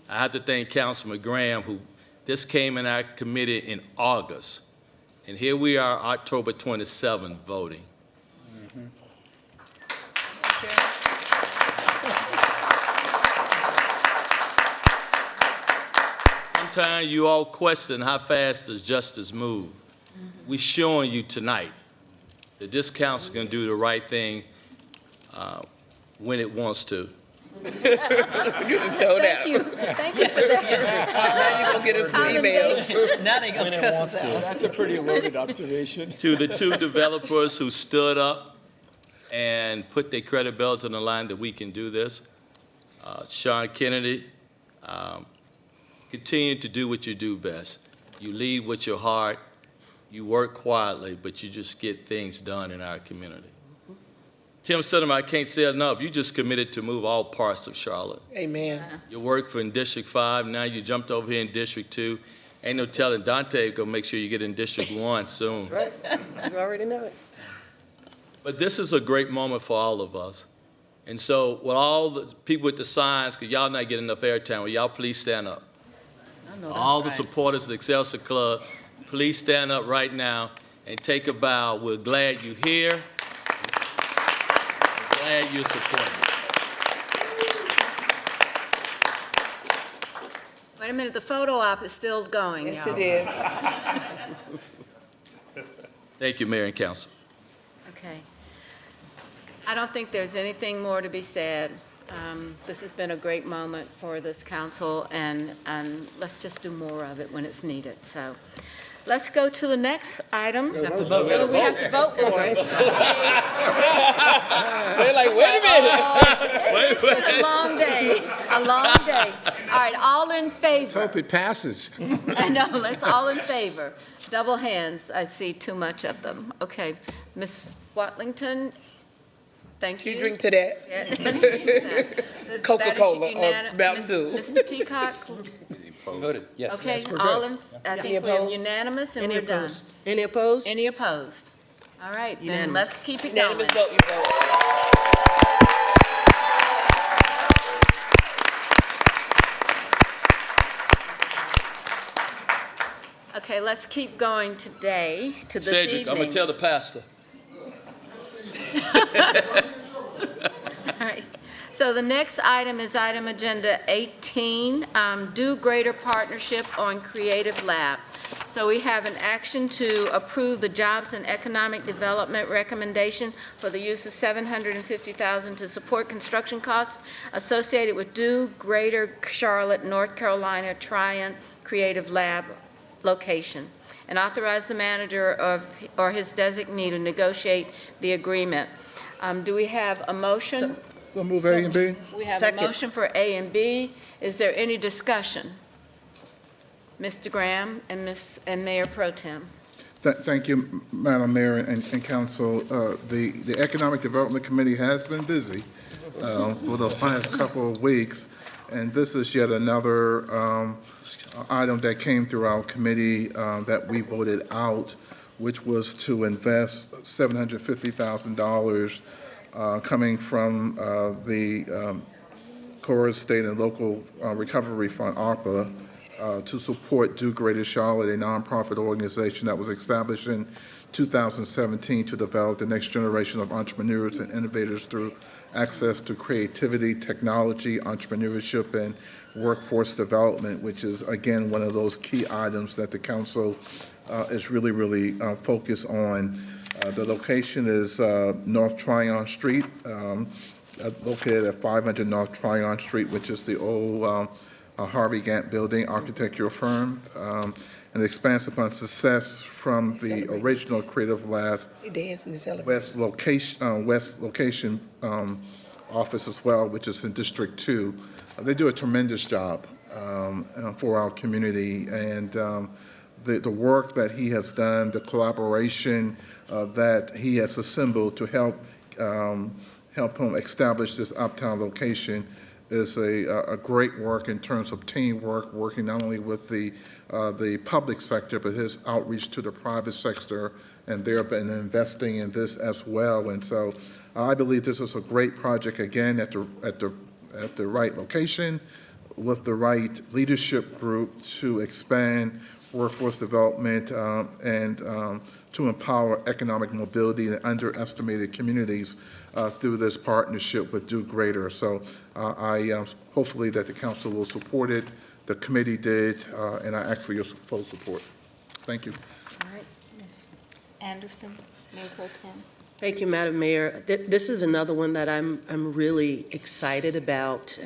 O: I have to thank Councilman Graham, who this came in our committee in August. And here we are, October 27th, voting. Sometimes you all question how fast does justice move. We're showing you tonight that this council can do the right thing when it wants to.
K: You done showed out.
A: Thank you for that.
K: Now you're going to get us some emails.
V: Now they gonna cuss us out.
T: That's a pretty loaded observation.
O: To the 2 developers who stood up and put their credibility on the line that we can do this, Sean Kennedy, continue to do what you do best. You lead with your heart, you work quietly, but you just get things done in our community. Tim Sinema, I can't say enough. You just committed to move all parts of Charlotte.
K: Amen.
O: You worked in District 5, now you jumped over here in District 2. Ain't no telling Dante gonna make sure you get in District 1 soon.
K: Right. You already know it.
O: But this is a great moment for all of us. And so with all the people with the signs, because y'all not getting enough airtime, will y'all please stand up? All the supporters of the Excelsior Club, please stand up right now and take a bow. We're glad you're here. We're glad you're supporting.
A: Wait a minute, the photo op is still going,
K: Yes,
A: y'all.
K: it is.
O: Thank you, Mayor and Council.
A: Okay. I don't think there's anything more to be said. This has been a great moment for this council, and let's just do more of it when it's needed. So let's go to the next item. We have to vote for it.
K: They're like, wait a minute.
A: It's been a long day, a long day. All right, all in favor?
T: Hope it passes.
A: I know, let's all in favor. Double hands, I see too much of them. Okay, Ms. Watlington, thank you.
K: You drink to that. Coca-Cola or Mountain Dew.
A: Mr. Peacock,
C: Voted, yes.
A: okay, all in, I think we're unanimous and we're done.
I: Any opposed?
A: Any opposed? All right, then
I: Unanimous.
A: let's keep it going.
K: Unanimous vote, you vote.
A: Okay, let's keep going today to this
O: Cedric,
A: evening.
O: I'm gonna tell the pastor.
A: All right. So the next item is item agenda 18, Do Greater Partnership on Creative Lab. So we have an action to approve the Jobs and Economic Development recommendation for the use of $750,000 to support construction costs associated with Do Greater Charlotte, North Carolina Tryon Creative Lab location, and authorize the manager or his designee to negotiate the agreement. Do we have a motion?
N: So move A and B.
A: We have a
I: Second.
A: motion for A and B. Is there any discussion? Mr. Graham and Mayor Pro Tem.
N: Thank you, Madam Mayor and Council. The Economic Development Committee has been busy for the last couple of weeks, and this is yet another item that came through our committee that we voted out, which was to invest $750,000 coming from the Corps State and Local Recovery Fund, ARPA, to support Do Greater Charlotte, a nonprofit organization that was established in 2017 to develop the next generation of entrepreneurs and innovators through access to creativity, technology, entrepreneurship, and workforce development, which is, again, one of those key items that the council is really focused on. The location is North Tryon Street, located at 500 North Tryon Street, which is the old Harvey Gantt Building architectural firm, and expands upon success from the original Creative Labs West location office as well, which is in District 2. They do a tremendous job for our community, and the work that he has done, the collaboration that he has assembled to help him establish this uptown location is a great work in terms of teamwork, working not only with the public sector, but his outreach to the private sector, and they've been investing in this as well. And so I believe this is a great project, again, at the right location, with the right leadership group to expand workforce development and to empower economic mobility in underestimated communities through this partnership with Do Greater. So hopefully that the council will support it. The committee did, and I ask for your full support. Thank you.
A: All right, Ms. Anderson, Mayor Pro Tem.
I: Thank you, Madam Mayor. This is another one that I'm really excited about.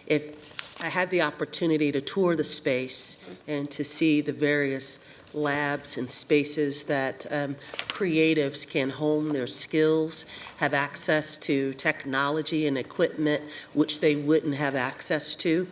I: If I had the opportunity to tour the space and to see the various labs and spaces that creatives can hone their skills, have access to technology and equipment which they wouldn't have access to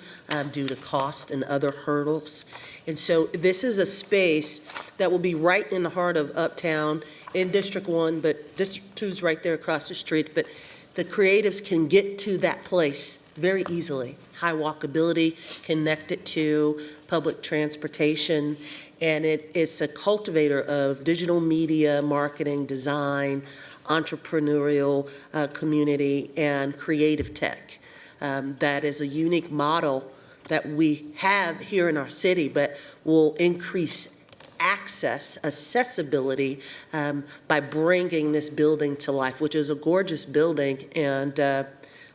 I: due to cost and other hurdles. And so this is a space that will be right in the heart of Uptown in District 1, but District 2 is right there across the street. But the creatives can get to that place very easily. High walkability, connected to public transportation, and it's a cultivator of digital media, marketing, design, entrepreneurial community, and creative tech. That is a unique model that we have here in our city, but will increase accessibility by bringing this building to life, which is a gorgeous building, and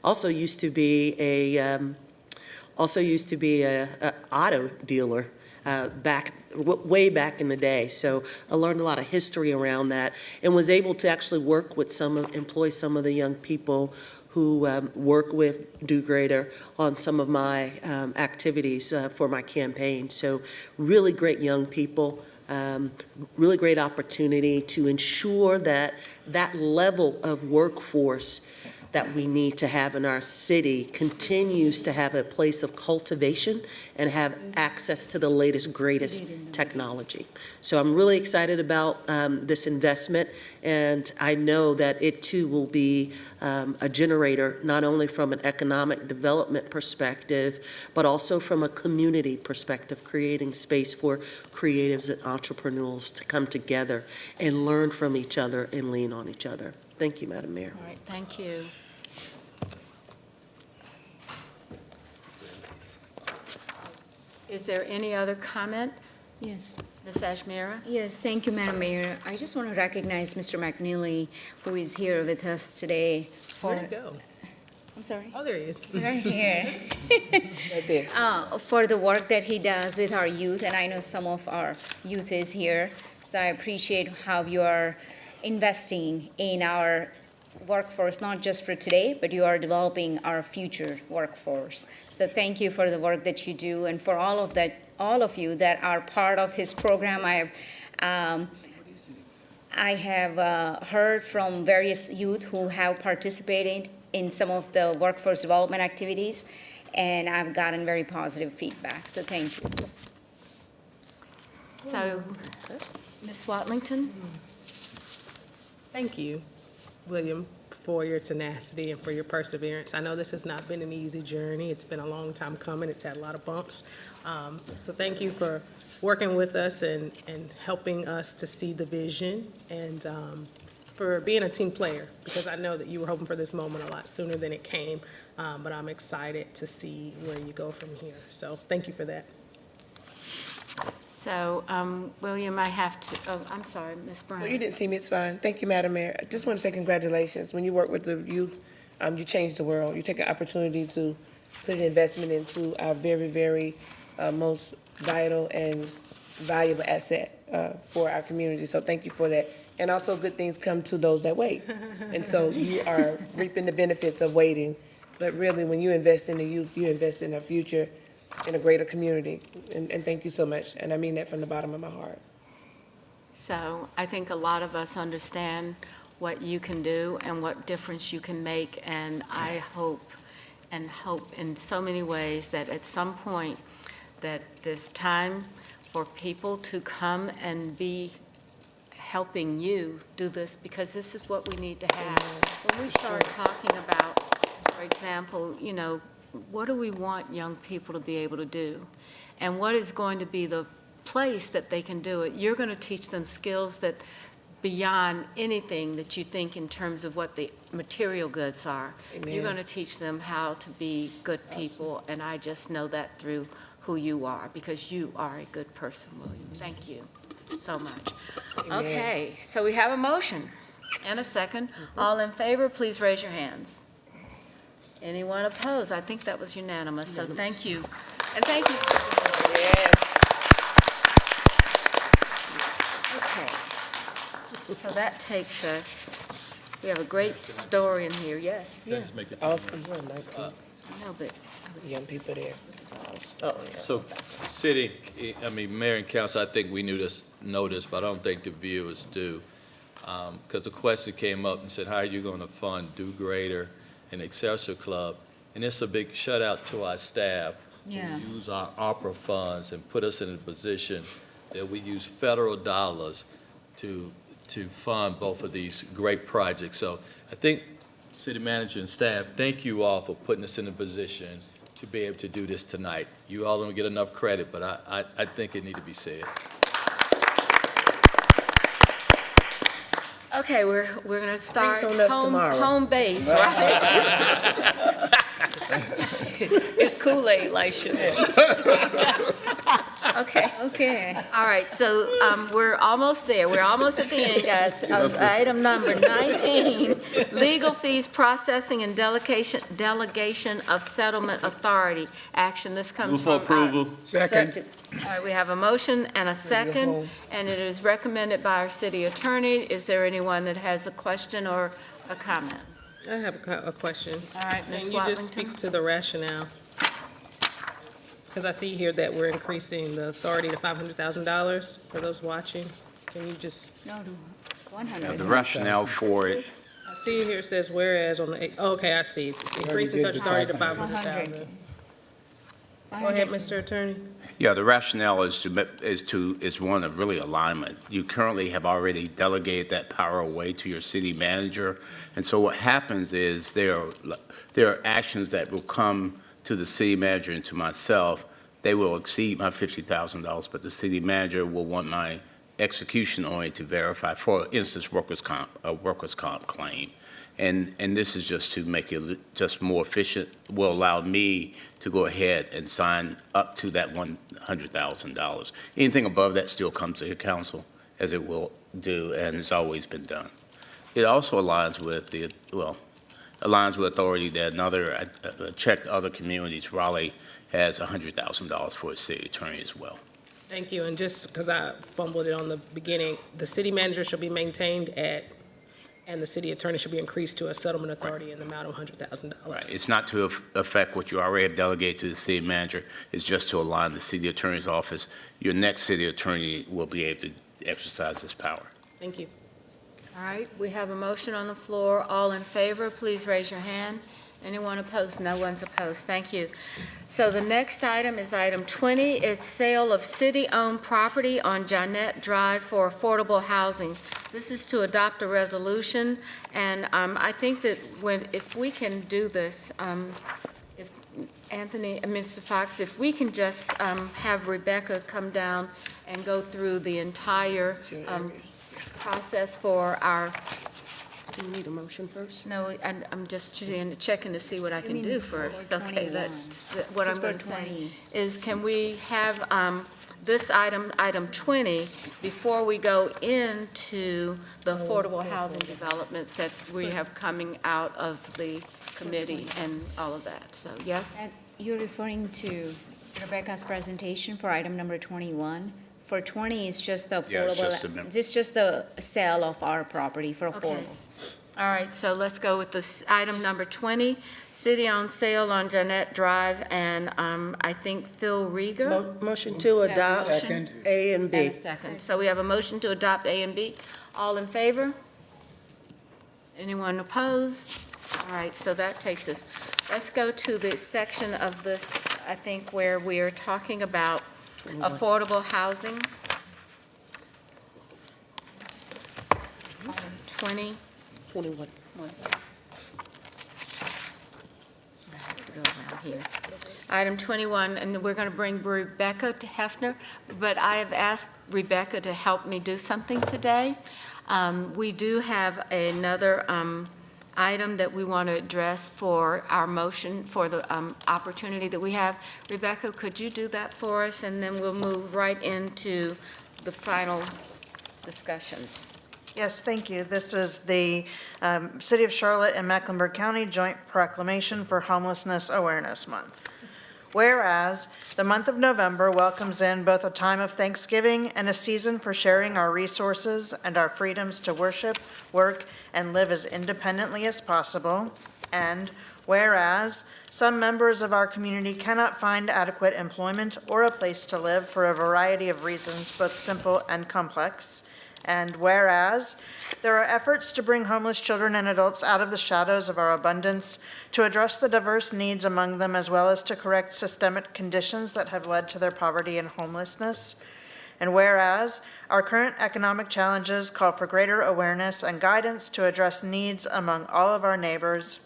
I: also used to be a auto dealer way back in the day. So I learned a lot of history around that and was able to actually employ some of the young people who work with Do Greater on some of my activities for my campaign. So really great young people, really great opportunity to ensure that that level of workforce that we need to have in our city continues to have a place of cultivation and have access to the latest, greatest technology. So I'm really excited about this investment, and I know that it too will be a generator, not only from an economic development perspective, but also from a community perspective, creating space for creatives and entrepreneurs to come together and learn from each other and lean on each other. Thank you, Madam Mayor.
A: All right, thank you. Is there any other comment?
E: Yes.
A: Ms. Ashmira?
E: Yes, thank you, Madam Mayor. I just want to recognize Mr. McNeely, who is here with us today.
B: Where'd he go?
E: I'm sorry?
B: Oh, there he is.
E: Right here.
K: Right there.
E: For the work that he does with our youth, and I know some of our youth is here, so I appreciate how you are investing in our workforce, not just for today, but you are developing our future workforce. So thank you for the work that you do, and for all of you that are part of his program. I have heard from various youth who have participated in some of the workforce development activities, and I've gotten very positive feedback, so thank you.
A: So, Ms. Watlington?
B: Thank you, William, for your tenacity and for your perseverance. I know this has not been an easy journey. It's been a long time coming. It's had a lot of bumps. So thank you for working with us and helping us to see the vision, and for being a team player, because I know that you were hoping for this moment a lot sooner than it came, but I'm excited to see where you go from here. So thank you for that.
A: So, William, I have to, oh, I'm sorry, Ms. Brown.
K: No, you didn't see me, it's fine. Thank you, Madam Mayor. I just want to say congratulations. When you work with the youth, you change the world. You take an opportunity to put an investment into our very, very most vital and valuable asset for our community. So thank you for that. And also, good things come to those that wait. And so you are reaping the benefits of waiting. But really, when you invest in the youth, you invest in a future, in a greater community. And thank you so much. And I mean that from the bottom of my heart.
A: So I think a lot of us understand what you can do and what difference you can make, and I hope in so many ways that at some point that there's time for people to come and be helping you do this, because this is what we need to have. When we start talking about, for example, you know, what do we want young people to be able to do? And what is going to be the place that they can do it? You're going to teach them skills that beyond anything that you think in terms of what the material goods are.
K: Amen.
A: You're going to teach them how to be good people, and I just know that through who you are, because you are a good person, William. Thank you so much.
K: Amen.
A: Okay, so we have a motion and a second. All in favor, please raise your hands. Anyone opposed? I think that was unanimous, so thank you. And thank you.
K: Yes.
A: Okay. So that takes us, we have a great story in here, yes?
O: Just make it-
K: Awesome. What a nice group.
A: No, but
K: Young people there.
O: So, city, mayor and council, I think we know this, but I don't think the viewers do. Because the question came up and said, how are you going to fund Do Greater and Excelsior Club? And it's a big shout out to our staff
E: Yeah.
O: who use our opera funds and put us in a position that we use federal dollars to fund both of these great projects. So I think city manager and staff, thank you all for putting us in a position to be able to do this tonight. You all don't get enough credit, but I think it needs to be said.
A: okay, we're going to start
K: on us tomorrow.
A: home base, right?
K: It's Kool-Aid like Chanel.
A: Okay.
E: Okay.
A: All right, so we're almost there. We're almost at the end, guys. Item number 19, legal fees processing and delegation of settlement authority action. This comes
H: Move for
A: from.
H: approval.
K: Second.
A: All right, we have a motion and a second, and it is recommended by our city attorney. Is there anyone that has a question or a comment?
B: I have a question.
A: All right, Ms.
B: Can you just
A: Watlington?
B: speak to the rationale? Because I see here that we're increasing the authority to $500,000 for those watching. Can you just,
E: No, 100.
L: The rationale for it,
B: I see here it says whereas on the, okay, I see. It's increasing such authority to 500,000. Go ahead, Mr. Attorney.
L: yeah, the rationale is one of really alignment. You currently have already delegated that power away to your city manager, and so what happens is there are actions that will come to the city manager and to myself. They will exceed my $50,000, but the city manager will want my execution on it to verify, for instance, a workers' comp claim. And this is just to make it just more efficient, will allow me to go ahead and sign up to that $100,000. Anything above that still comes to the council, as it will do, and has always been done. It also aligns with authority that another, I checked other communities, Raleigh has $100,000 for its city attorney as well.
B: Thank you, and just because I fumbled it on the beginning, the city manager shall be maintained at, and the city attorney should be increased to a settlement authority in the amount of $100,000.
L: Right. It's not to affect what you already have delegated to the city manager. It's just to align the city attorney's office. Your next city attorney will be able to exercise this power.
B: Thank you.
A: All right, we have a motion on the floor. All in favor, please raise your hand. Anyone opposed? No one's opposed. Thank you. So the next item is item 20. It's sale of city-owned property on Jeanette Drive for affordable housing. This is to adopt a resolution, and I think that if we can do this, if Anthony and Mr. Fox, if we can just have Rebecca come down and go through the entire process for our.
I: Do you need a motion first?
A: No, and I'm just checking to see what I can
E: mean
A: do
E: for
A: first.
E: 21?
A: Okay, that's what
E: This is
A: I'm going to
E: for
A: say
E: 20.
A: is, can we have this item 20, before we go into the affordable housing developments that we have coming out of the committee and all of that? So, yes?
E: And you're referring to Rebecca's presentation for item number 21? For 20, it's just the
L: Yeah, it's
E: affordable, it's just the sale of our property for
A: Okay.
E: affordable.
A: All right, so let's go with this item number 20, city-owned sale on Jeanette Drive, and I think Phil Rieger.
I: Motion to adopt
K: Second.
I: A and
A: And
I: B.
A: a second. So we have a motion to adopt A and B. All in favor? Anyone opposed? All right, so that takes us, let's go to the section of this, I think, where we are talking about affordable housing. 20.
I: 21.
A: Item 21, and we're going to bring Rebecca to Hefner, but I have asked Rebecca to help me do something today. We do have another item that we want to address for our motion, for the opportunity that we have. Rebecca, could you do that for us, and then we'll move right into the final discussions.
U: Yes, thank you. This is the City of Charlotte and Mecklenburg County Joint Proclamation for Homelessness Awareness Month. Whereas the month of November welcomes in both a time of Thanksgiving and a season for sharing our resources and our freedoms to worship, work, and live as independently as possible. And whereas some members of our community cannot find adequate employment or a place to live for a variety of reasons, both simple and complex. And whereas there are efforts to bring homeless children and adults out of the shadows of our abundance, to address the diverse needs among them, as well as to correct systemic conditions that have led to their poverty and homelessness. And whereas our current economic challenges call for greater awareness and guidance to address needs among all of our neighbors.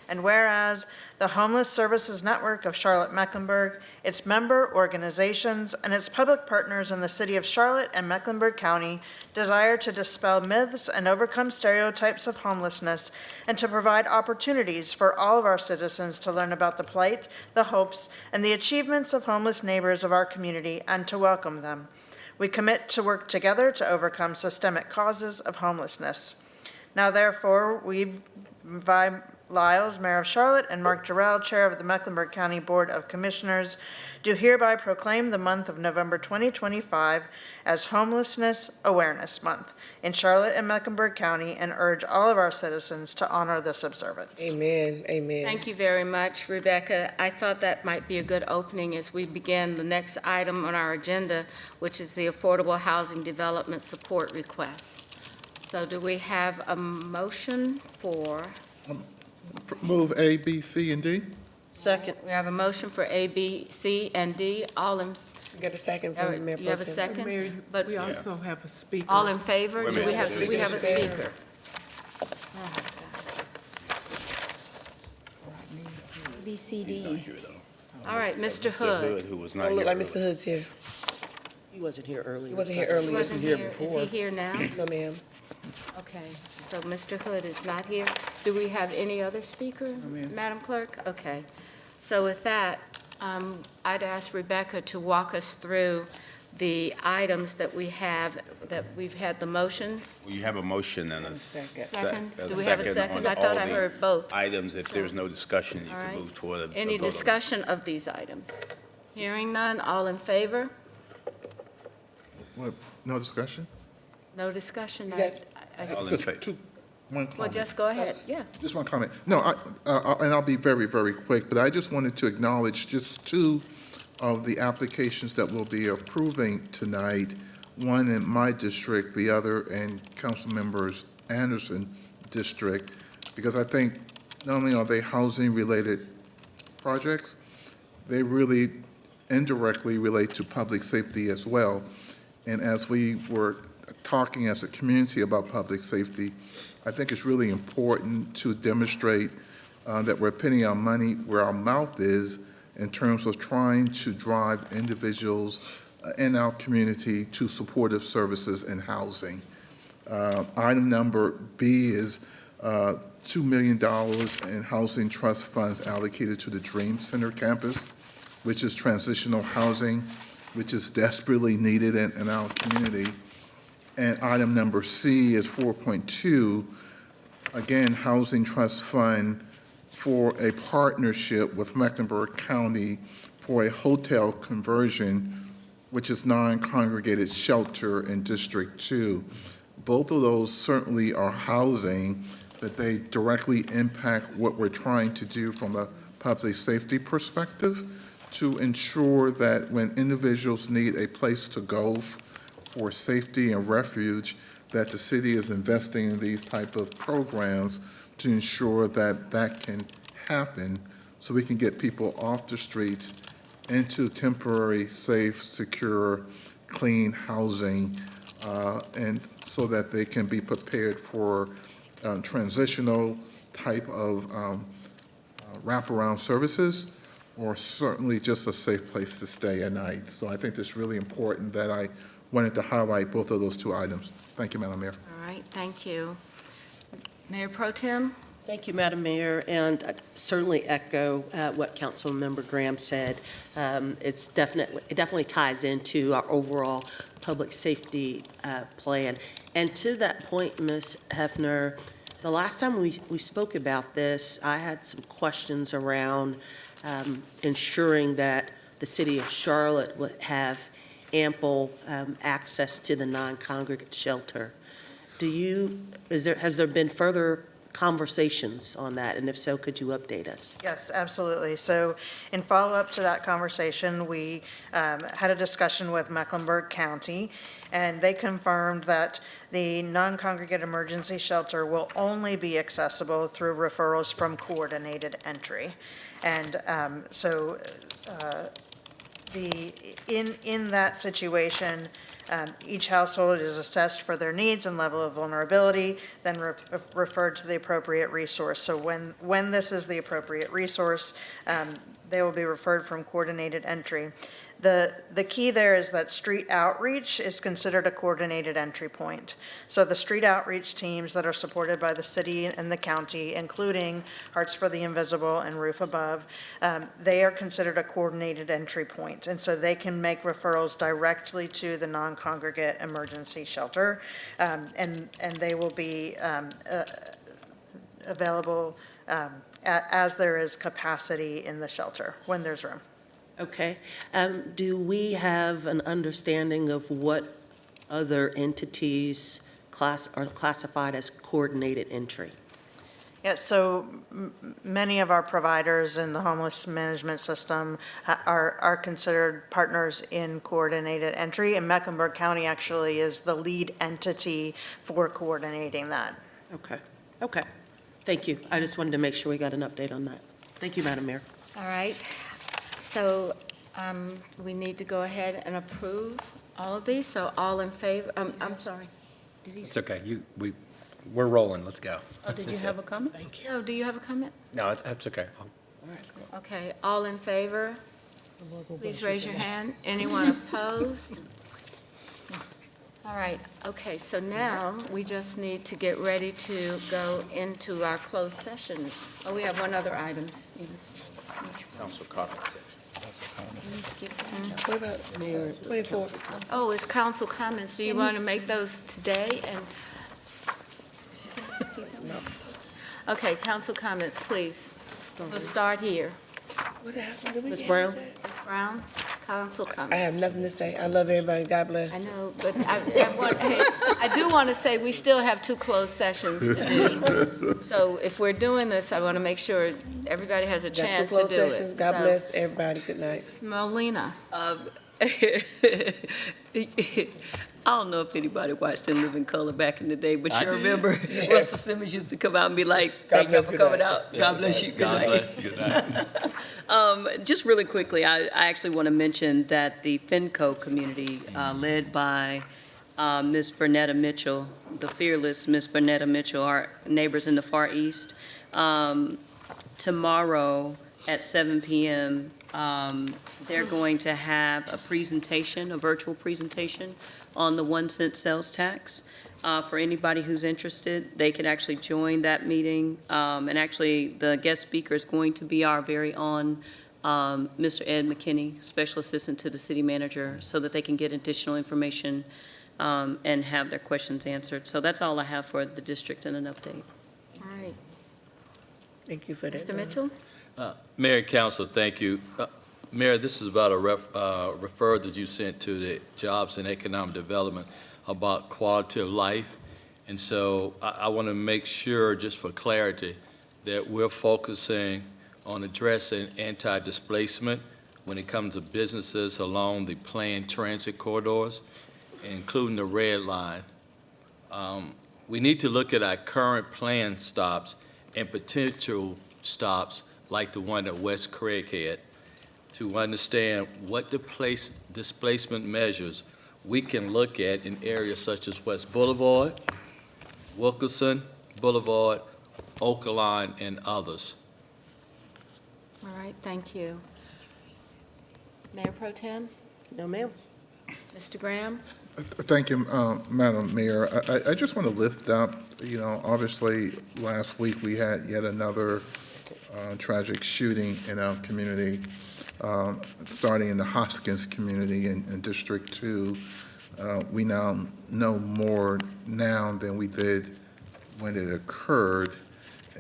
U: And whereas the Homeless Services Network of Charlotte-Mecklenburg, its member organizations, and its public partners in the city of Charlotte and Mecklenburg County desire to dispel myths and overcome stereotypes of homelessness and to provide opportunities for all of our citizens to learn about the plight, the hopes, and the achievements of homeless neighbors of our community and to welcome them. We commit to work together to overcome systemic causes of homelessness. Now therefore, we invite Lyles, Mayor of Charlotte, and Mark Jarrell, Chair of the Mecklenburg County Board of Commissioners, do hereby proclaim the month of November 2025 as Homelessness Awareness Month in Charlotte and Mecklenburg County and urge all of our citizens to honor this observance.
K: Amen, amen.
A: Thank you very much, Rebecca. I thought that might be a good opening as we begin the next item on our agenda, which is the Affordable Housing Development Support Request. So do we have a motion for?
N: Move A, B, C, and D.
I: Second.
A: We have a motion for A, B, C, and D. All in,
K: Got a second from Mayor Pro Tem.
A: you have a second?
K: Mayor,
A: But
K: we also have a speaker.
A: all in favor?
L: Wait a
A: Do we
L: minute.
A: have, we have a speaker?
E: BCD.
A: All right, Mr.
L: Mr.
A: Hood.
L: Who was
K: Don't
L: not
K: look
L: here
K: like
L: earlier.
K: Mr. Hood's here.
I: He wasn't here earlier.
K: He wasn't here
I: so-
K: earlier.
A: Wasn't
K: He was
A: here.
K: here
A: Is
K: before.
A: he here now?
K: No, ma'am.
A: Okay, so Mr. Hood is not here. Do we have any other speaker, Madam Clerk? Okay. So with that, I'd ask Rebecca to walk us through the items that we have, that we've had the motions.
L: Well, you have a motion and a
A: Second?
L: a
A: Do we have a second? I thought
L: on
A: I
L: all the
A: heard both.
L: items. If there's no discussion, you
A: All
L: can
A: right.
L: move toward a
A: Any
L: vote on it.
A: discussion of these items? Hearing none, all in favor?
N: What, no discussion?
A: No discussion?
K: Yes.
L: All in favor?
N: One
A: Well,
N: comment.
A: just go ahead, yeah.
N: Just one comment. No, and I'll be very, very quick, but I just wanted to acknowledge just two of the applications that we'll be approving tonight, one in my district, the other in Councilmember Anderson district, because I think not only are they housing-related projects, they really indirectly relate to public safety as well. And as we were talking as a community about public safety, I think it's really important to demonstrate that we're putting our money where our mouth is in terms of trying to drive individuals in our community to supportive services and housing. Item number B is $2 million in housing trust funds allocated to the Dream Center campus, which is transitional housing, which is desperately needed in our community. And item number C is 4.2, again, Housing Trust Fund for a partnership with Mecklenburg County for a hotel conversion, which is non-congregated shelter in District 2. Both of those certainly are housing, but they directly impact what we're trying to do from a public safety perspective to ensure that when individuals need a place to go for safety and refuge, that the city is investing in these type of programs to ensure that that can happen so we can get people off the streets into temporary, safe, secure, clean housing, and so that they can be prepared for transitional type of wraparound services, or certainly just a safe place to stay at night. So I think it's really important that I wanted to highlight both of those two items. Thank you, Madam Mayor.
A: All right, thank you. Mayor Pro Tem?
I: Thank you, Madam Mayor, and I certainly echo what Councilmember Graham said. It definitely ties into our overall public safety plan. And to that point, Ms. Hefner, the last time we spoke about this, I had some questions around ensuring that the city of Charlotte would have ample access to the non-congregate shelter. Has there been further conversations on that? And if so, could you update us?
U: Yes, absolutely. So in follow-up to that conversation, we had a discussion with Mecklenburg County, and they confirmed that the non-congregate emergency shelter will only be accessible through referrals from coordinated entry. And in that situation, Each household is assessed for their needs and level of vulnerability, then referred to the appropriate resource. So when this is the appropriate resource, they will be referred from coordinated entry. The key there is that street outreach is considered a coordinated entry point. So the street outreach teams that are supported by the city and the county, including Hearts for the Invisible and Roof Above, they are considered a coordinated entry point. And so they can make referrals directly to the non-congregate emergency shelter, and they will be available as there is capacity in the shelter, when there's room.
I: Okay. Do we have an understanding of what other entities are classified as coordinated entry?
U: Yeah, so many of our providers in the homeless management system are considered partners in coordinated entry, and Mecklenburg County actually is the lead entity for coordinating that.
I: Okay, okay. Thank you. I just wanted to make sure we got an update on that. Thank you, Madam Mayor.
A: All right. So we need to go ahead and approve all of these. So all in favor, I'm sorry. Did he?
C: It's okay. We're rolling. Let's go.
V: Oh, did you have a comment?
A: Oh, do you have a comment?
C: No, that's okay.
A: Okay, all in favor? Please raise your hand. Anyone opposed? All right, okay, so now we just need to get ready to go into our closed session. Oh, we have one other item.
L: Council comments.
A: Let me skip that.
K: What about Mayor 24?
A: Oh, it's council comments. Do you want to make those today? And okay, council comments, please. We'll start here.
K: What happened?
I: Ms. Brown?
A: Ms. Brown, council
K: I
A: comments.
K: have nothing to say. I love everybody. God bless.
A: I know, but I do want to say we still have 2 closed sessions to do. So if we're doing this, I want to make sure everybody has a
K: Got 2
A: chance to
K: closed
A: do
K: sessions.
A: it.
K: God
A: So,
K: bless everybody. Good night.
A: Molina.
V: I don't know if anybody watched In Living Color back in the day, but
L: I
V: you
L: did.
V: remember Russell Simmons used to come out and be like,
K: God
V: thank you
K: bless,
V: for
K: good
V: coming
K: night.
V: out. God bless you. Good
L: God
V: night.
L: bless. Good night.
V: Just really quickly, I actually want to mention that the FinCo community, led by Ms. Vernetta Mitchell, the fearless Ms. Vernetta Mitchell, our neighbors in the Far East, tomorrow at 7 p.m., they're going to have a presentation, a virtual presentation on the 1-cent sales tax. For anybody who's interested, they can actually join that meeting. And actually, the guest speaker is going to be our very own Mr. Ed McKinney, Special Assistant to the City Manager, so that they can get additional information and have their questions answered. So that's all I have for the district and an update.
A: All right.
K: Thank you for that.
A: Mr. Mitchell?
O: Mayor and Council, thank you. Mayor, this is about a referral that you sent to the Jobs and Economic Development about quality of life. And so I want to make sure, just for clarity, that we're focusing on addressing anti-displacement when it comes to businesses along the planned transit corridors, including the red line. We need to look at our current planned stops and potential stops like the one at West Craighead to understand what displacement measures we can look at in areas such as West Boulevard, Wilkerson Boulevard, Oakland, and others.
A: All right, thank you. Mayor Pro Tem?
I: No, ma'am.
A: Mr. Graham?
N: Thank you, Madam Mayor. I just want to lift up, obviously, last week we had yet another tragic shooting in our community, starting in the Hoskins community in District 2. We now know more now than we did when it occurred.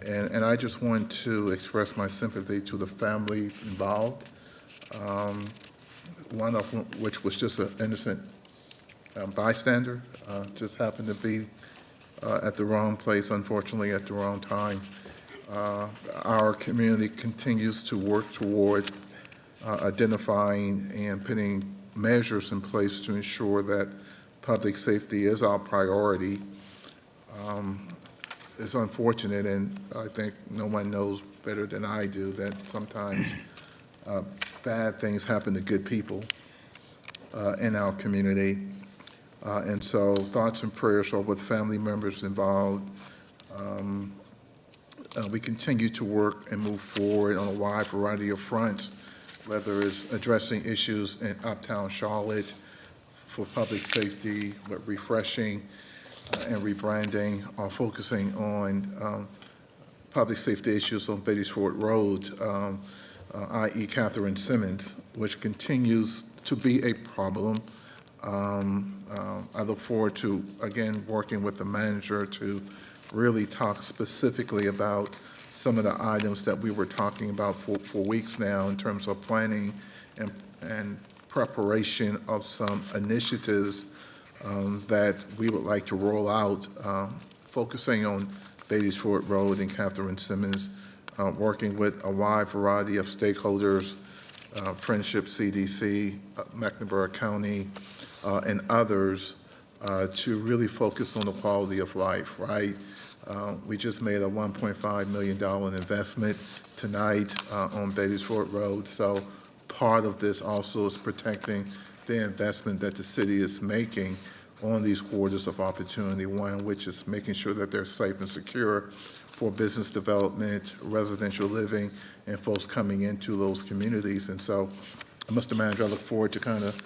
N: And I just want to express my sympathy to the families involved, one of which was just an innocent bystander, just happened to be at the wrong place, unfortunately, at the wrong time. Our community continues to work towards identifying and putting measures in place to ensure that public safety is our priority. It's unfortunate, and I think no one knows better than I do, that sometimes bad things happen to good people in our community. And so thoughts and prayers are with family members involved. We continue to work and move forward on a wide variety of fronts, whether it's addressing issues in Uptown Charlotte for public safety, but refreshing and rebranding, or focusing on public safety issues on Beatty's-Ford Road, i.e. Catherine Simmons, which continues to be a problem. I look forward to, again, working with the manager to really talk specifically about some of the items that we were talking about for weeks now in terms of planning and preparation of some initiatives that we would like to roll out, focusing on Beatty's-Ford Road and Catherine Simmons, working with a wide variety of stakeholders, Friendship CDC, Mecklenburg County, and others, to really focus on the quality of life, right? We just made a $1.5 million investment tonight on Beatty's-Ford Road, so part of this also is protecting the investment that the city is making on these corridors of opportunity, one which is making sure that they're safe and secure for business development, residential living, and folks coming into those communities. And so, Mr. Manager, I look forward to kind of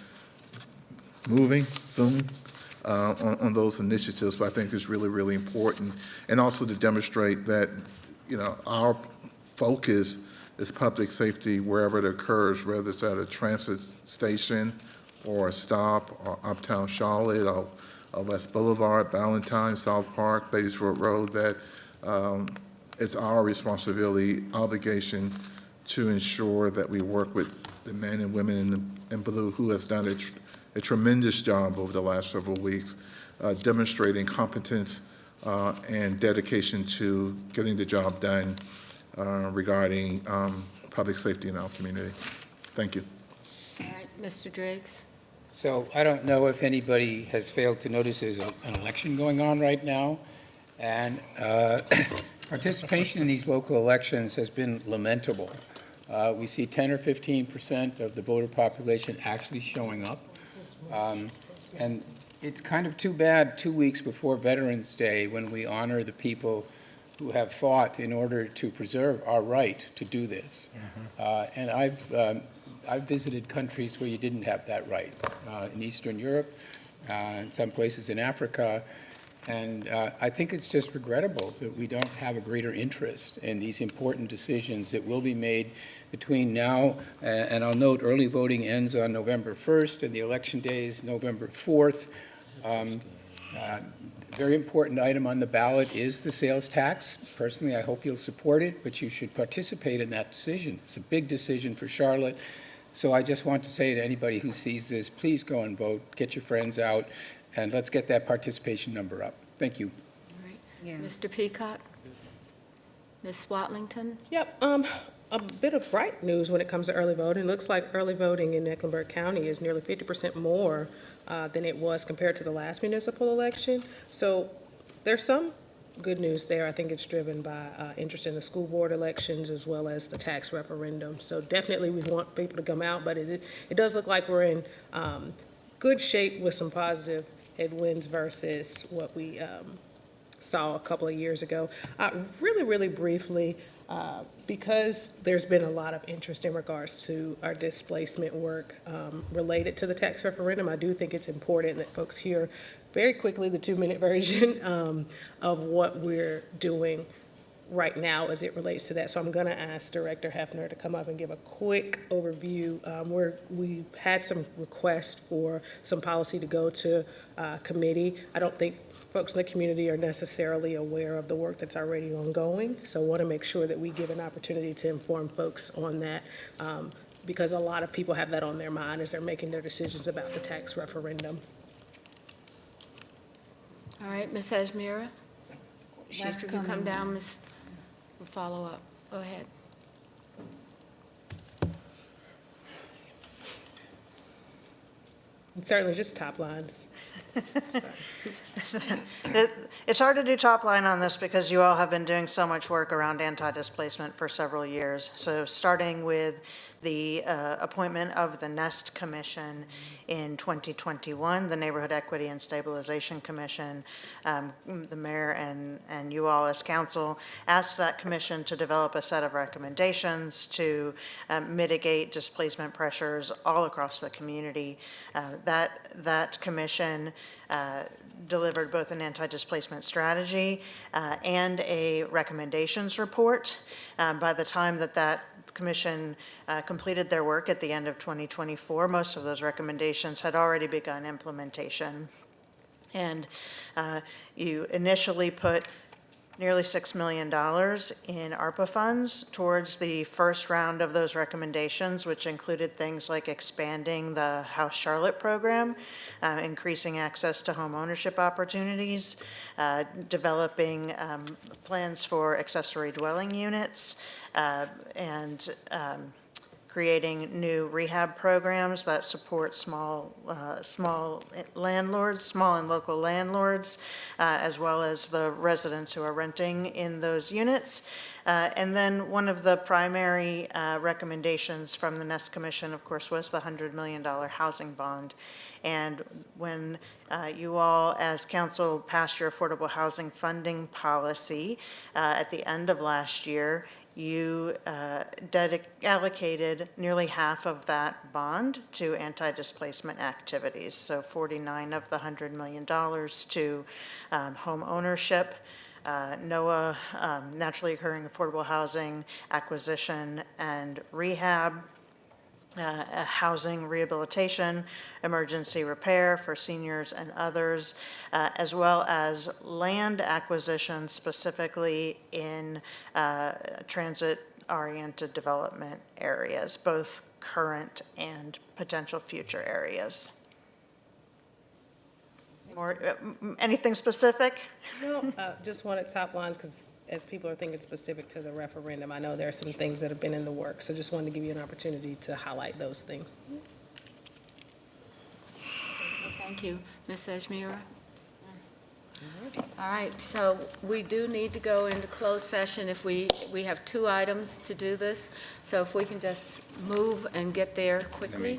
N: moving soon on those initiatives, but I think it's really, really important. And also to demonstrate that, you know, our focus is public safety wherever it occurs, whether it's at a transit station or a stop, or Uptown Charlotte, or West Boulevard, Ballantyne, South Park, Beatty's-Ford Road, that it's our responsibility, obligation to ensure that we work with the men and women in blue who has done a tremendous job over the last several weeks, demonstrating competence and dedication to getting the job done regarding public safety in our community. Thank you.
A: All right, Mr. Driggs.
G: So I don't know if anybody has failed to notice there's an election going on right now, and participation in these local elections has been lamentable. We see 10 or 15% of the voter population actually showing up. And it's kind of too bad 2 weeks before Veterans Day, when we honor the people who have fought in order to preserve our right to do this. And I've visited countries where you didn't have that right, in Eastern Europe, in some places in Africa, and I think it's just regrettable that we don't have a greater interest in these important decisions that will be made between now, and I'll note early voting ends on November 1st, and the election day is November 4th. Very important item on the ballot is the sales tax. Personally, I hope you'll support it, but you should participate in that decision. It's a big decision for Charlotte. So I just want to say to anybody who sees this, please go and vote, get your friends out, and let's get that participation number up. Thank you.
A: All right.
E: Yeah.
A: Mr. Peacock? Ms. Swatlington?
B: Yep, a bit of bright news when it comes to early voting. It looks like early voting in Mecklenburg County is nearly 50% more than it was compared to the last municipal election. So there's some good news there. I think it's driven by interest in the school board elections as well as the tax referendum. So definitely we want people to come out, but it does look like we're in good shape with some positive headwinds versus what we saw a couple of years ago. Really briefly, because there's been a lot of interest in regards to our displacement work related to the tax referendum, I do think it's important that folks hear very quickly the 2-minute version of what we're doing right now as it relates to that. So I'm going to ask Director Hefner to come up and give a quick overview. We've had some requests for some policy to go to committee. I don't think folks in the community are necessarily aware of the work that's already ongoing. So I want to make sure that we give an opportunity to inform folks on that because a lot of people have that on their mind as they're making their decisions about the tax referendum.
A: All right, Ms. Ajmira?
E: She's
A: After you come
E: coming.
A: down, Ms., we'll follow up. Go ahead.
B: And certainly just top lines.
U: It's hard to do top line on this because you all have been doing so much work around anti-displacement for several years. So starting with the appointment of the NEST Commission in 2021, the Neighborhood Equity and Stabilization Commission, the mayor and you all as council asked that commission to develop a set of recommendations to mitigate displacement pressures all across the community. That commission delivered both an anti-displacement strategy and a recommendations report. By the time that commission completed their work at the end of 2024, most of those recommendations had already begun implementation. And you initially put nearly $6 million in ARPA funds towards the first round of those recommendations, which included things like expanding the House Charlotte program, increasing access to home ownership opportunities, developing plans for accessory dwelling units, and creating new rehab programs that support small landlords, small and local landlords, as well as the residents who are renting in those units. And then one of the primary recommendations from the NEST Commission, of course, was the $100 million housing bond. And when you all, as council, passed your affordable housing funding policy at the end of last year, you allocated nearly half of that bond to anti-displacement activities. So 49 of the $100 million to home ownership, NOAA, naturally occurring affordable housing acquisition and rehab, housing rehabilitation, emergency repair for seniors and others, as well as land acquisition specifically in transit-oriented development areas, both current and potential future areas. Anything specific?
B: No, just wanted top lines because as people are thinking specific to the referendum, I know there are some things that have been in the works. So just wanted to give you an opportunity to highlight those things.
A: Thank you. Ms. Edgemira? All right, so we do need to go into closed session if we have 2 items to do this. So if we can just move and get there quickly.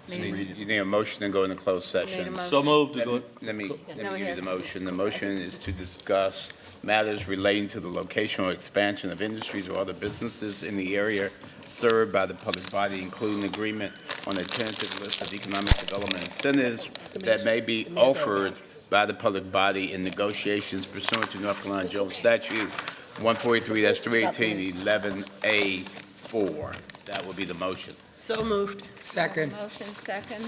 L: You need a motion to go into closed session.
O: So moved to go.
L: Let me
A: No,
L: give
A: he
L: you
A: has
L: the
A: to.
L: motion. The motion is to discuss matters relating to the location or expansion of industries or other businesses in the area served by the public body, including agreement on a tentative list of economic development incentives that may be offered by the public body in negotiations pursuant to North Carolina General Statute 143-318, 11A4. That will be the motion.
I: So moved.
A: Motion second.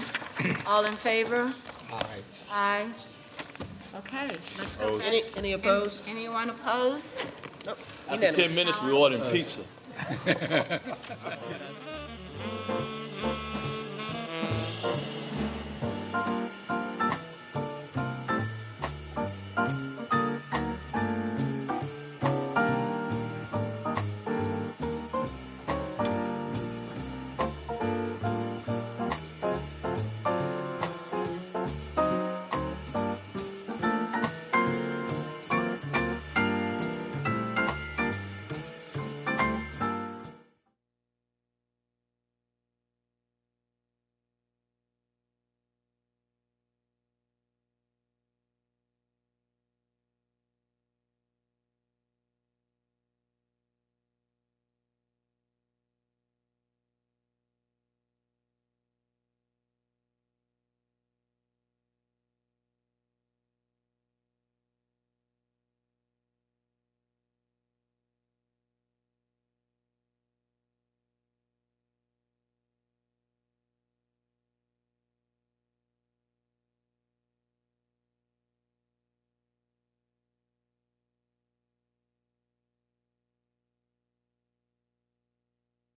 A: All in favor? Aye. Okay, let's go.
I: Any opposed?
A: Anyone opposed?
I: Nope.
O: After 10 minutes, we ordering pizza.